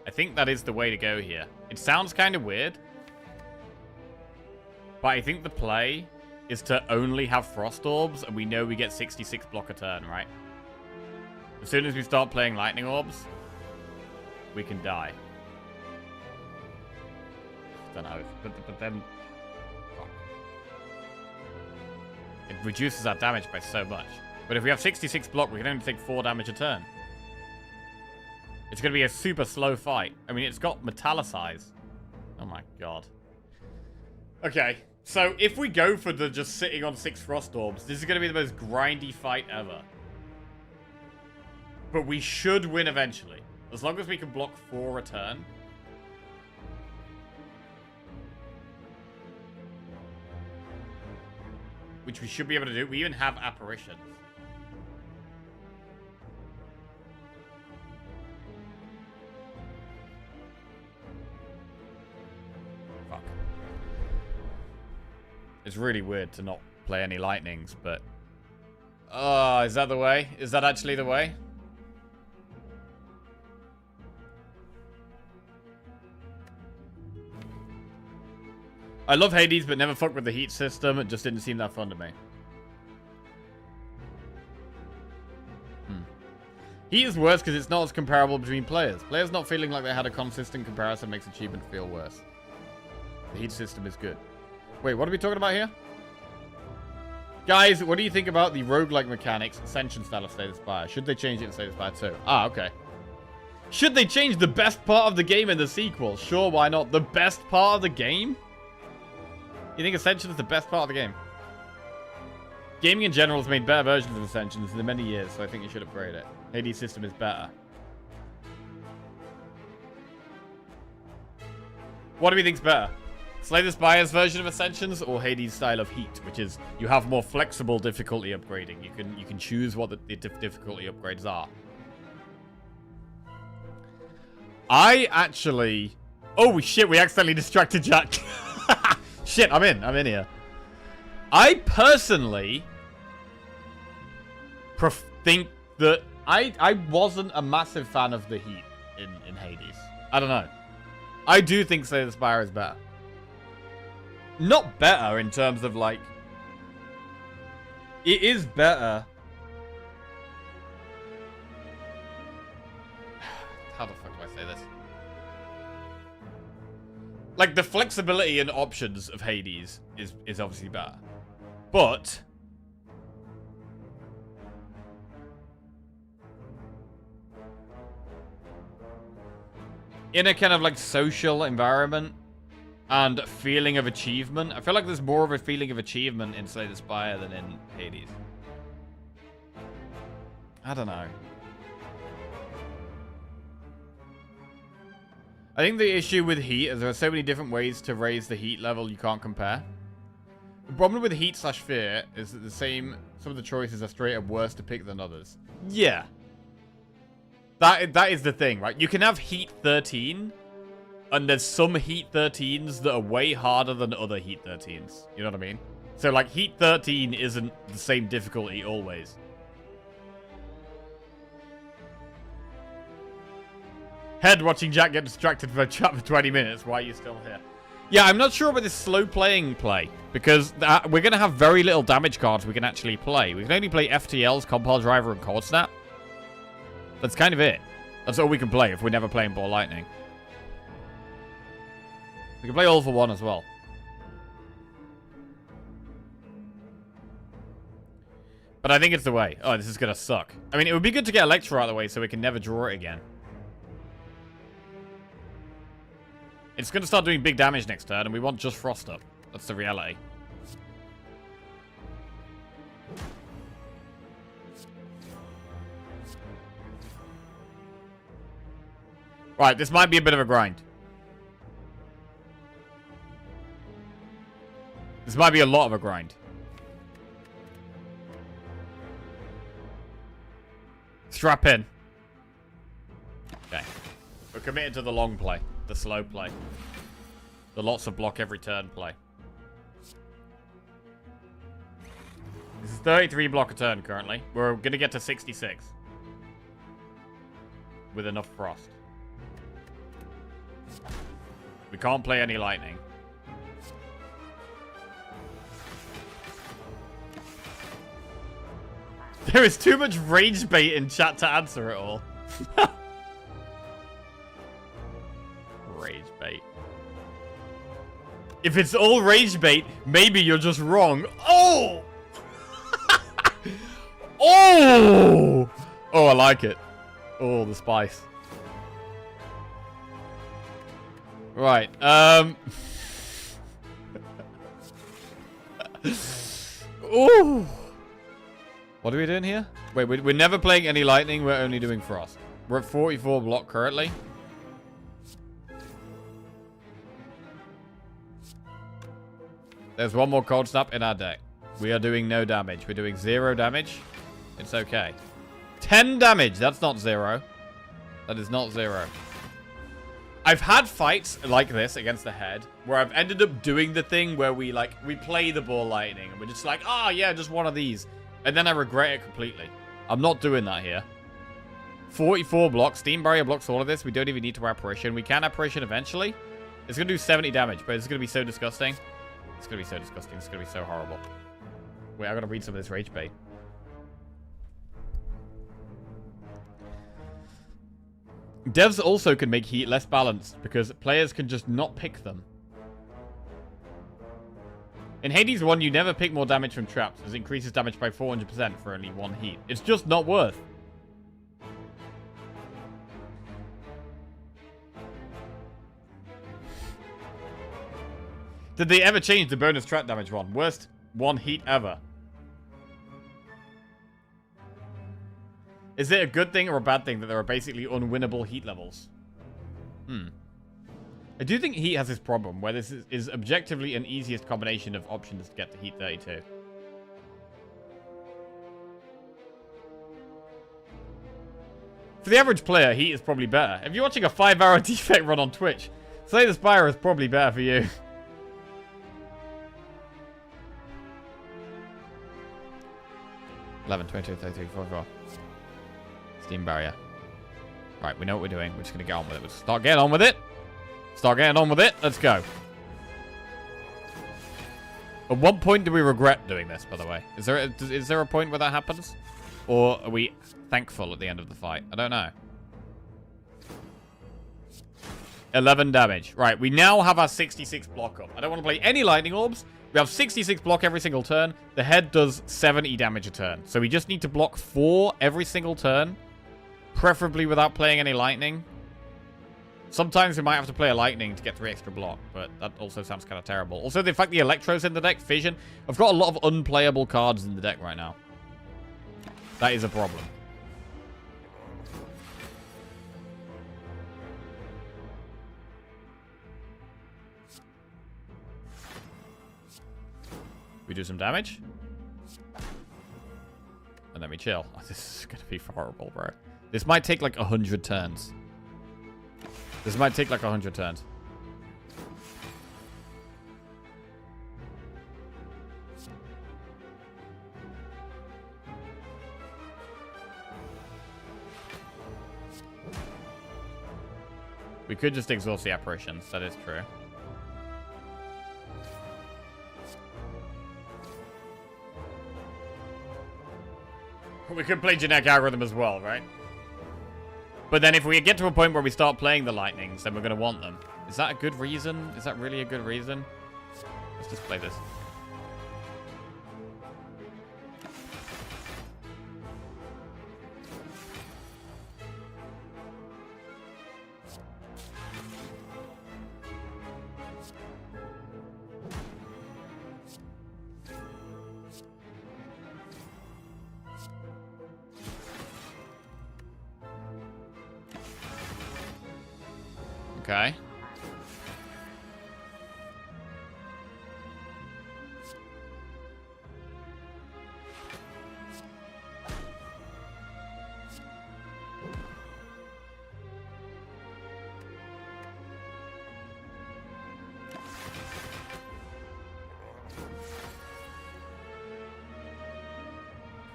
I think that is the way to go here. It sounds kind of weird. But I think the play is to only have frost orbs, and we know we get 66 block a turn, right? As soon as we start playing lightning orbs, we can die. Don't know. But then... Fuck. It reduces our damage by so much. But if we have 66 block, we can only take 4 damage a turn. It's going to be a super slow fight. I mean, it's got metallicize. Oh my god. Okay, so if we go for the just sitting on 6 frost orbs, this is going to be the most grindy fight ever. But we should win eventually. As long as we can block 4 a turn. Which we should be able to do. We even have apparitions. Fuck. It's really weird to not play any lightnings, but... is that the way? Is that actually the way? I love Hades, but never fucked with the heat system. It just didn't seem that fun to me. Heat is worse because it's not as comparable between players. Players not feeling like they had a consistent comparison makes achievement feel worse. The heat system is good. Wait, what are we talking about here? Guys, what do you think about the roguelike mechanics, Ascension style of Slay the Spire? Should they change it in Slay the Spire 2? Ah, okay. Should they change the best part of the game in the sequel? Sure, why not? The best part of the game? You think Ascension is the best part of the game? Gaming in general has made better versions of Ascension in the many years, so I think you should upgrade it. Hades system is better. What do we think's better? Slay the Spire's version of Ascensions or Hades' style of Heat, which is you have more flexible difficulty upgrading. You can choose what the difficulty upgrades are. I actually... Oh shit, we accidentally distracted Jack. Shit, I'm in here. I personally think that I wasn't a massive fan of the heat in Hades. I don't know. I do think Slay the Spire is better. Not better in terms of like... It is better. How the fuck do I say this? Like, the flexibility and options of Hades is obviously better. But... in a kind of, like, social environment and feeling of achievement, I feel like there's more of a feeling of achievement in Slay the Spire than in Hades. I don't know. I think the issue with heat is there are so many different ways to raise the heat level you can't compare. The problem with heat / fear is that some of the choices are straight up worse to pick than others. Yeah. That is the thing, right? You can have heat 13, and there's some heat 13s that are way harder than other heat 13s. You know what I mean? So, like, heat 13 isn't the same difficulty always. Head watching Jack get distracted from a chat for 20 minutes. Why are you still here? Yeah, I'm not sure about this slow playing play. Because we're going to have very little damage cards we can actually play. We can only play FTLs, Compile Driver, and Cold Snap. That's kind of it. That's all we can play if we're never playing Ball Lightning. We can play All for One as well. But I think it's the way. Oh, this is going to suck. I mean, it would be good to get Electro out of the way so we can never draw it again. It's going to start doing big damage next turn, and we want just Frost up. That's the reality. Right, this might be a bit of a grind. This might be a lot of a grind. Strap in. Okay. We're committed to the long play. The slow play. The lots of block every turn play. This is 33 block a turn currently. We're going to get to 66. With enough frost. We can't play any lightning. There is too much rage bait in chat to answer it all. Rage bait. If it's all rage bait, maybe you're just wrong. Oh! Oh! Oh, I like it. Oh, the spice. Right, Ooh! What are we doing here? Wait, we're never playing any lightning, we're only doing frost. We're at 44 block currently. There's one more cold snap in our deck. We are doing no damage. We're doing 0 damage. It's okay. 10 damage. That's not 0. That is not 0. I've had fights like this against the head where I've ended up doing the thing where we play the ball lightning and we're just like, oh yeah, just one of these. And then I regret it completely. I'm not doing that here. 44 blocks. Steam Barrier blocks all of this. We don't even need to apparition. We can apparition eventually. It's going to do 70 damage, but it's going to be so disgusting. It's going to be so disgusting. It's going to be so horrible. Wait, I got to read some of this rage bait. Devs also can make heat less balanced because players can just not pick them. In Hades 1, you never pick more damage from traps as it increases damage by 400% for only 1 heat. It's just not worth. Did they ever change the bonus trap damage one? Worst 1 heat ever. Is it a good thing or a bad thing that there are basically unwinnable heat levels? I do think heat has this problem, where this is objectively an easiest combination of options to get to heat 32. For the average player, heat is probably better. If you're watching a 5-hour defect run on Twitch, Slay the Spire is probably better for you. $11, $22, $33, $44. Steam Barrier. Right, we know what we're doing. We're just going to get on with it. We'll start getting on with it. Start getting on with it. Let's go. At what point do we regret doing this, by the way? Is there a point where that happens? Or are we thankful at the end of the fight? I don't know. 11 damage. Right, we now have our 66 block up. I don't want to play any lightning orbs. We have 66 block every single turn. The head does 70 damage a turn. So we just need to block 4 every single turn. Preferably without playing any lightning. Sometimes we might have to play a lightning to get 3 extra block, but that also sounds kind of terrible. Also, the fact the Electro's in the deck, Fission. I've got a lot of unplayable cards in the deck right now. That is a problem. We do some damage. And then we chill. Oh, this is going to be horrible, bro. This might take like 100 turns. This might take like 100 turns. We could just exhaust the apparitions. That is true. We could play generic algorithm as well, right? But then if we get to a point where we start playing the lightnings, then we're going to want them. Is that a good reason? Is that really a good reason? Let's just play this. Okay.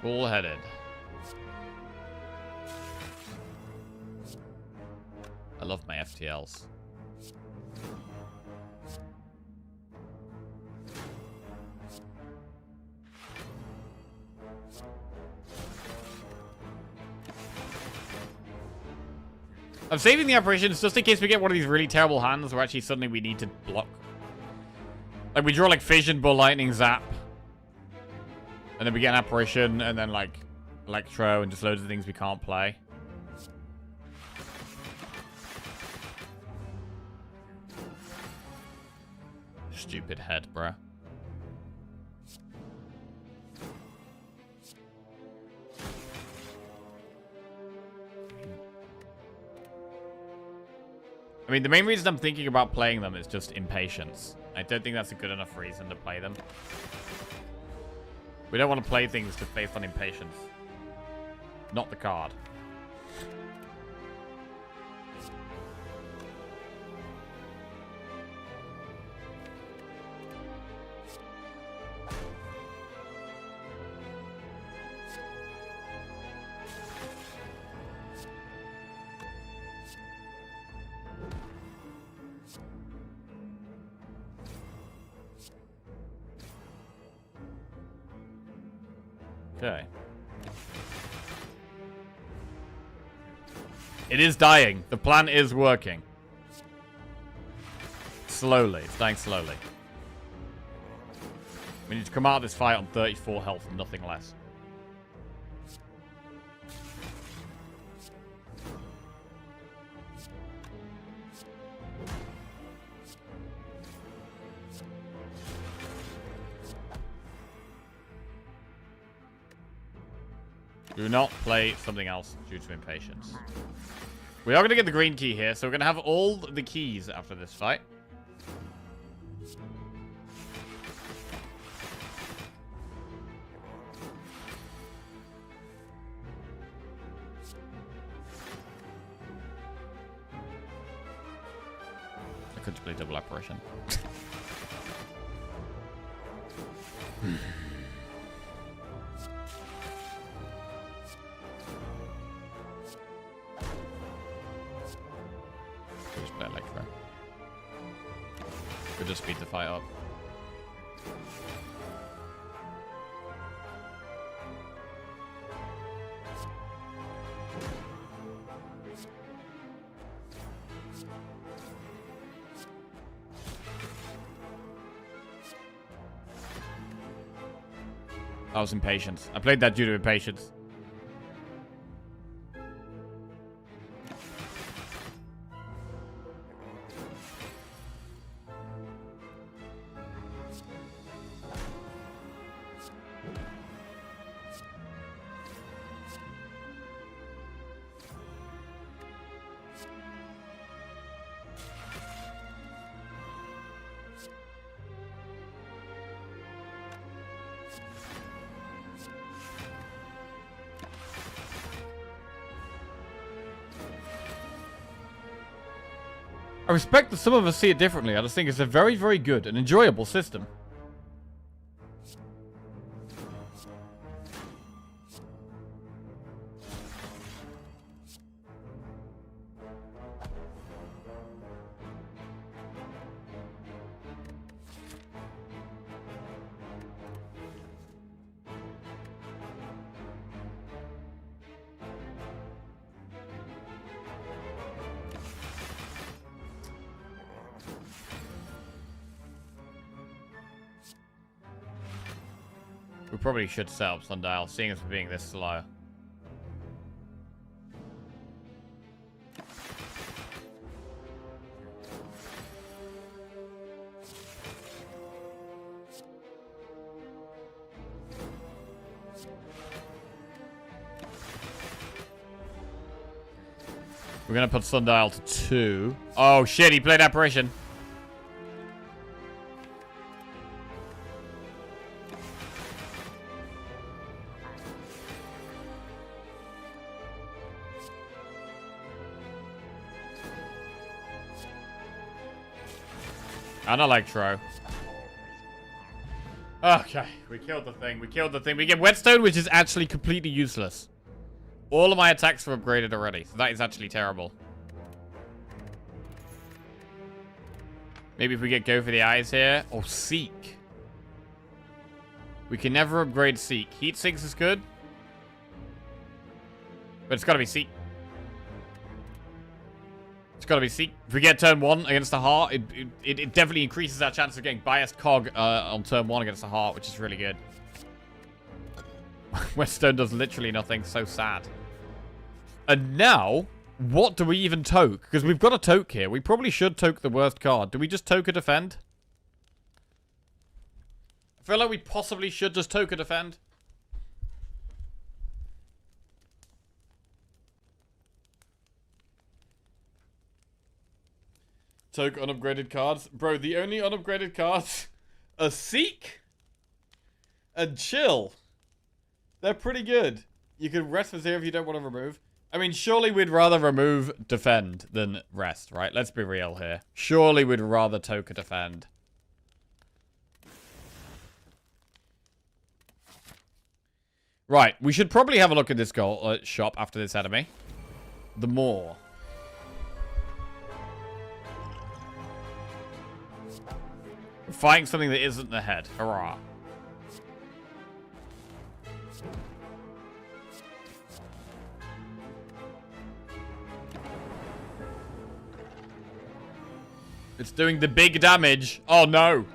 Cool-headed. I love my FTLs. I'm saving the apparitions just in case we get one of these really terrible hands where actually suddenly we need to block. Like we draw like Fission, Bull, Lightning, Zap. And then we get an apparition and then like Electro and just loads of things we can't play. Stupid head, bruh. I mean, the main reason I'm thinking about playing them is just impatience. I don't think that's a good enough reason to play them. We don't want to play things just based on impatience. Not the card. Okay. It is dying. The plan is working. Slowly. It's dying slowly. We need to come out of this fight on 34 health and nothing less. Do not play something else due to impatience. We are going to get the green key here, so we're going to have all the keys after this fight. I could play double apparition. Just play Electro. Could just speed the fight up. I was impatient. I played that due to impatience. I respect that some of us see it differently. I just think it's a very, very good and enjoyable system. We probably should set up Sundial, seeing as we're being this slow. We're gonna put Sundial to 2. Oh shit, he played Apparition. And Electro. Okay, we killed the thing. We killed the thing. We get whetstone, which is actually completely useless. All of my attacks were upgraded already, so that is actually terrible. Maybe if we get go for the eyes here. Or seek. We can never upgrade seek. Heat sinks is good. But it's gotta be seek. It's gotta be seek. If we get turn 1 against the heart, it definitely increases our chance of getting biased cog on turn 1 against the heart, which is really good. Whetstone does literally nothing. So sad. And now, what do we even toke? Because we've got a toke here. We probably should toke the worst card. Do we just toke a defend? I feel like we possibly should just toke a defend. Toke unupgraded cards. Bro, the only unupgraded cards are Seek and Chill. They're pretty good. You can rest for 0 if you don't want to remove. I mean, surely we'd rather remove defend than rest, right? Let's be real here. Surely we'd rather toke a defend. Right, we should probably have a look at this shop after this enemy. The Moor. Fighting something that isn't the head. Hurrah. It's doing the big damage. Oh, no.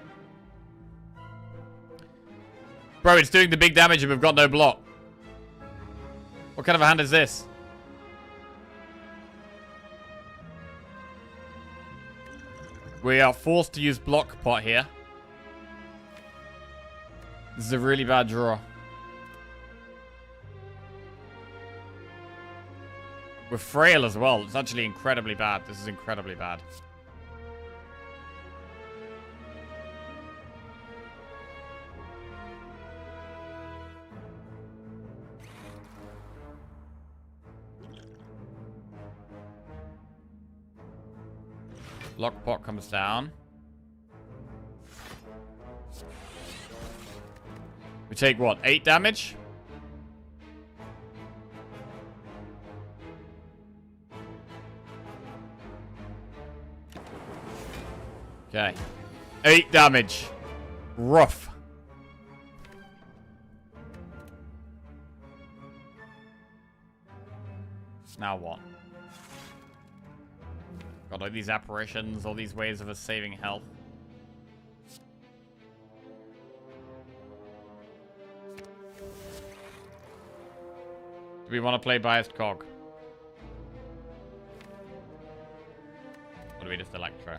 Bro, it's doing the big damage and we've got no block. What kind of a hand is this? We are forced to use block pot here. This is a really bad draw. We're frail as well. It's actually incredibly bad. This is incredibly bad. Lockpot comes down. We take what? 8 damage? Okay. 8 damage. Rough. Now what? Got all these apparitions, all these ways of us saving health. Do we want to play biased cog? Or do we just electro?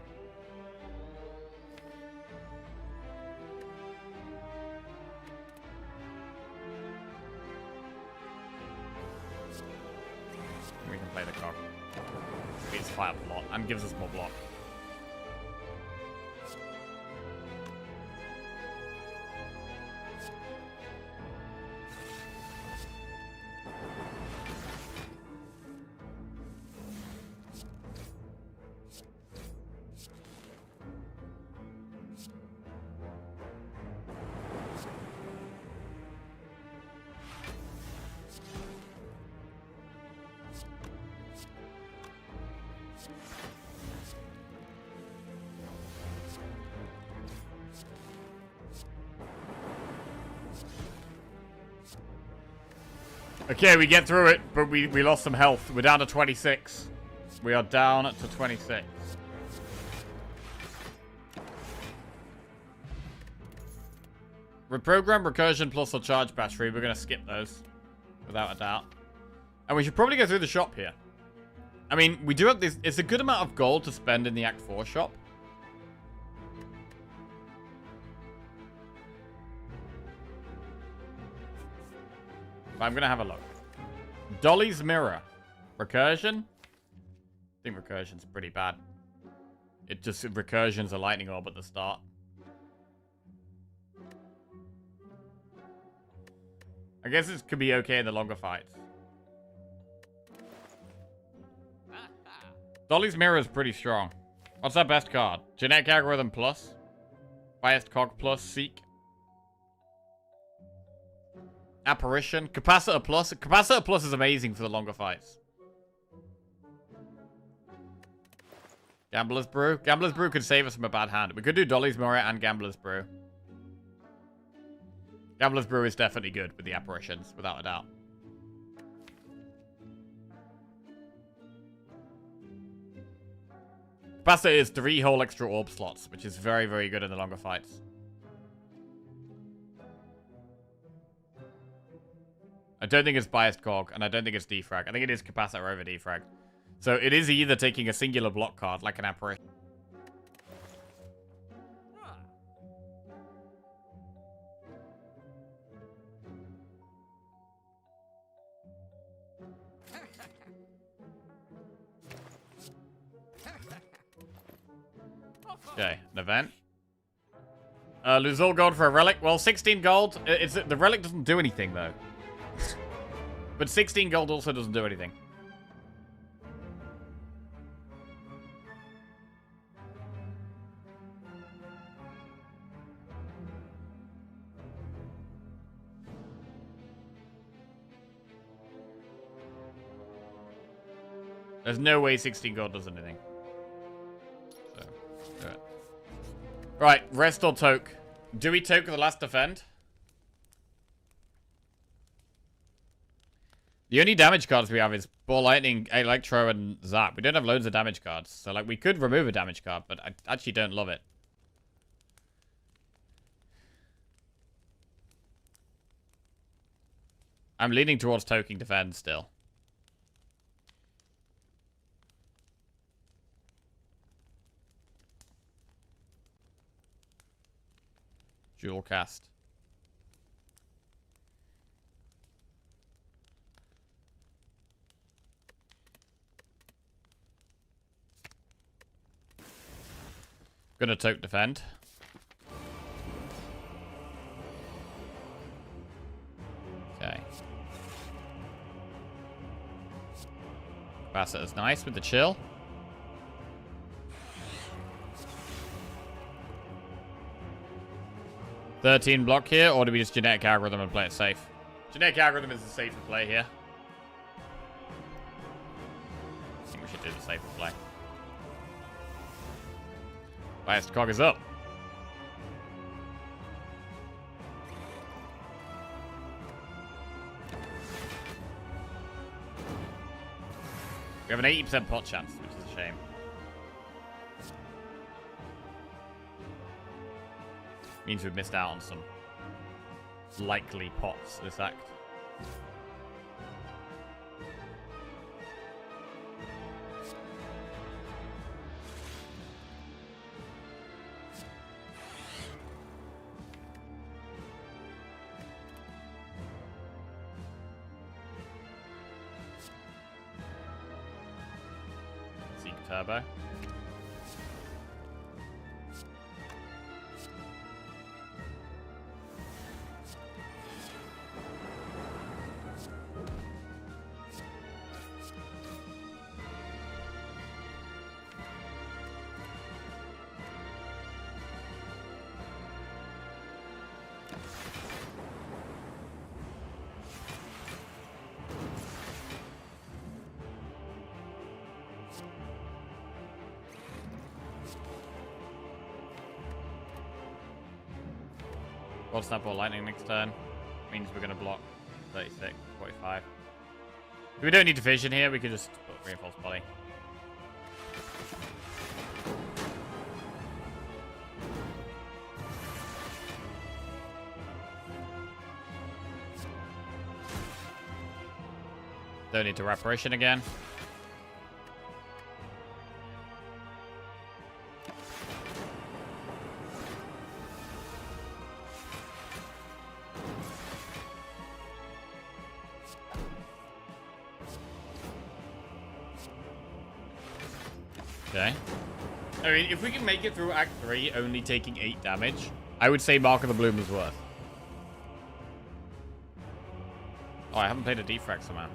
We can play the cog. Beats fire a lot and gives us more block. Okay, we get through it, but we lost some health. We're down to 26. We are down to 26. Reprogram, recursion, plus or charge battery. We're going to skip those, without a doubt. And we should probably go through the shop here. I mean, we do have this. It's a good amount of gold to spend in the Act 4 shop. I'm going to have a look. Dolly's Mirror. Recursion? I think recursion's pretty bad. It just, recursion's a lightning orb at the start. I guess it could be okay in the longer fights. Dolly's Mirror is pretty strong. What's our best card? Genetic Algorithm plus? Biased Cog plus? Seek? Apparition. Capacitor Plus. Capacitor Plus is amazing for the longer fights. Gambler's Brew. Gambler's Brew could save us from a bad hand. We could do Dolly's Moria and Gambler's Brew. Gambler's Brew is definitely good with the apparitions, without a doubt. Capacitor is 3 whole extra orb slots, which is very, very good in the longer fights. I don't think it's biased cog, and I don't think it's defrag. I think it is capacitor over defrag. So it is either taking a singular block card, like an apparition. Okay, an event. Lose all gold for a relic. Well, 16 gold. The relic doesn't do anything, though. But 16 gold also doesn't do anything. There's no way 16 gold does anything. So, do it. Right, rest or toke. Do we toke the last defend? The only damage cards we have is Ball Lightning, Electro, and Zap. We don't have loads of damage cards. So, like, we could remove a damage card, but I actually don't love it. I'm leaning towards toking defend still. Dual cast. Gonna toke defend. Okay. Capacitor's nice with the chill. $13 block here, or do we just genetic algorithm and play it safe? Genetic algorithm is the safer play here. I think we should do the safer play. Biased cog is up. We have an 80% pot chance, which is a shame. Means we've missed out on some likely pots this act. Seek turbo. World Snap or Lightning next turn. Means we're going to block 36, 45. If we don't need division here, we could just put Reinforced Body. Don't need to Reparation again. Okay. I mean, if we can make it through Act 3 only taking 8 damage, I would say Mark of the Bloom is worth. Oh, I haven't played a defrag somehow.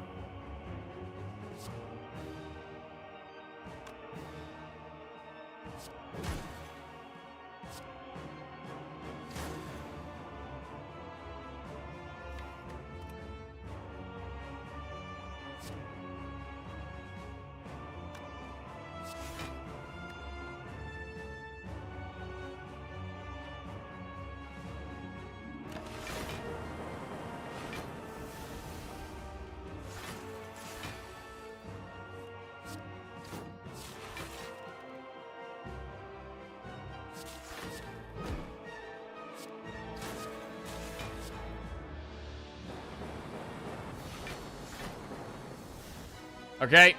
Okay.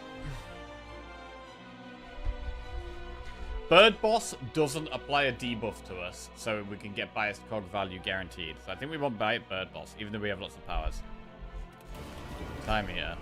Bird Boss doesn't apply a debuff to us, so we can get biased cog value guaranteed. So I think we want Bird Boss, even though we have lots of powers. Time here.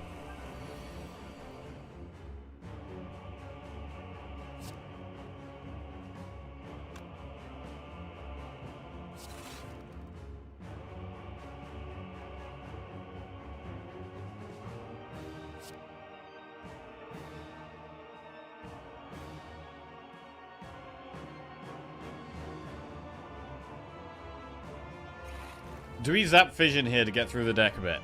Do we zap Fission here to get through the deck a bit?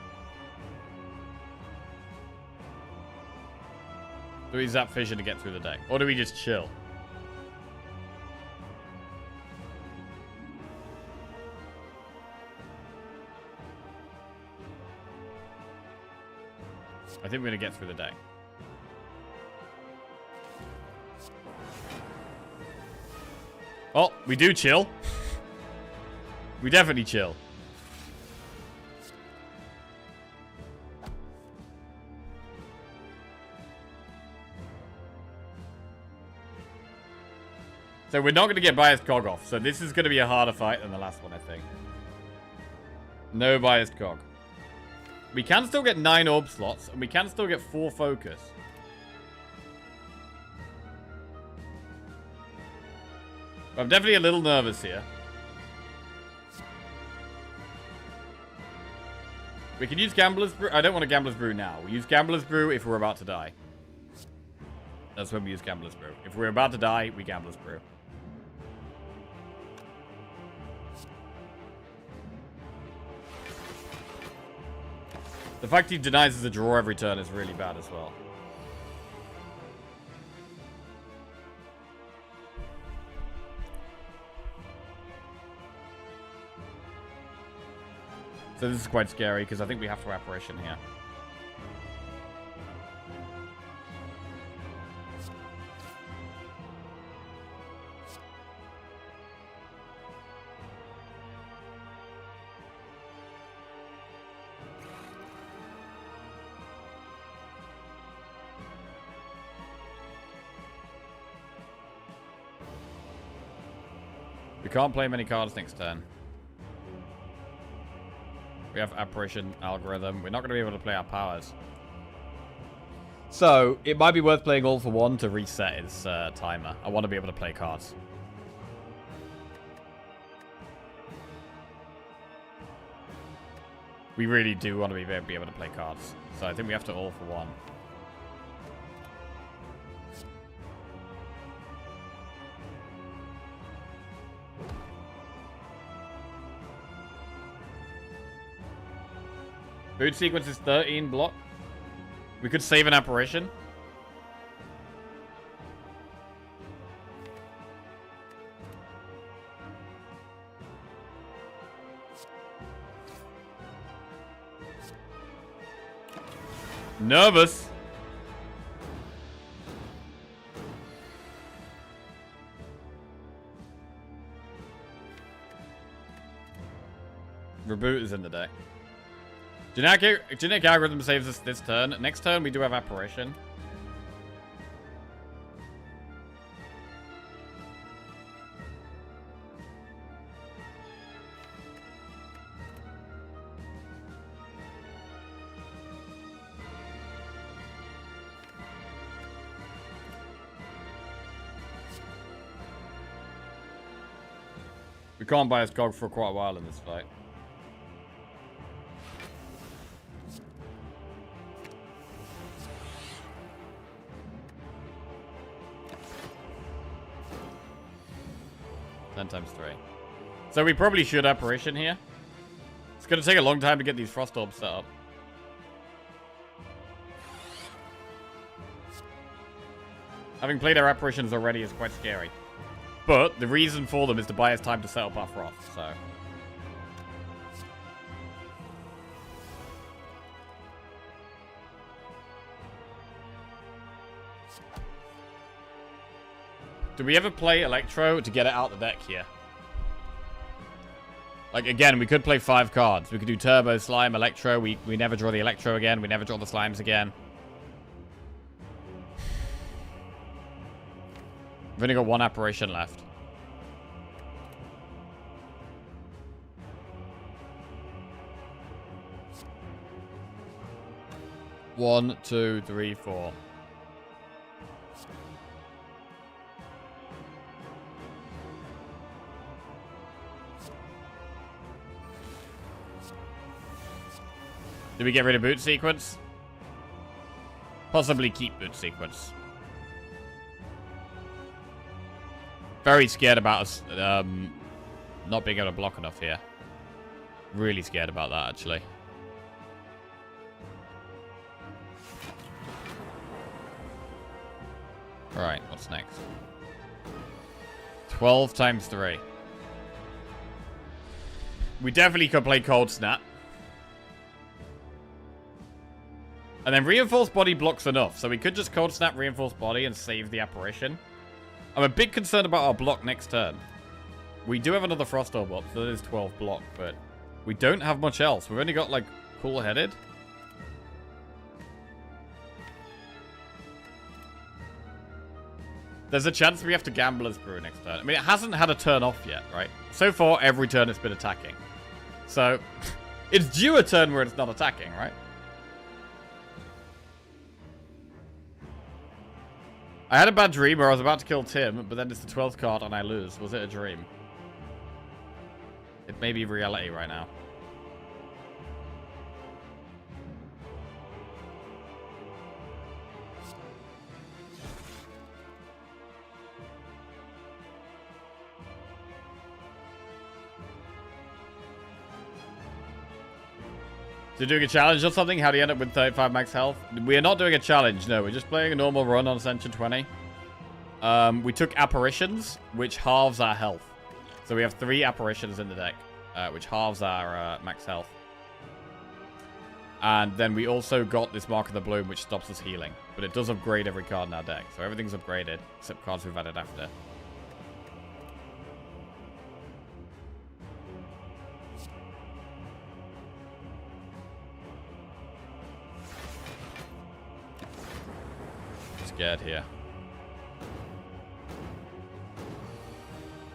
Do we zap Fission to get through the deck? Or do we just chill? I think we're going to get through the deck. Oh, we do chill. We definitely chill. So we're not going to get biased cog off. So this is going to be a harder fight than the last one, I think. No biased cog. We can still get 9 orb slots, and we can still get 4 focus. I'm definitely a little nervous here. We can use Gambler's Brew. I don't want a Gambler's Brew now. We use Gambler's Brew if we're about to die. That's when we use Gambler's Brew. If we're about to die, we Gambler's Brew. The fact he denies us a draw every turn is really bad as well. So this is quite scary because I think we have to Apparition here. We can't play many cards next turn. We have Apparition Algorithm. We're not going to be able to play our powers. So, it might be worth playing All for One to reset his timer. I want to be able to play cards. We really do want to be able to play cards. So, I think we have to All for One. Food sequence is 13 block. We could save an Apparition. Nervous. Reboot is in the deck. Genetic Algorithm saves us this turn. Next turn, we do have Apparition. We can't buy his Gog for quite a while in this fight. Times 3. So we probably should Apparition here. It's going to take a long time to get these Frost Orbs set up. Having played our apparitions already is quite scary. But the reason for them is to buy us time to set up our froth, so... Do we ever play Electro to get it out the deck here? Like, again, we could play 5 cards. We could do Turbo, Slime, Electro. We never draw the Electro again. We never draw the Slimes again. We've only got 1 apparition left. One, two, three, four. Did we get rid of boot sequence? Possibly keep boot sequence. Very scared about us not being able to block enough here. Really scared about that, actually. Alright, what's next? 12 times 3. We definitely could play Cold Snap. And then Reinforced Body blocks enough, so we could just Cold Snap Reinforced Body and save the apparition. I'm a bit concerned about our block next turn. We do have another Frost Orb up, so that is 12 block, but we don't have much else. We've only got, like, Cool Headed. There's a chance we have to Gambler's Brew next turn. I mean, it hasn't had a turn off yet, right? So far, every turn it's been attacking. So, it's due a turn where it's not attacking, right? I had a bad dream where I was about to kill Tim, but then it's the 12th card and I lose. Was it a dream? It may be reality right now. So doing a challenge or something? How do you end up with 35 max health? We are not doing a challenge, no. We're just playing a normal run on Ascension 20. We took apparitions, which halves our health. So we have 3 apparitions in the deck, which halves our max health. And then we also got this Mark of the Bloom, which stops us healing. But it does upgrade every card in our deck. So everything's upgraded, except cards we've added after. Scared here.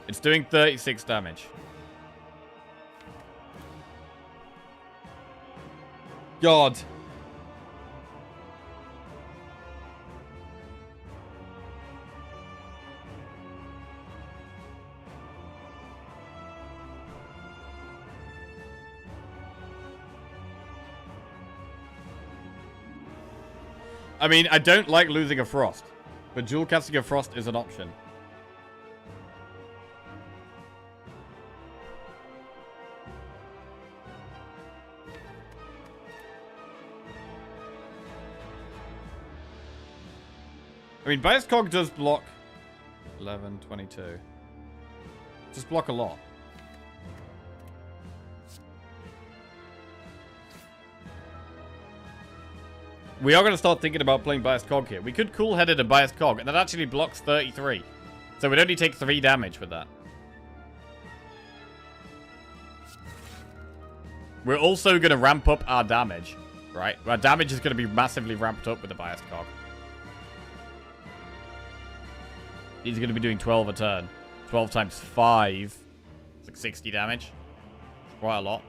It's doing 36 damage. God. I mean, I don't like losing a Frost, but dual casting a Frost is an option. I mean, Biased Cog does block 11, 22. Just block a lot. We are going to start thinking about playing Biased Cog here. We could Cool-Headed a Biased Cog, and that actually blocks 33. So we'd only take 3 damage with that. We're also going to ramp up our damage, right? Our damage is going to be massively ramped up with the Biased Cog. He's going to be doing 12 a turn. 12 times 5. It's like 60 damage. Quite a lot.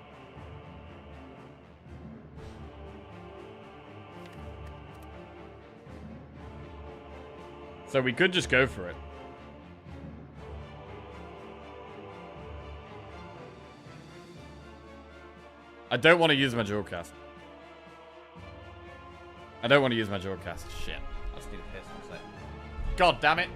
So we could just go for it. I don't want to use my dual cast. I don't want to use my dual cast. Shit. I just need a piss. One sec. God damn it.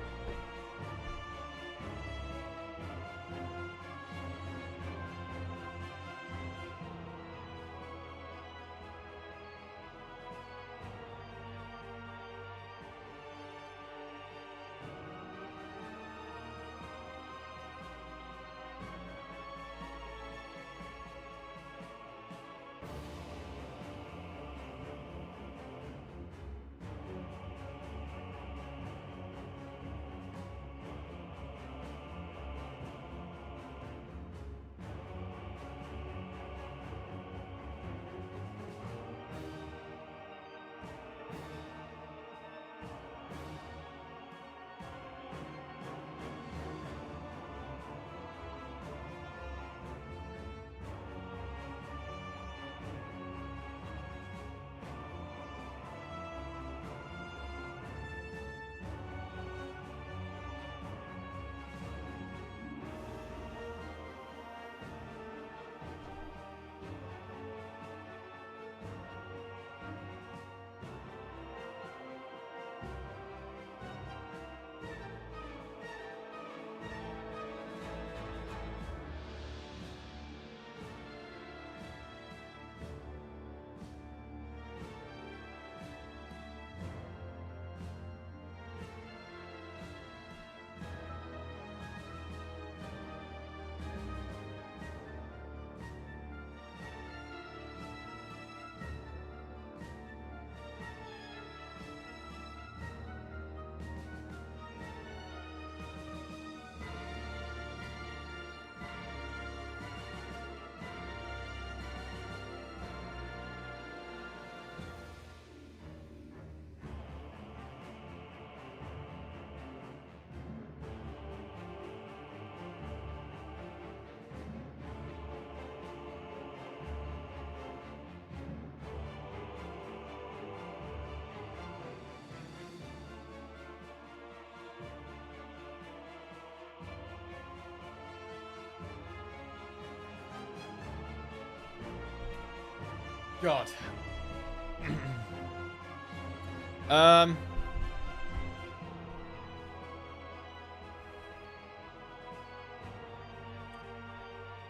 God.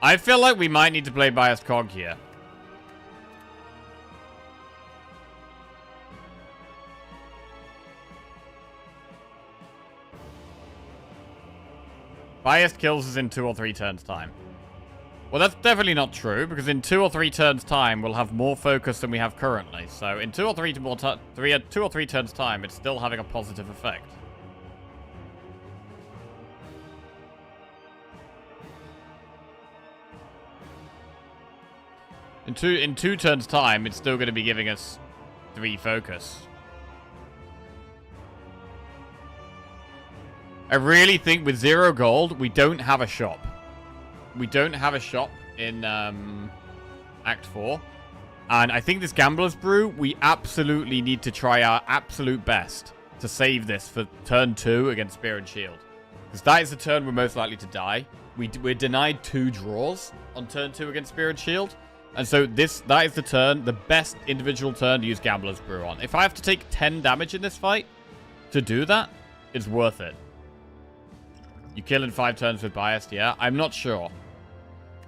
I feel like we might need to play Biased Cog here. Biased kills us in 2 or 3 turns' time. Well, that's definitely not true, because in 2 or 3 turns' time, we'll have more focus than we have currently. So in 2 or 3 turns' time, it's still having a positive effect. In two turns' time, it's still going to be giving us 3 focus. I really think with 0 gold, we don't have a shop. We don't have a shop in Act 4. And I think this Gambler's Brew, we absolutely need to try our absolute best to save this for turn 2 against Spear and Shield. Because that is the turn we're most likely to die. We're denied 2 draws on turn 2 against Spear and Shield. And so that is the turn, the best individual turn to use Gambler's Brew on. If I have to take 10 damage in this fight to do that, it's worth it. You kill in 5 turns with Biased, yeah? I'm not sure.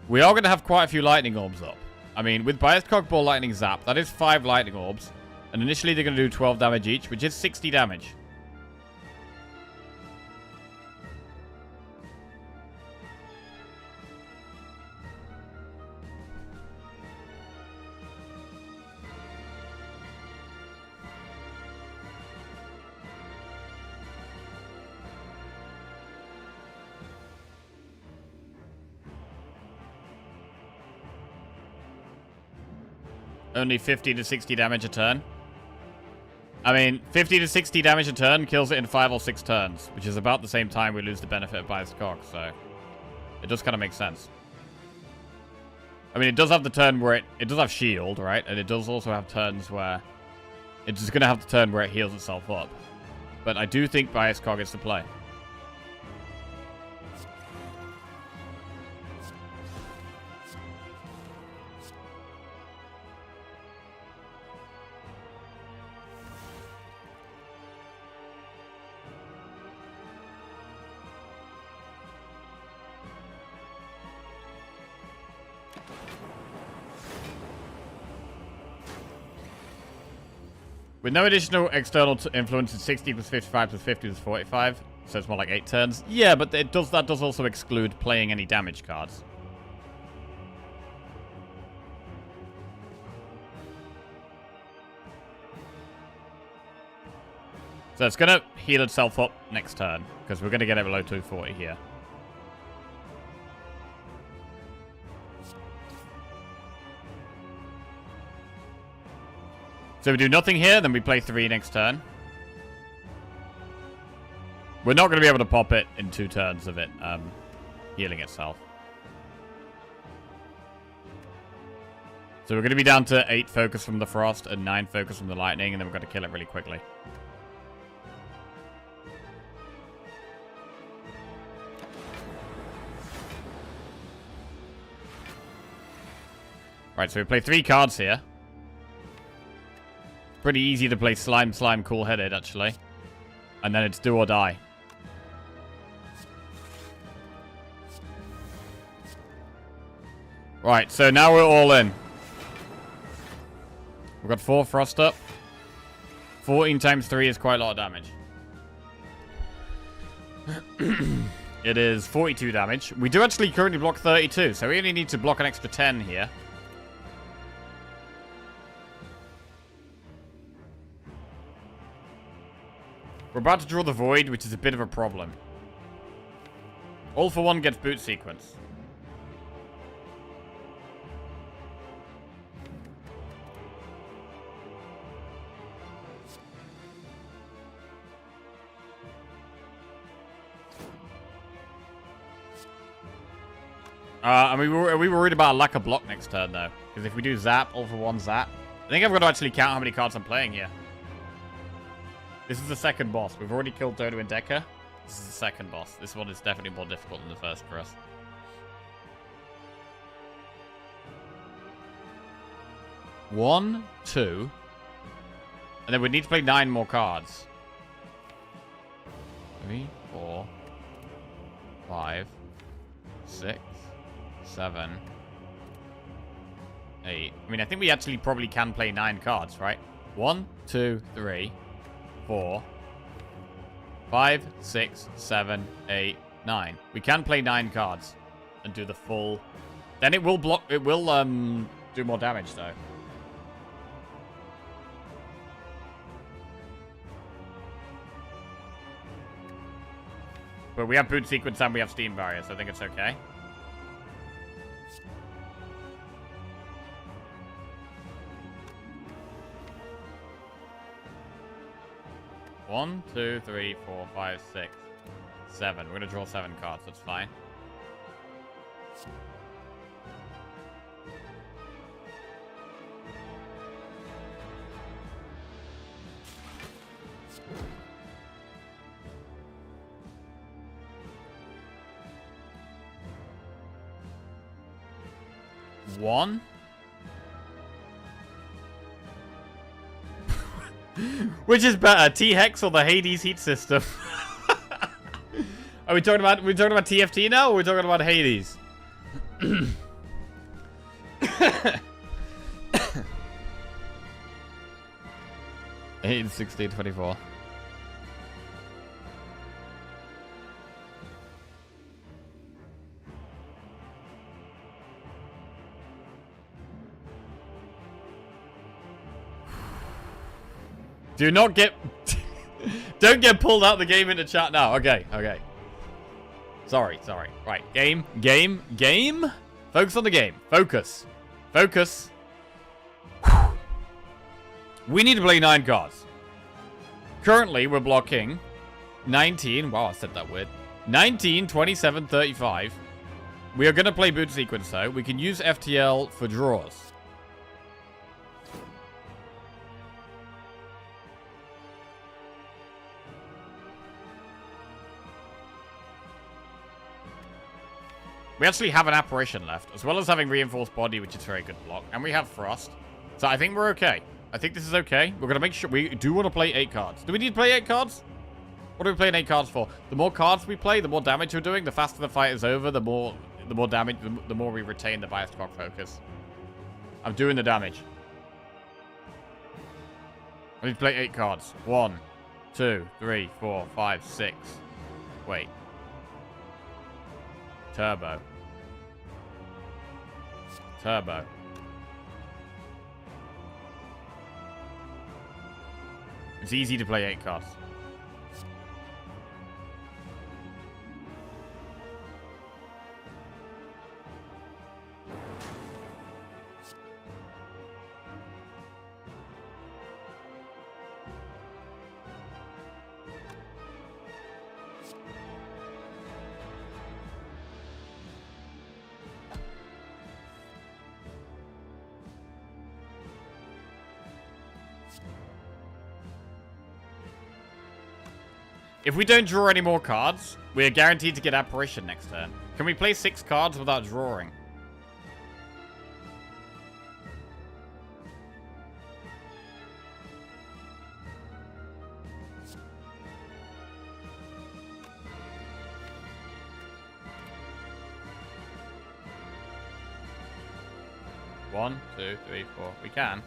We are going to have quite a few Lightning Orbs up. I mean, with Biased Cogball Lightning Zap, that is 5 Lightning Orbs. And initially they're going to do 12 damage each, which is 60 damage. Only 50 to 60 damage a turn. I mean, 50 to 60 damage a turn kills it in 5 or 6 turns, which is about the same time we lose the benefit of Biased Cog, so it does kind of make sense. I mean, it does have the turn where it does have shield, right? And it does also have turns where it's just going to have the turn where it heals itself up. But I do think Biased Cog is the play. With no additional external influence, it's 60 plus 55 plus 50 plus 45. So it's more like 8 turns. Yeah, but that does also exclude playing any damage cards. So it's going to heal itself up next turn, because we're going to get it below 240 here. So we do nothing here, then we play 3 next turn. We're not going to be able to pop it in 2 turns of it healing itself. So we're going to be down to 8 focus from the Frost and 9 focus from the Lightning, and then we're going to kill it really quickly. Right, so we play 3 cards here. Pretty easy to play Slime, Cool-Headed, actually. And then it's do or die. Right, so now we're all in. We've got 4 Frost up. 14 times 3 is quite a lot of damage. It is 42 damage. We do actually currently block 32, so we only need to block an extra 10 here. We're about to draw the Void, which is a bit of a problem. All for one gets boot sequence. Are we worried about a lack of block next turn, though? Because if we do Zap, all for one Zap... I think I've got to actually count how many cards I'm playing here. This is the second boss. We've already killed Dodo and Decker. This is the second boss. This one is definitely more difficult than the first for us. 1, 2. And then we need to play 9 more cards. 3, 4, 5, 6, 7, 8. I mean, I think we actually probably can play 9 cards, right? 1, 2, 3, 4, 5, 6, 7, 8, 9. We can play 9 cards and do the full. Then it will block. It will do more damage though. But we have boot sequence and we have steam barrier, so I think it's okay. One, 2, 3, 4, 5, 6, 7. We're gonna draw 7 cards. That's fine. One. Which is better, T-Hex or the Hades heat system? Are we talking about TFT now, or are we talking about Hades? 8, 16, 24. Do not get... Don't get pulled out of the game into chat now. Okay, okay. Sorry. Right, game. Focus on the game. Focus. We need to play 9 cards. Currently, we're blocking 19. Wow, I said that weird. 19, 27, 35. We are going to play boot sequence, though. We can use FTL for draws. We actually have an apparition left, as well as having reinforced body, which is very good block. And we have frost. So I think we're okay. I think this is okay. We're going to make sure we do want to play 8 cards. Do we need to play 8 cards? What are we playing 8 cards for? The more cards we play, the more damage we're doing. The faster the fight is over, the more damage, the more we retain the biased clock focus. I'm doing the damage. I need to play 8 cards. 1, 2, 3, 4, 5, 6. Wait. Turbo. It's easy to play 8 cards. If we don't draw any more cards, we are guaranteed to get apparition next turn. Can we play 6 cards without drawing? One, 2, 3, 4. We can.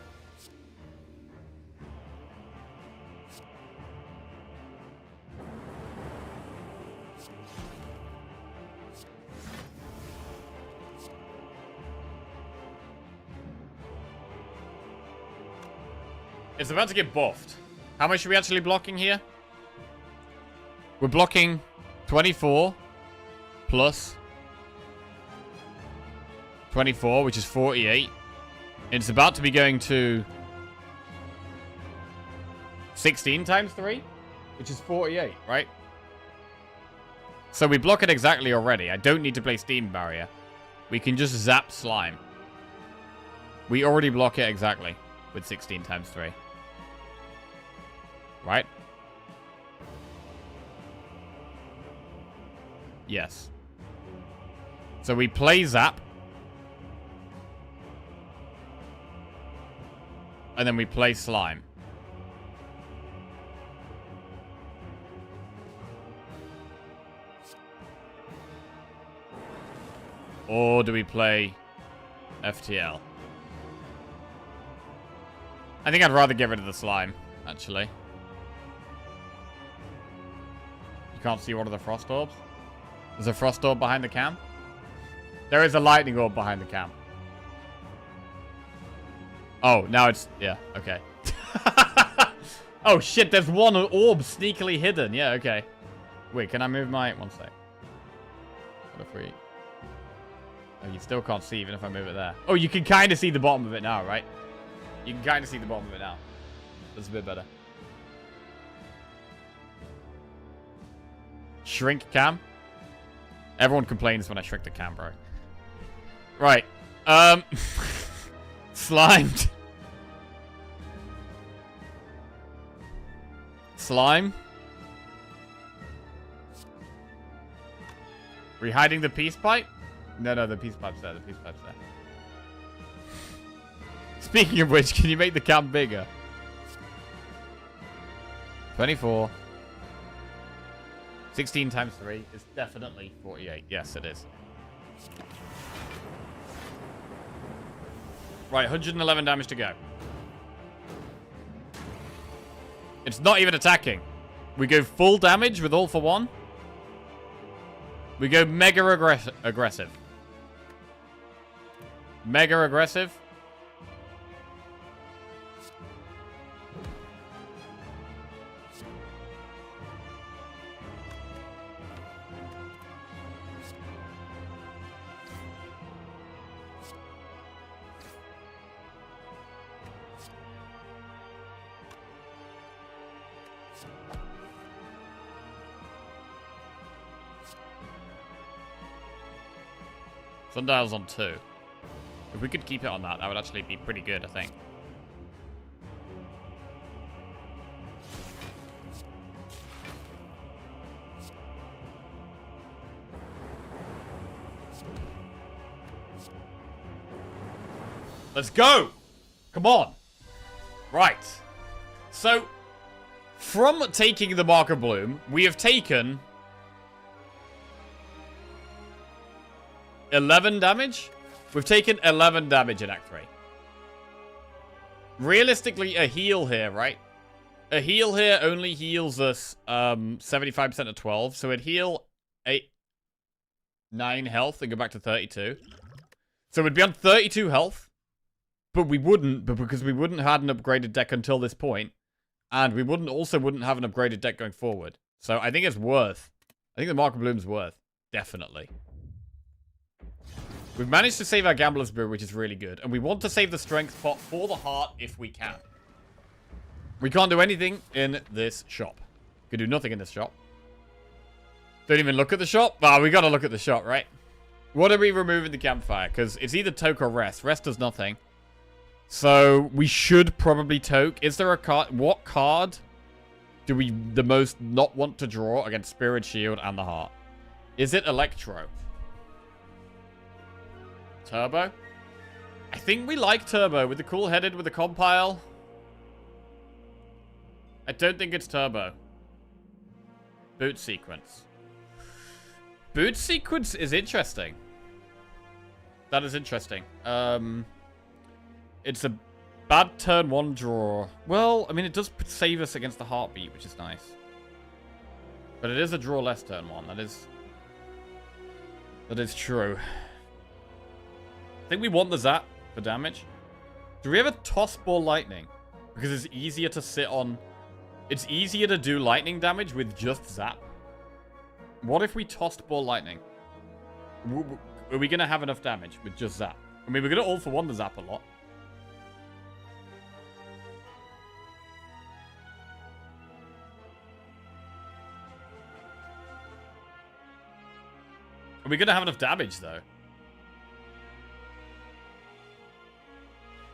It's about to get buffed. How much are we actually blocking here? We're blocking 24 plus 24, which is 48. And it's about to be going to 16 times 3, which is 48, right? So we block it exactly already. I don't need to play Steam Barrier. We can just zap Slime. We already block it exactly with 16 times 3. Right? Yes. So we play Zap. And then we play slime. Or do we play FTL? I think I'd rather get rid of the slime, actually. You can't see one of the frost orbs? There's a frost orb behind the cam? There is a lightning orb behind the cam. Oh, now it's... Yeah, okay. Oh, shit, there's one orb sneakily hidden. Yeah, okay. Wait, can I move my... One sec. What if we... Oh, you still can't see even if I move it there. Oh, you can kind of see the bottom of it now, right? You can kind of see the bottom of it now. That's a bit better. Shrink cam. Everyone complains when I shrink the cam, bro. Right. Slimed. Slime. Are we hiding the peace pipe? No, the peace pipe's there. The peace pipe's there. Speaking of which, can you make the cam bigger? 24. 16 times 3 is definitely 48. Yes, it is. Right, 111 damage to go. It's not even attacking. We go full damage with all for one. We go mega aggressive. Mega aggressive. Sundial's on 2. If we could keep it on that, that would actually be pretty good, I think. Let's go! Come on! Right. So, from taking the Mark of Bloom, we have taken 11 damage? We've taken 11 damage in Act 3. Realistically, a heal here, right? A heal here only heals us 75% of 12. So it'd heal 9 health and go back to 32. So we'd be on 32 health. But we wouldn't, because we wouldn't have had an upgraded deck until this point. And we wouldn't have an upgraded deck going forward. So I think it's worth. I think the Mark of Bloom's worth. Definitely. We've managed to save our Gambler's Brew, which is really good. And we want to save the Strength pot for the heart if we can. We can't do anything in this shop. Could do nothing in this shop. Don't even look at the shop? Well, we gotta look at the shop, right? What are we removing the campfire? Because it's either Toke or Rest. Rest does nothing. So, we should probably Toke. Is there a card? What card do we the most not want to draw against Spirit Shield and the heart? Is it Electro? Turbo? I think we like Turbo with the cool headed with the compile. I don't think it's Turbo. Boot sequence. Boot sequence is interesting. That is interesting. It's a bad turn 1 draw. Well, I mean, it does save us against the heartbeat, which is nice. But it is a draw less turn 1. That is true. I think we want the Zap for damage. Do we ever toss ball lightning? Because it's easier to sit on... It's easier to do lightning damage with just Zap. What if we tossed ball lightning? Are we going to have enough damage with just Zap? I mean, we're going to all for one the Zap a lot. Are we going to have enough damage, though?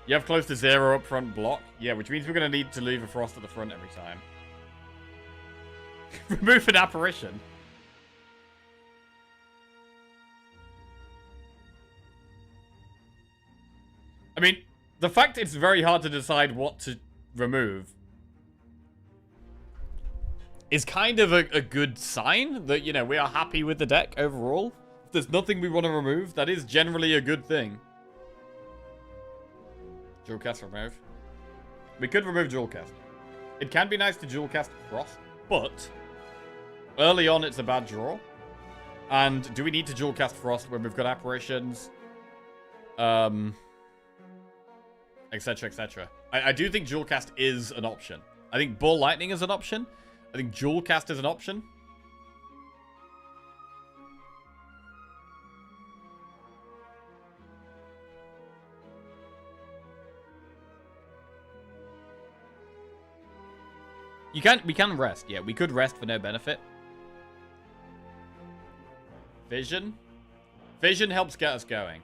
You have close to 0 up front block. Yeah, which means we're going to need to leave a Frost at the front every time. Remove an apparition. I mean, The fact it's very hard to decide what to remove is kind of a good sign that, you know, we are happy with the deck overall. If there's nothing we want to remove, that is generally a good thing. Dual cast remove. We could remove dual cast. It can be nice to dual cast Frost, but early on it's a bad draw. And do we need to dual cast Frost when we've got apparitions? Etc, etc. I do think dual cast is an option. I think Ball Lightning is an option. I think dual cast is an option. We can rest. Yeah, we could rest for no benefit. Vision. Vision helps get us going.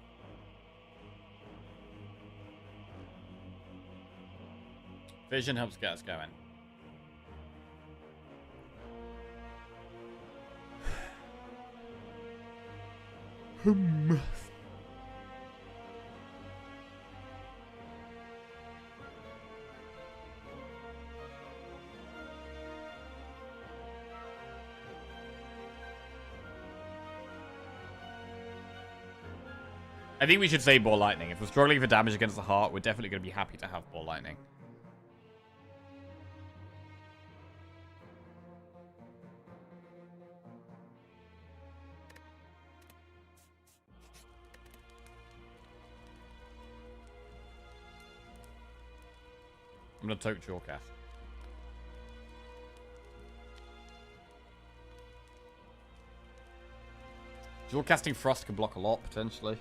Vision helps get us going. I think we should say Ball Lightning. If we're struggling for damage against the heart, we're definitely going to be happy to have Ball Lightning. I'm going to toke Dual Cast. Dual casting Frost can block a lot, potentially.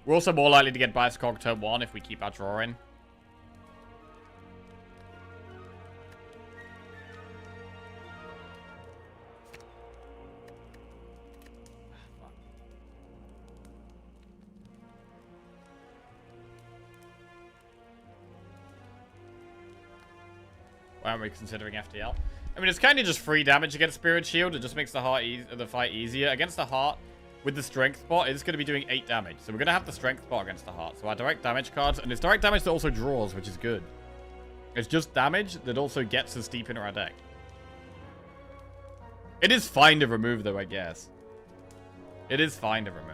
We're also more likely to get Bias Cog turn 1 if we keep our draw in. Why aren't we considering FTL? I mean, it's kind of just free damage against Spirit Shield. It just makes the fight easier. Against the Heart, with the Strength Spot, it's going to be doing 8 damage. So we're going to have the Strength Spot against the Heart. So our direct damage cards, and it's direct damage that also draws, which is good. It's just damage that also gets us deep into our deck. It is fine to remove, though, I guess. It is fine to remove.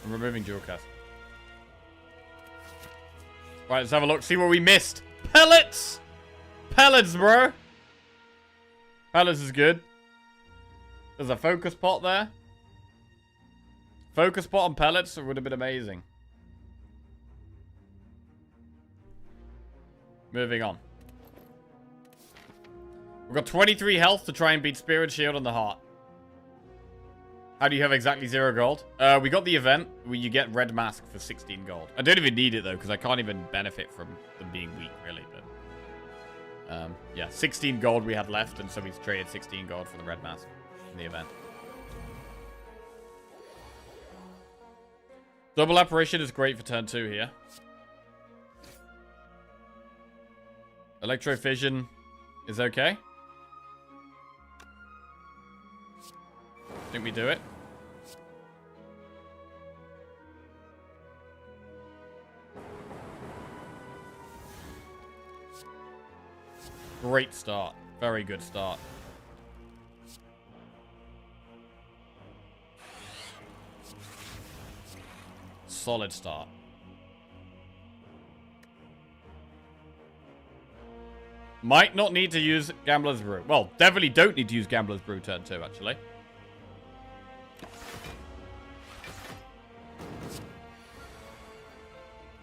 I'm removing dual cast. Right, let's have a look. See what we missed. Pellets! Pellets, bro! Pellets is good. There's a focus pot there. Focus pot on pellets would have been amazing. Moving on. We've got 23 health to try and beat Spirit Shield on the Heart. How do you have exactly 0 gold? We got the event where you get Red Mask for 16 gold. I don't even need it, though, because I can't even benefit from them being weak, really. But yeah, 16 gold we had left, and so we traded 16 gold for the Red Mask in the event. Double Apparition is great for turn 2 here. Electro-Fission is okay. I think we do it. Great start. Very good start. Solid start. Might not need to use Gambler's Brew. Well, definitely don't need to use Gambler's Brew turn 2, actually.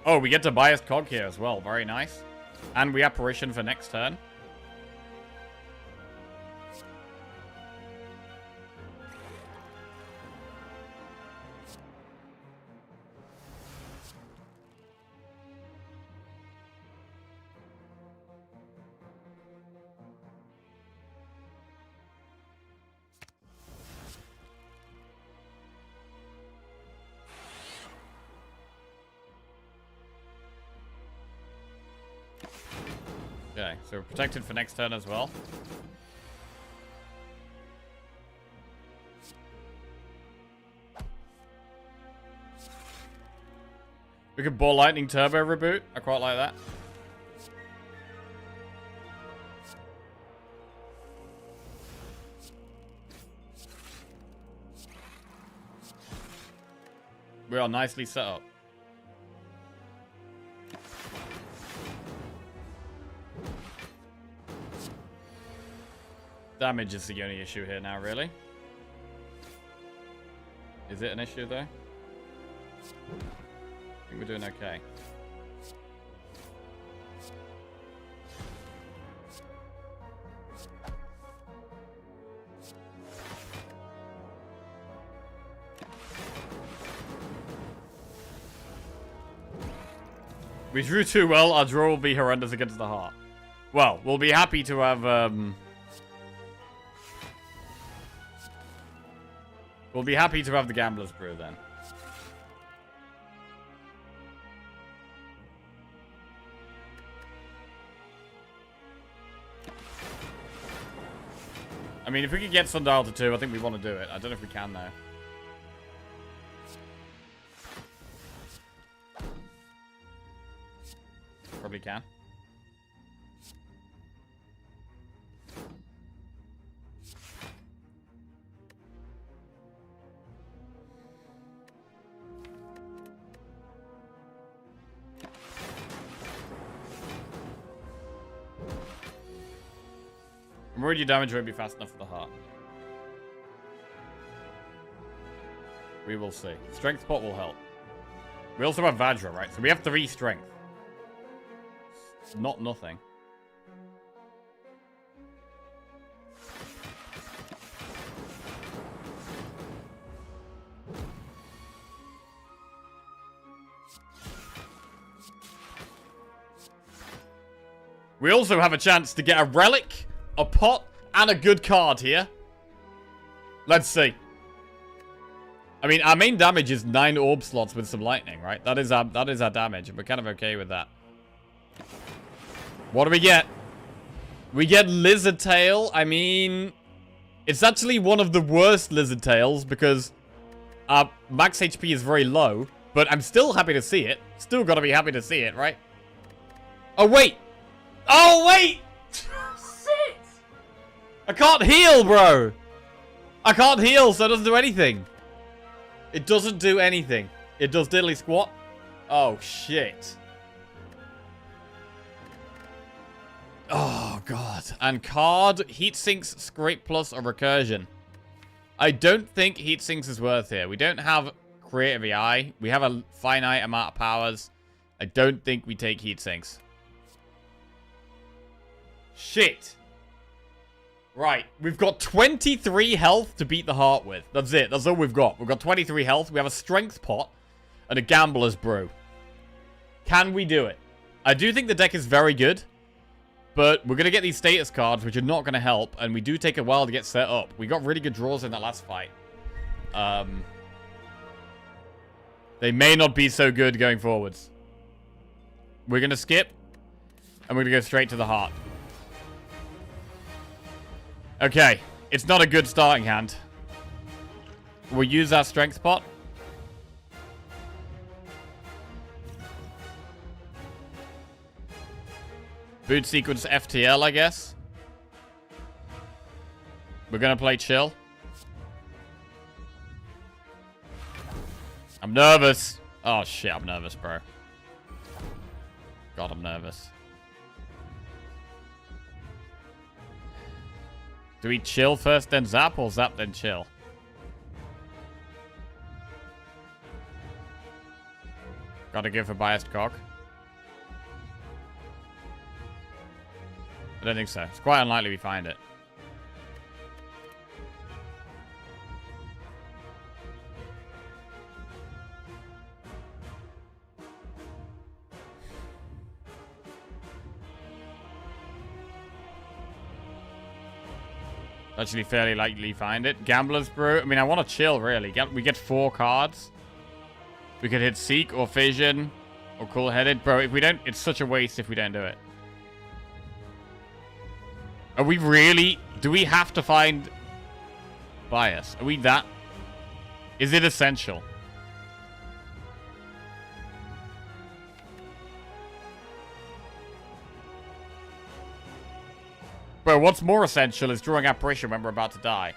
Oh, we get to Bias Cog here as well. Very nice. And we Apparition for next turn. Okay, so we're protected for next turn as well. We could ball lightning turbo reboot. I quite like that. We are nicely set up. Damage is the only issue here now, really. Is it an issue, though? I think we're doing okay. We drew too well. Our draw will be horrendous against the heart. Well, we'll be happy to have... We'll be happy to have the Gambler's Brew then. I mean, if we could get Sundial to 2, I think we want to do it. I don't know if we can, though. Probably can. I'm worried your damage won't be fast enough for the heart. We will see. Strength pot will help. We also have Vajra, right? So we have 3 strength. It's not nothing. We also have a chance to get a relic, a pot, and a good card here. Let's see. I mean, our main damage is 9 orb slots with some lightning, right? That is our damage, and we're kind of okay with that. What do we get? We get Lizard Tail. I mean, it's actually one of the worst Lizard Tails because our max HP is very low, but I'm still happy to see it. Still gotta be happy to see it, right? Oh, wait! Oh, wait! Shit! I can't heal, bro! I can't heal, so it doesn't do anything. It doesn't do anything. It does diddly squat. Oh, shit. Oh, God. And card, Heat Sinks, Scrape Plus, or Recursion. I don't think Heat Sinks is worth here. We don't have Creative AI. We have a finite amount of powers. I don't think we take Heat Sinks. Shit. Right. We've got 23 health to beat the heart with. That's it. That's all we've got. We've got 23 health. We have a strength pot and a gambler's brew. Can we do it? I do think the deck is very good. But we're going to get these status cards, which are not going to help. And we do take a while to get set up. We got really good draws in that last fight. They may not be so good going forwards. We're going to skip. And we're going to go straight to the heart. Okay. It's not a good starting hand. We'll use our strength pot. Boot sequence FTL, I guess. We're going to play chill. I'm nervous. Oh, shit. I'm nervous, bro. God, I'm nervous. Do we chill first, then zap, or zap, then chill? Gotta go for biased cock. I don't think so. It's quite unlikely we find it. Actually, fairly likely find it. Gambler's Brew. I mean, I want to chill, really. We get 4 cards. We could hit Seek or Fission or Cool-Headed. Bro, if we don't, it's such a waste if we don't do it. Are we really... Do we have to find bias? Are we that... Is it essential? Bro, what's more essential is drawing apparition when we're about to die.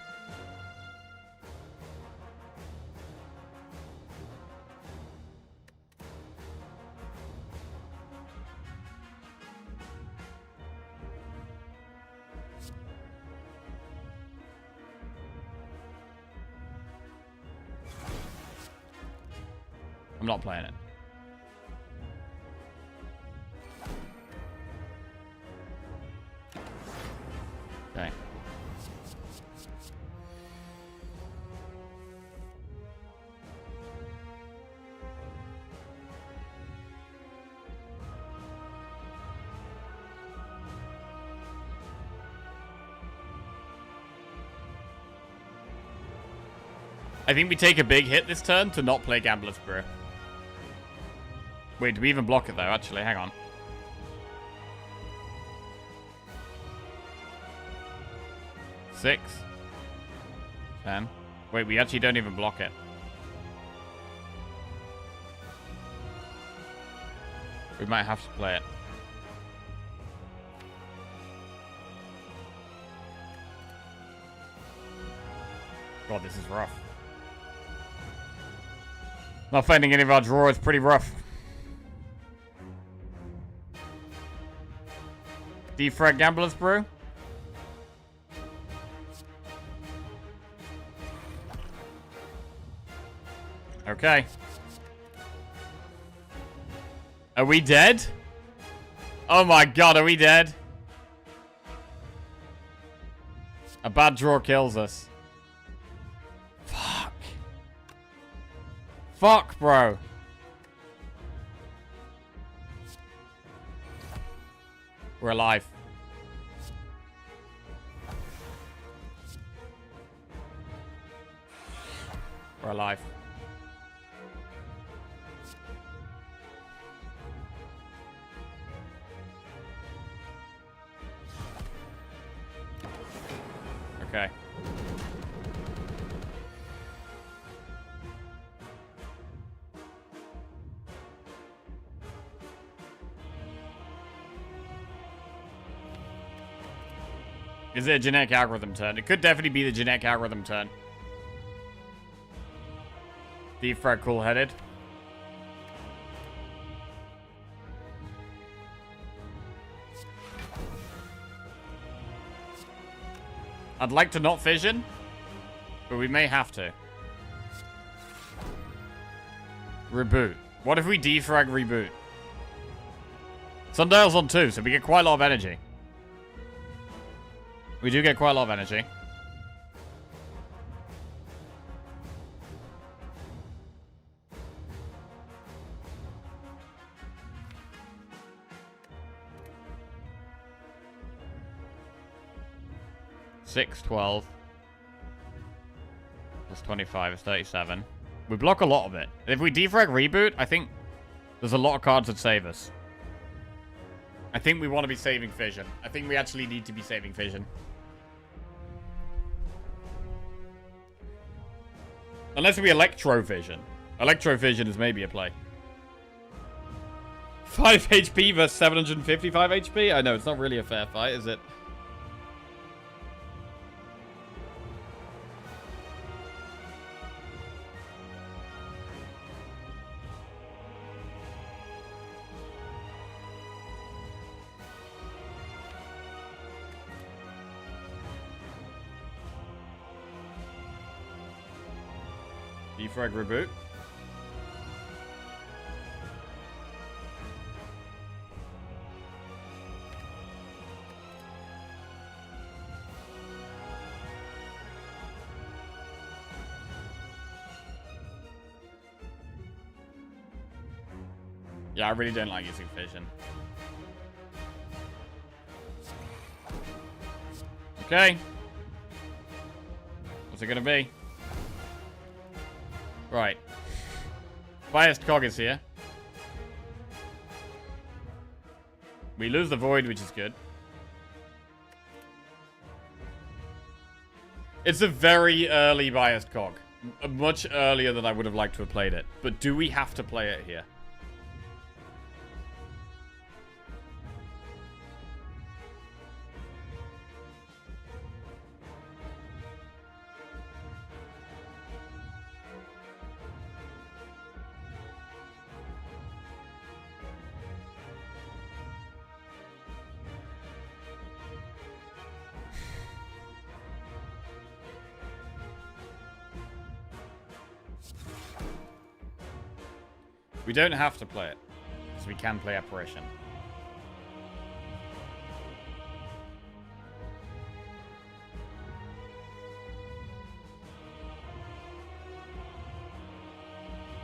I'm not playing it. Okay. I think we take a big hit this turn to not play Gambler's Brew. Wait, do we even block it though? Actually, hang on. Six. 10. Wait, we actually don't even block it. We might have to play it. God, this is rough. Not finding any of our draw is pretty rough. Defrag Gambler's Brew. Okay. Are we dead? Oh my god, are we dead? A bad draw kills us. Fuck. Fuck, bro. We're alive. We're alive. Okay. Is it a genetic algorithm turn? It could definitely be the genetic algorithm turn. Defrag cool-headed. I'd like to not fission, but we may have to. Reboot. What if we defrag reboot? Sundial's on 2, so we get quite a lot of energy. We do get quite a lot of energy. Six, 12. Plus 25 is 37. We block a lot of it. If we defrag reboot, I think there's a lot of cards that save us. I think we want to be saving fission. I think we actually need to be saving fission. Unless we electro-vision. Electro-vision is maybe a play. 5 HP versus 755 HP? I know, it's not really a fair fight, is it? Defrag reboot. Yeah, I really don't like using fission. Okay. What's it gonna be? Right. Biased Cog is here. We lose the Void, which is good. It's a very early biased cog. Much earlier than I would have liked to have played it. But do we have to play it here? We don't have to play it, because we can play Apparition.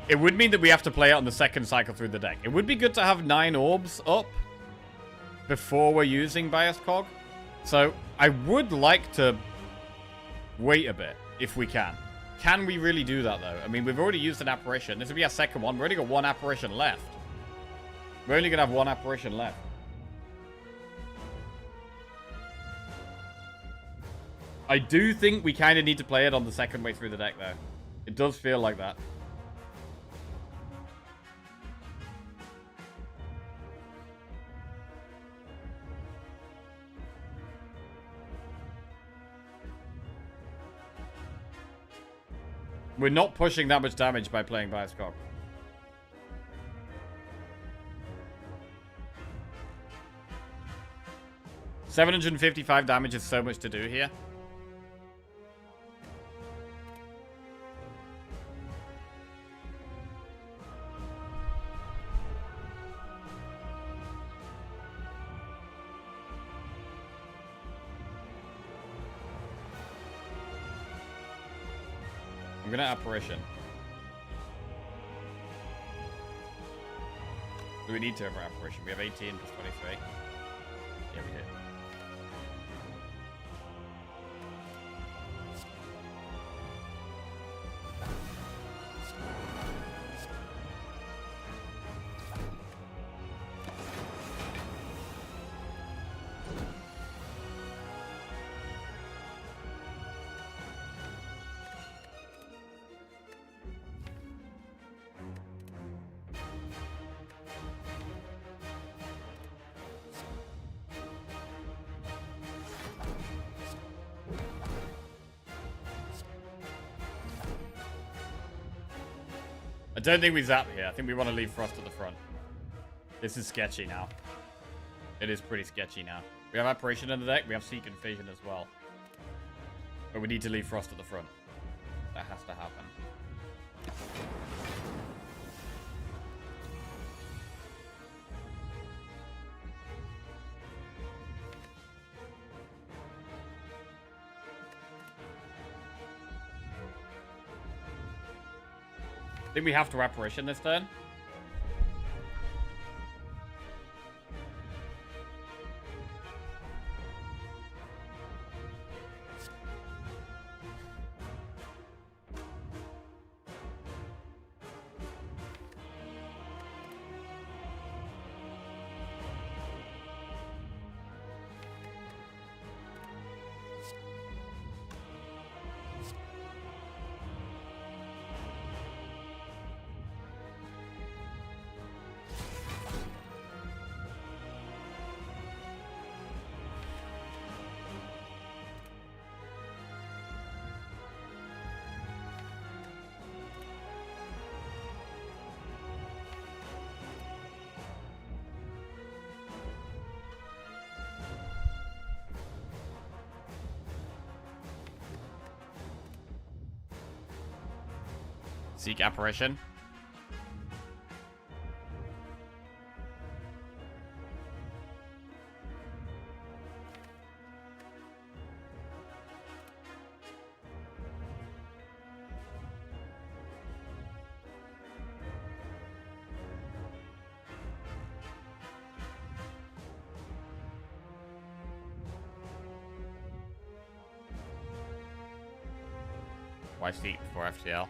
It would mean that we have to play it on the second cycle through the deck. It would be good to have 9 orbs up before we're using Biased Cog. So I would like to wait a bit, if we can. Can we really do that, though? I mean, we've already used an Apparition. This will be our second one. We've only got 1 Apparition left. We're only going to have 1 Apparition left. I do think we kind of need to play it on the second way through the deck, though. It does feel like that. We're not pushing that much damage by playing Biased Cog. $755 damage is so much to do here. I'm gonna Apparition. Do we need to have Apparition? We have 18 plus 23. Yeah, we do. I don't think we zap here. I think we want to leave Frost at the front. This is sketchy now. It is pretty sketchy now. We have Apparition in the deck. We have Seek and Fission as well. But we need to leave Frost at the front. That has to happen. I think we have to Apparition this turn. Seek Apparition. Why Seek before FTL?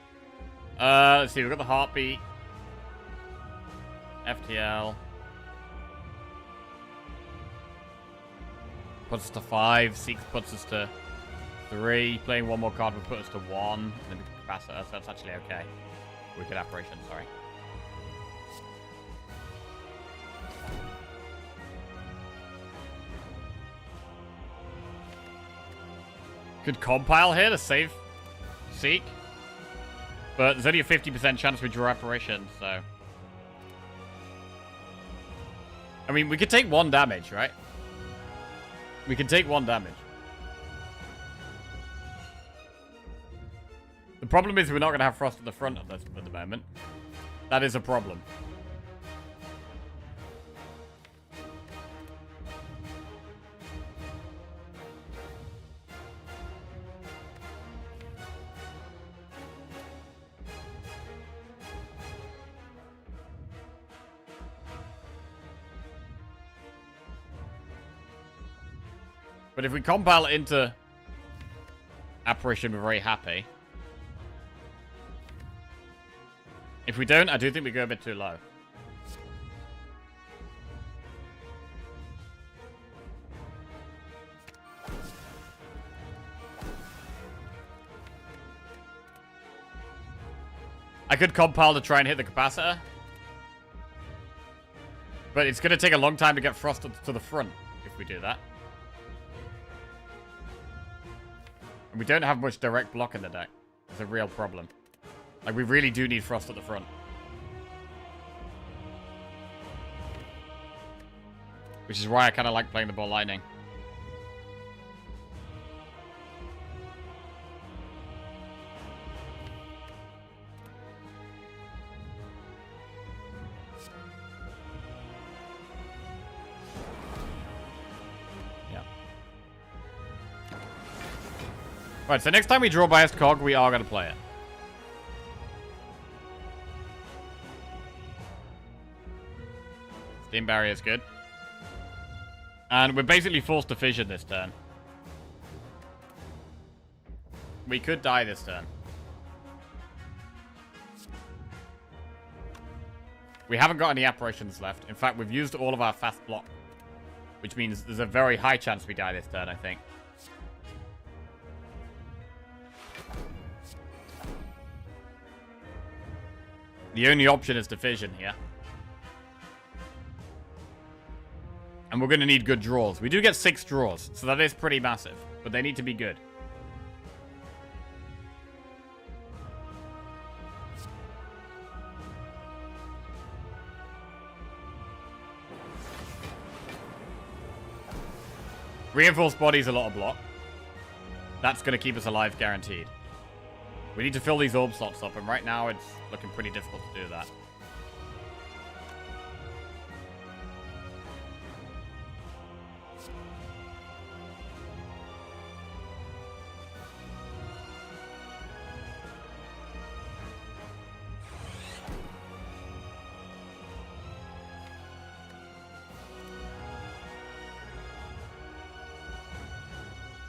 Let's see, we've got the Heartbeat. FTL. Puts us to 5. Seek puts us to 3. Playing one more card would put us to 1. And then capacitor, so that's actually okay. Wicked apparition, sorry. Could compile here to save Seek. But there's only a 50% chance we draw apparition, so. I mean, we could take 1 damage, right? We can take 1 damage. The problem is we're not going to have Frost at the front of this at the moment. That is a problem. But if we compile it into Apparition, we're very happy. If we don't, I do think we go a bit too low. I could compile to try and hit the capacitor. But it's going to take a long time to get Frost to the front if we do that. And we don't have much direct block in the deck. It's a real problem. Like, we really do need Frost at the front. Which is why I kind of like playing the Ball Lightning. Right, so next time we draw Biased Cog, we are going to play it. Steam Barrier is good. And we're basically forced to Fission this turn. We could die this turn. We haven't got any apparitions left. In fact, we've used all of our fast block. Which means there's a very high chance we die this turn, I think. The only option is to Fission here. And we're going to need good draws. We do get 6 draws, so that is pretty massive. But they need to be good. Reinforced Body's a lot of block. That's going to keep us alive, guaranteed. We need to fill these orb slots up, and right now it's looking pretty difficult to do that.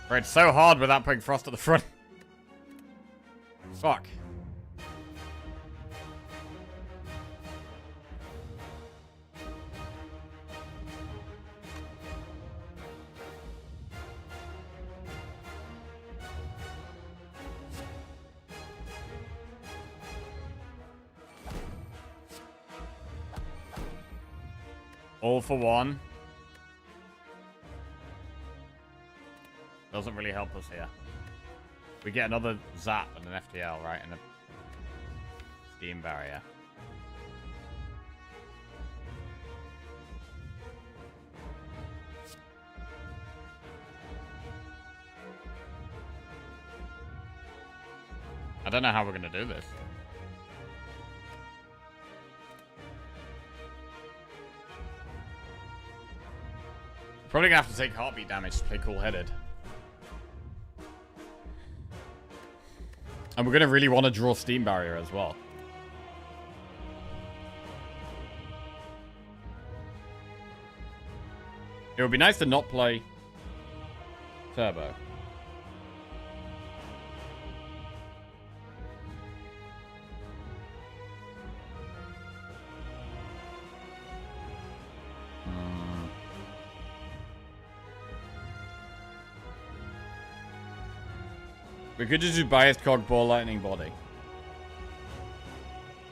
Right, it's so hard without putting Frost at the front. Fuck. All for one. Doesn't really help us here. We get another Zap and an FTL, right? And a Steam Barrier. I don't know how we're going to do this. Probably going to have to take heartbeat damage to play cool-headed. And we're going to really want to draw Steam Barrier as well. It would be nice to not play Turbo. We could just do Biased Cog, Ball, Lightning, Body.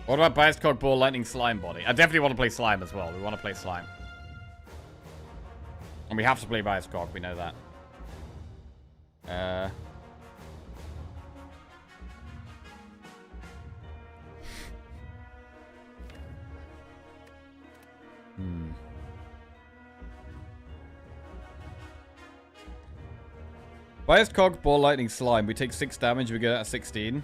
What about Biased Cog, Ball, Lightning, Slime, Body? I definitely want to play Slime as well. We want to play Slime. And we have to play Biased Cog. We know that. Biased Cog, Ball, Lightning, Slime. We take 6 damage. We get out of 16.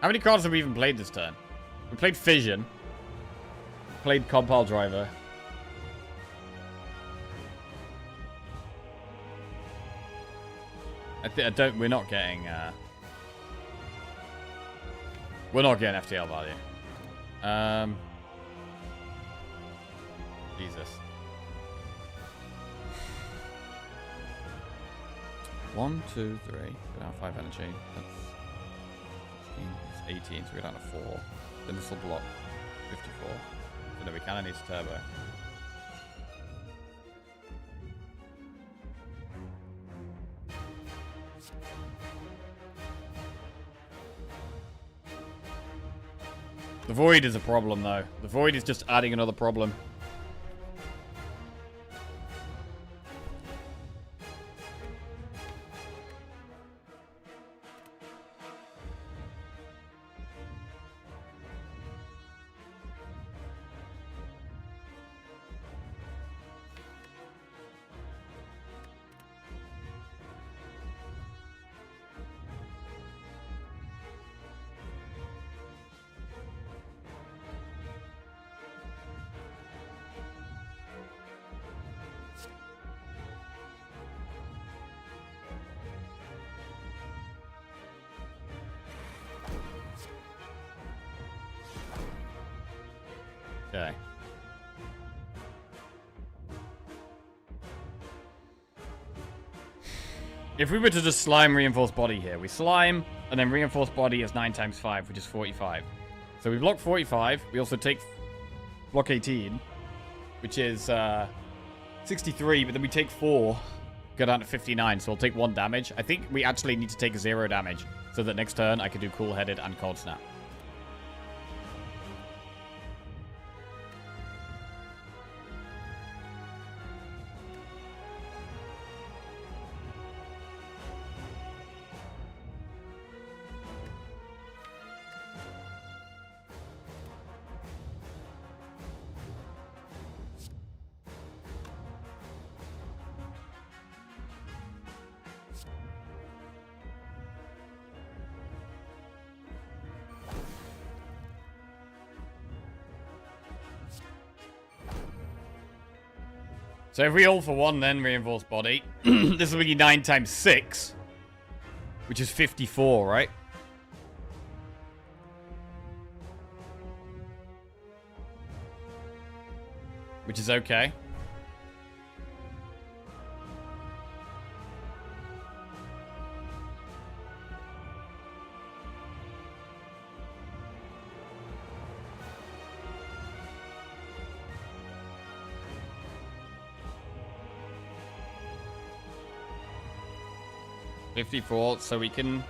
How many cards have we even played this turn? We played Fission. We played Compile Driver. We're not getting FTL value. Jesus. 1, 2, 3. Go down 5 energy. That's 18, so we're down to 4. Then this will block 54. So no, we kind of need turbo. The Void is a problem, though. The Void is just adding another problem. Okay. If we were to just slime Reinforced Body here, we slime, and then Reinforced Body is 9 times 5, which is 45. So we block 45. We also take block 18, which is 63, but then we take 4, go down to 59, so we'll take 1 damage. I think we actually need to take 0 damage, so that next turn I can do Cool Headed and Cold Snap. So if we all for 1 then, Reinforced Body, this will be 9 times 6, which is 54, right? Which is okay. $54, so we can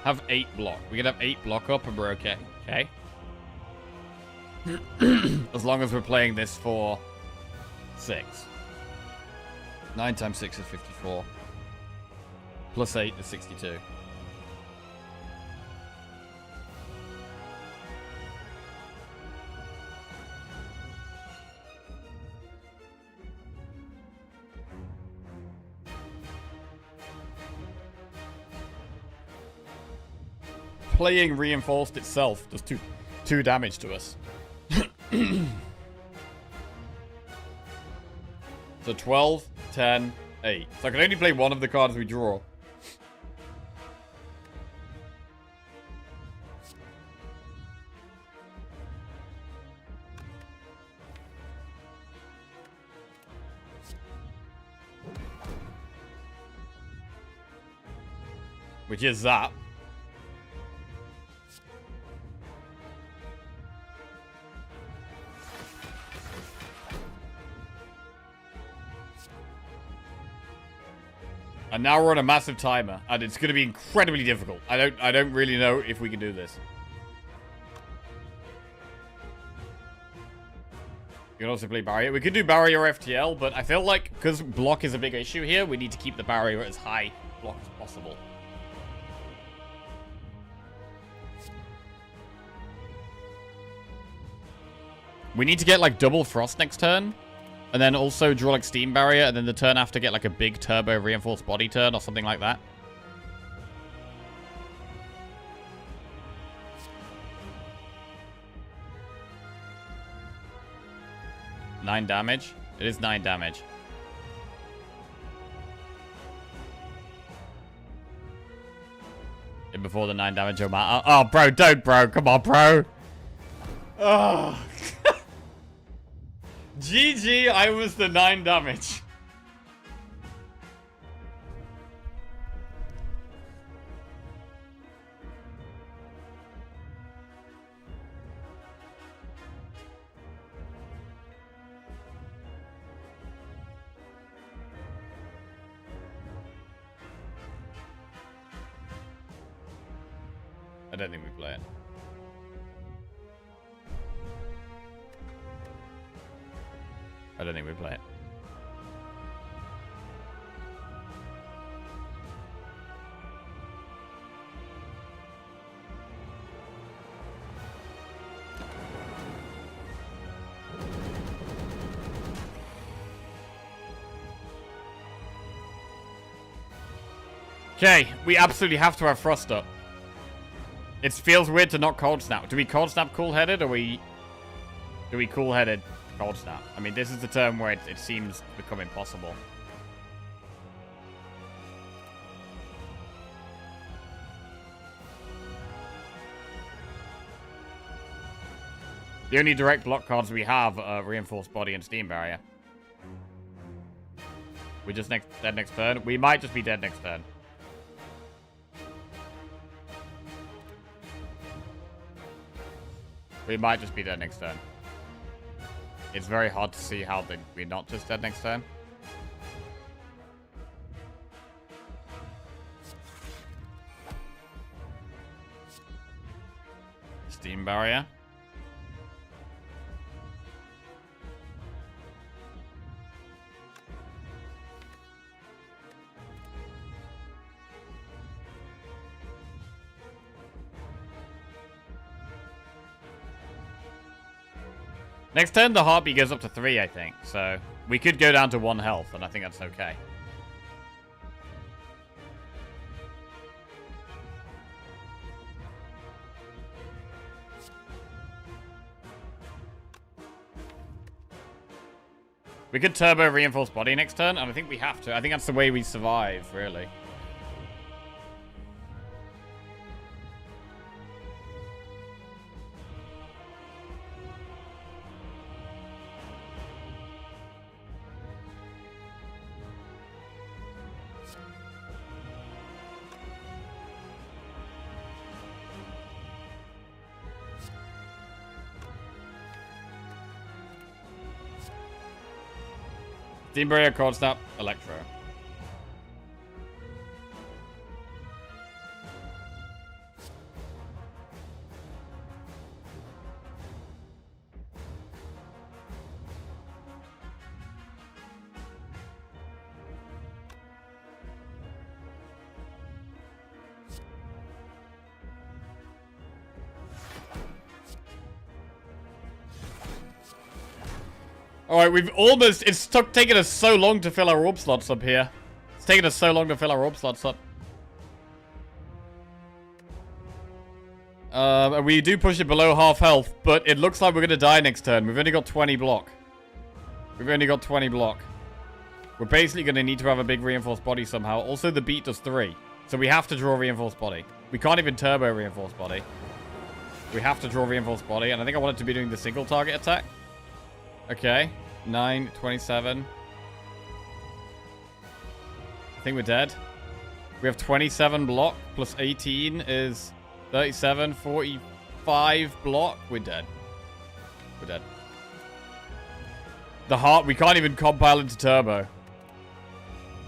have 8 block. We can have 8 block up and we're okay. Okay? As long as we're playing this for 6. 9 times 6 is 54. Plus 8 is 62. Playing Reinforced itself does 2 damage to us. So 12, 10, 8. So I can only play 1 of the cards we draw. which is that. And now we're on a massive timer, and it's going to be incredibly difficult. I don't really know if we can do this. You can also play barrier. We could do barrier FTL, but I feel like because block is a big issue here, we need to keep the barrier as high block as possible. We need to get like double frost next turn. And then also draw like steam barrier, and then the turn after get like a big turbo reinforced body turn or something like that. Nine damage. It is 9 damage. And before the 9 damage, oh, bro, don't, bro. Come on, bro. Oh. GG, I was the 9 damage. I don't think we play it. I don't think we play it. Okay, we absolutely have to have Frost up. It feels weird to not Cold Snap. Do we Cold Snap cool-headed, or do we cool-headed Cold Snap? I mean, this is the term where it seems to become impossible. The only direct block cards we have are Reinforced Body and Steam Barrier. We're just dead next turn. We might just be dead next turn. We might just be dead next turn. It's very hard to see how we're not just dead next turn. Steam Barrier. Next turn, the heartbeat goes up to 3, I think. So we could go down to 1 health, and I think that's okay. We could turbo reinforced body next turn, and I think we have to. I think that's the way we survive, really. Steam Barrier, Cold Snap, Electro. Alright, we've almost... It's taken us so long to fill our orb slots up here. It's taken us so long to fill our orb slots up. And we do push it below half health, but it looks like we're going to die next turn. We've only got 20 block. We've only got 20 block. We're basically going to need to have a big reinforced body somehow. Also, the beat does 3. So we have to draw reinforced body. We can't even turbo reinforced body. We have to draw reinforced body, and I think I want it to be doing the single target attack. Okay. 9, 27. I think we're dead. We have 27 block plus 18 is 37, 45 block. We're dead. We're dead. The heart, we can't even compile into turbo.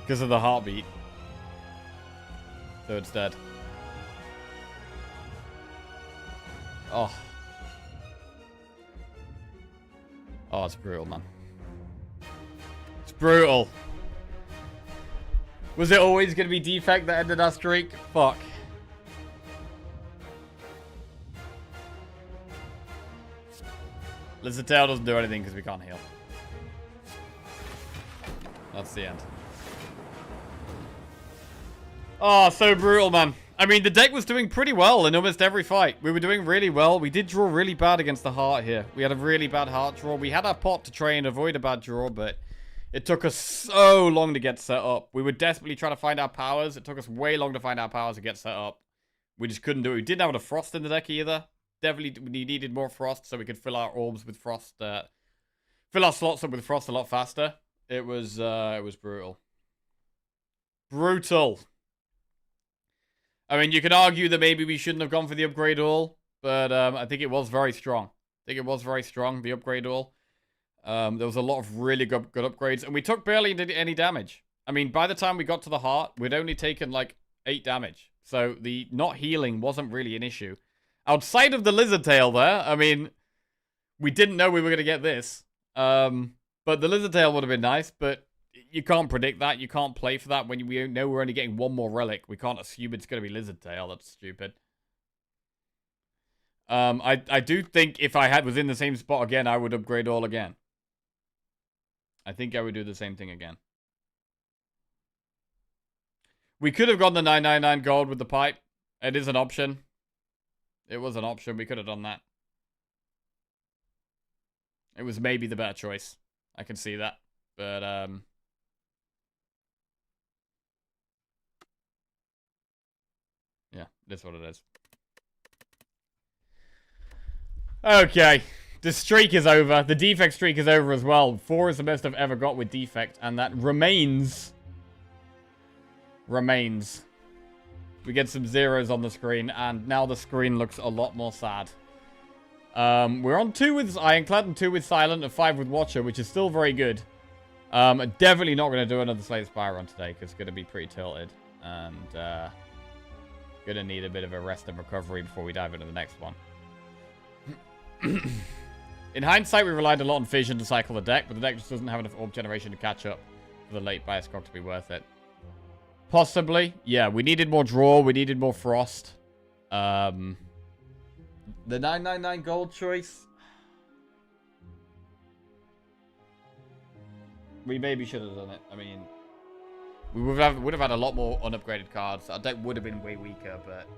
Because of the heartbeat. So it's dead. Oh. Oh, it's brutal, man. It's brutal. Was it always going to be defect that ended our streak? Fuck. Lizard Tail doesn't do anything because we can't heal. That's the end. Oh, so brutal, man. I mean, the deck was doing pretty well in almost every fight. We were doing really well. We did draw really bad against the heart here. We had a really bad heart draw. We had our pot to try and avoid a bad draw, but it took us so long to get set up. We were desperately trying to find our powers. It took us way long to find our powers to get set up. We just couldn't do it. We didn't have a frost in the deck either. Definitely, we needed more frost so we could fill our orbs with frost. Fill our slots up with frost a lot faster. It was brutal. Brutal. I mean, you could argue that maybe we shouldn't have gone for the upgrade all, but I think it was very strong. The upgrade all. There was a lot of really good upgrades, and we took barely any damage. I mean, by the time we got to the heart, we'd only taken like 8 damage. So the not healing wasn't really an issue. Outside of the lizard tail there, I mean, we didn't know we were going to get this. But the lizard tail would have been nice, but you can't predict that. You can't play for that when we know we're only getting one more relic. We can't assume it's going to be lizard tail. That's stupid. I do think if I was in the same spot again, I would upgrade all again. I think I would do the same thing again. We could have gone the 999 gold with the pipe. It is an option. It was an option. We could have done that. It was maybe the better choice. I can see that. But, yeah, it is what it is. Okay. The streak is over. The defect streak is over as well. 4 is the best I've ever got with defect. And that remains. We get some zeros on the screen. And now the screen looks a lot more sad. We're on 2 with Ironclad and 2 with Silent and 5 with Watcher, which is still very good. Definitely not going to do another Slate Spire run today, because it's going to be pretty tilted. And, going to need a bit of a rest and recovery before we dive into the next one. In hindsight, we relied a lot on Fission to cycle the deck, but the deck just doesn't have enough orb generation to catch up for the late Bias Cog to be worth it. Possibly. Yeah, we needed more draw. We needed more frost. The 999 gold choice. We maybe should have done it. I mean, we would have had a lot more unupgraded cards. Our deck would have been way weaker, but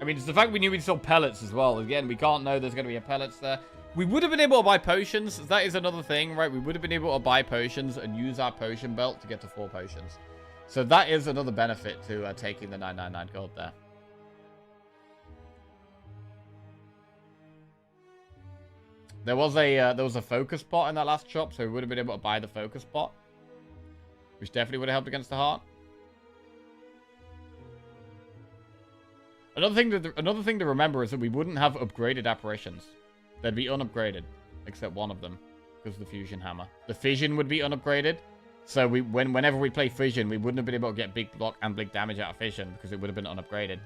I mean, it's the fact we knew we'd sell pellets as well. Again, we can't know there's going to be a pellets there. We would have been able to buy potions. That is another thing, right? We would have been able to buy potions and use our potion belt to get to 4 potions. So that is another benefit to taking the 999 gold there. There was a focus pot in that last shop, so we would have been able to buy the focus pot, which definitely would have helped against the heart. Another thing to remember is that we wouldn't have upgraded apparitions. They'd be unupgraded, except one of them, because of the fusion hammer. The fission would be unupgraded, so whenever we play fission, we wouldn't have been able to get big block and big damage out of fission because it would have been unupgraded.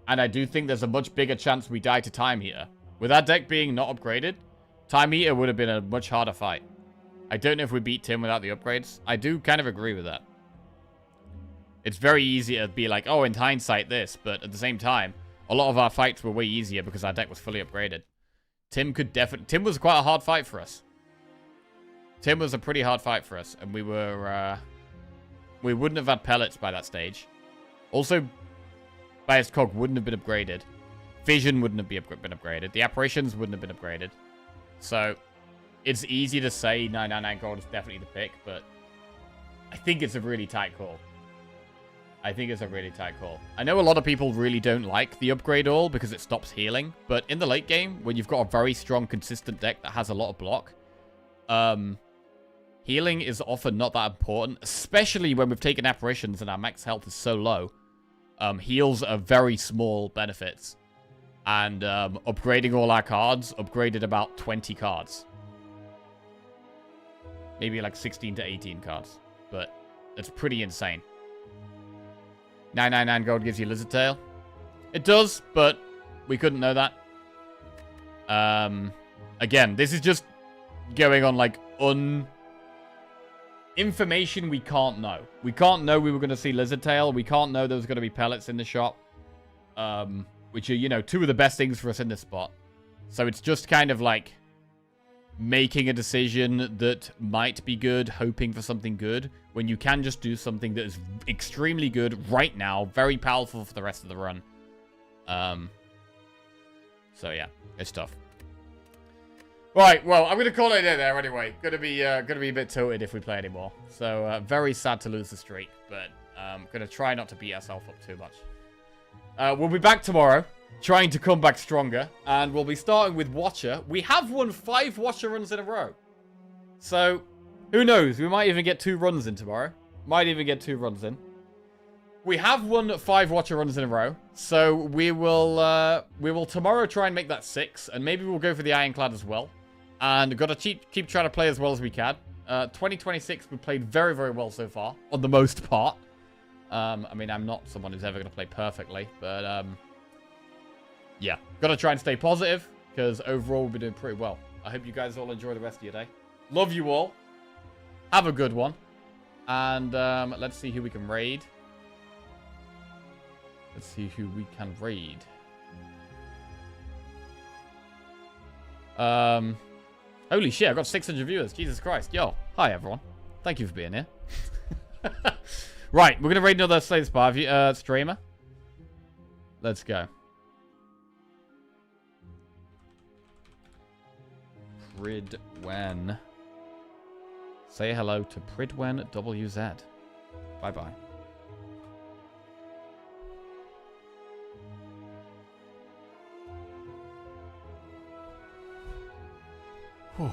And I do think there's a much bigger chance we die to Time Eater. With our deck being not upgraded, Time Eater would have been a much harder fight. I don't know if we beat Tim without the upgrades. I do kind of agree with that. It's very easy to be like, oh, in hindsight this, but at the same time, a lot of our fights were way easier because our deck was fully upgraded. Tim was quite a hard fight for us. Tim was a pretty hard fight for us, and we wouldn't have had pellets by that stage. Also, Biased Cog wouldn't have been upgraded. Fission wouldn't have been upgraded. The apparitions wouldn't have been upgraded. So, it's easy to say 999 gold is definitely the pick, but I think it's a really tight call. I think it's a really tight call. I know a lot of people really don't like the upgrade all because it stops healing, but in the late game, when you've got a very strong, consistent deck that has a lot of block, healing is often not that important, especially when we've taken apparitions and our max health is so low. Heals are very small benefits. And upgrading all our cards, upgraded about 20 cards. Maybe like 16 to 18 cards. But that's pretty insane. 999 gold gives you Lizard Tail. It does, but we couldn't know that. Again, this is just going on like information we can't know. We can't know we were going to see Lizard Tail. We can't know there was going to be pellets in the shop. Which are, you know, two of the best things for us in this spot. So it's just kind of like making a decision that might be good, hoping for something good, when you can just do something that is extremely good right now, very powerful for the rest of the run. So yeah, it's tough. Right, well, I'm gonna call it in there anyway. Gonna be a bit tilted if we play anymore. So very sad to lose the streak, but gonna try not to beat ourselves up too much. We'll be back tomorrow, trying to come back stronger, and we'll be starting with Watcher. We have won 5 Watcher runs in a row. So, who knows? We might even get 2 runs in tomorrow. Might even get 2 runs in. We have won 5 Watcher runs in a row, so we will tomorrow try and make that 6, and maybe we'll go for the Ironclad as well. And gotta keep trying to play as well as we can. 2026, we played very, very well so far, on the most part. I mean, I'm not someone who's ever going to play perfectly, but, yeah. Gotta try and stay positive, because overall we've been doing pretty well. I hope you guys all enjoy the rest of your day. Love you all. Have a good one. And, let's see who we can raid. Let's see who we can raid. Holy shit, I've got 600 viewers. Jesus Christ. Yo, hi everyone. Thank you for being here. Right, we're going to raid another Slay the Spire streamer. Let's go. Pridwen. Say hello to Pridwen WZ. Bye-bye. Whew.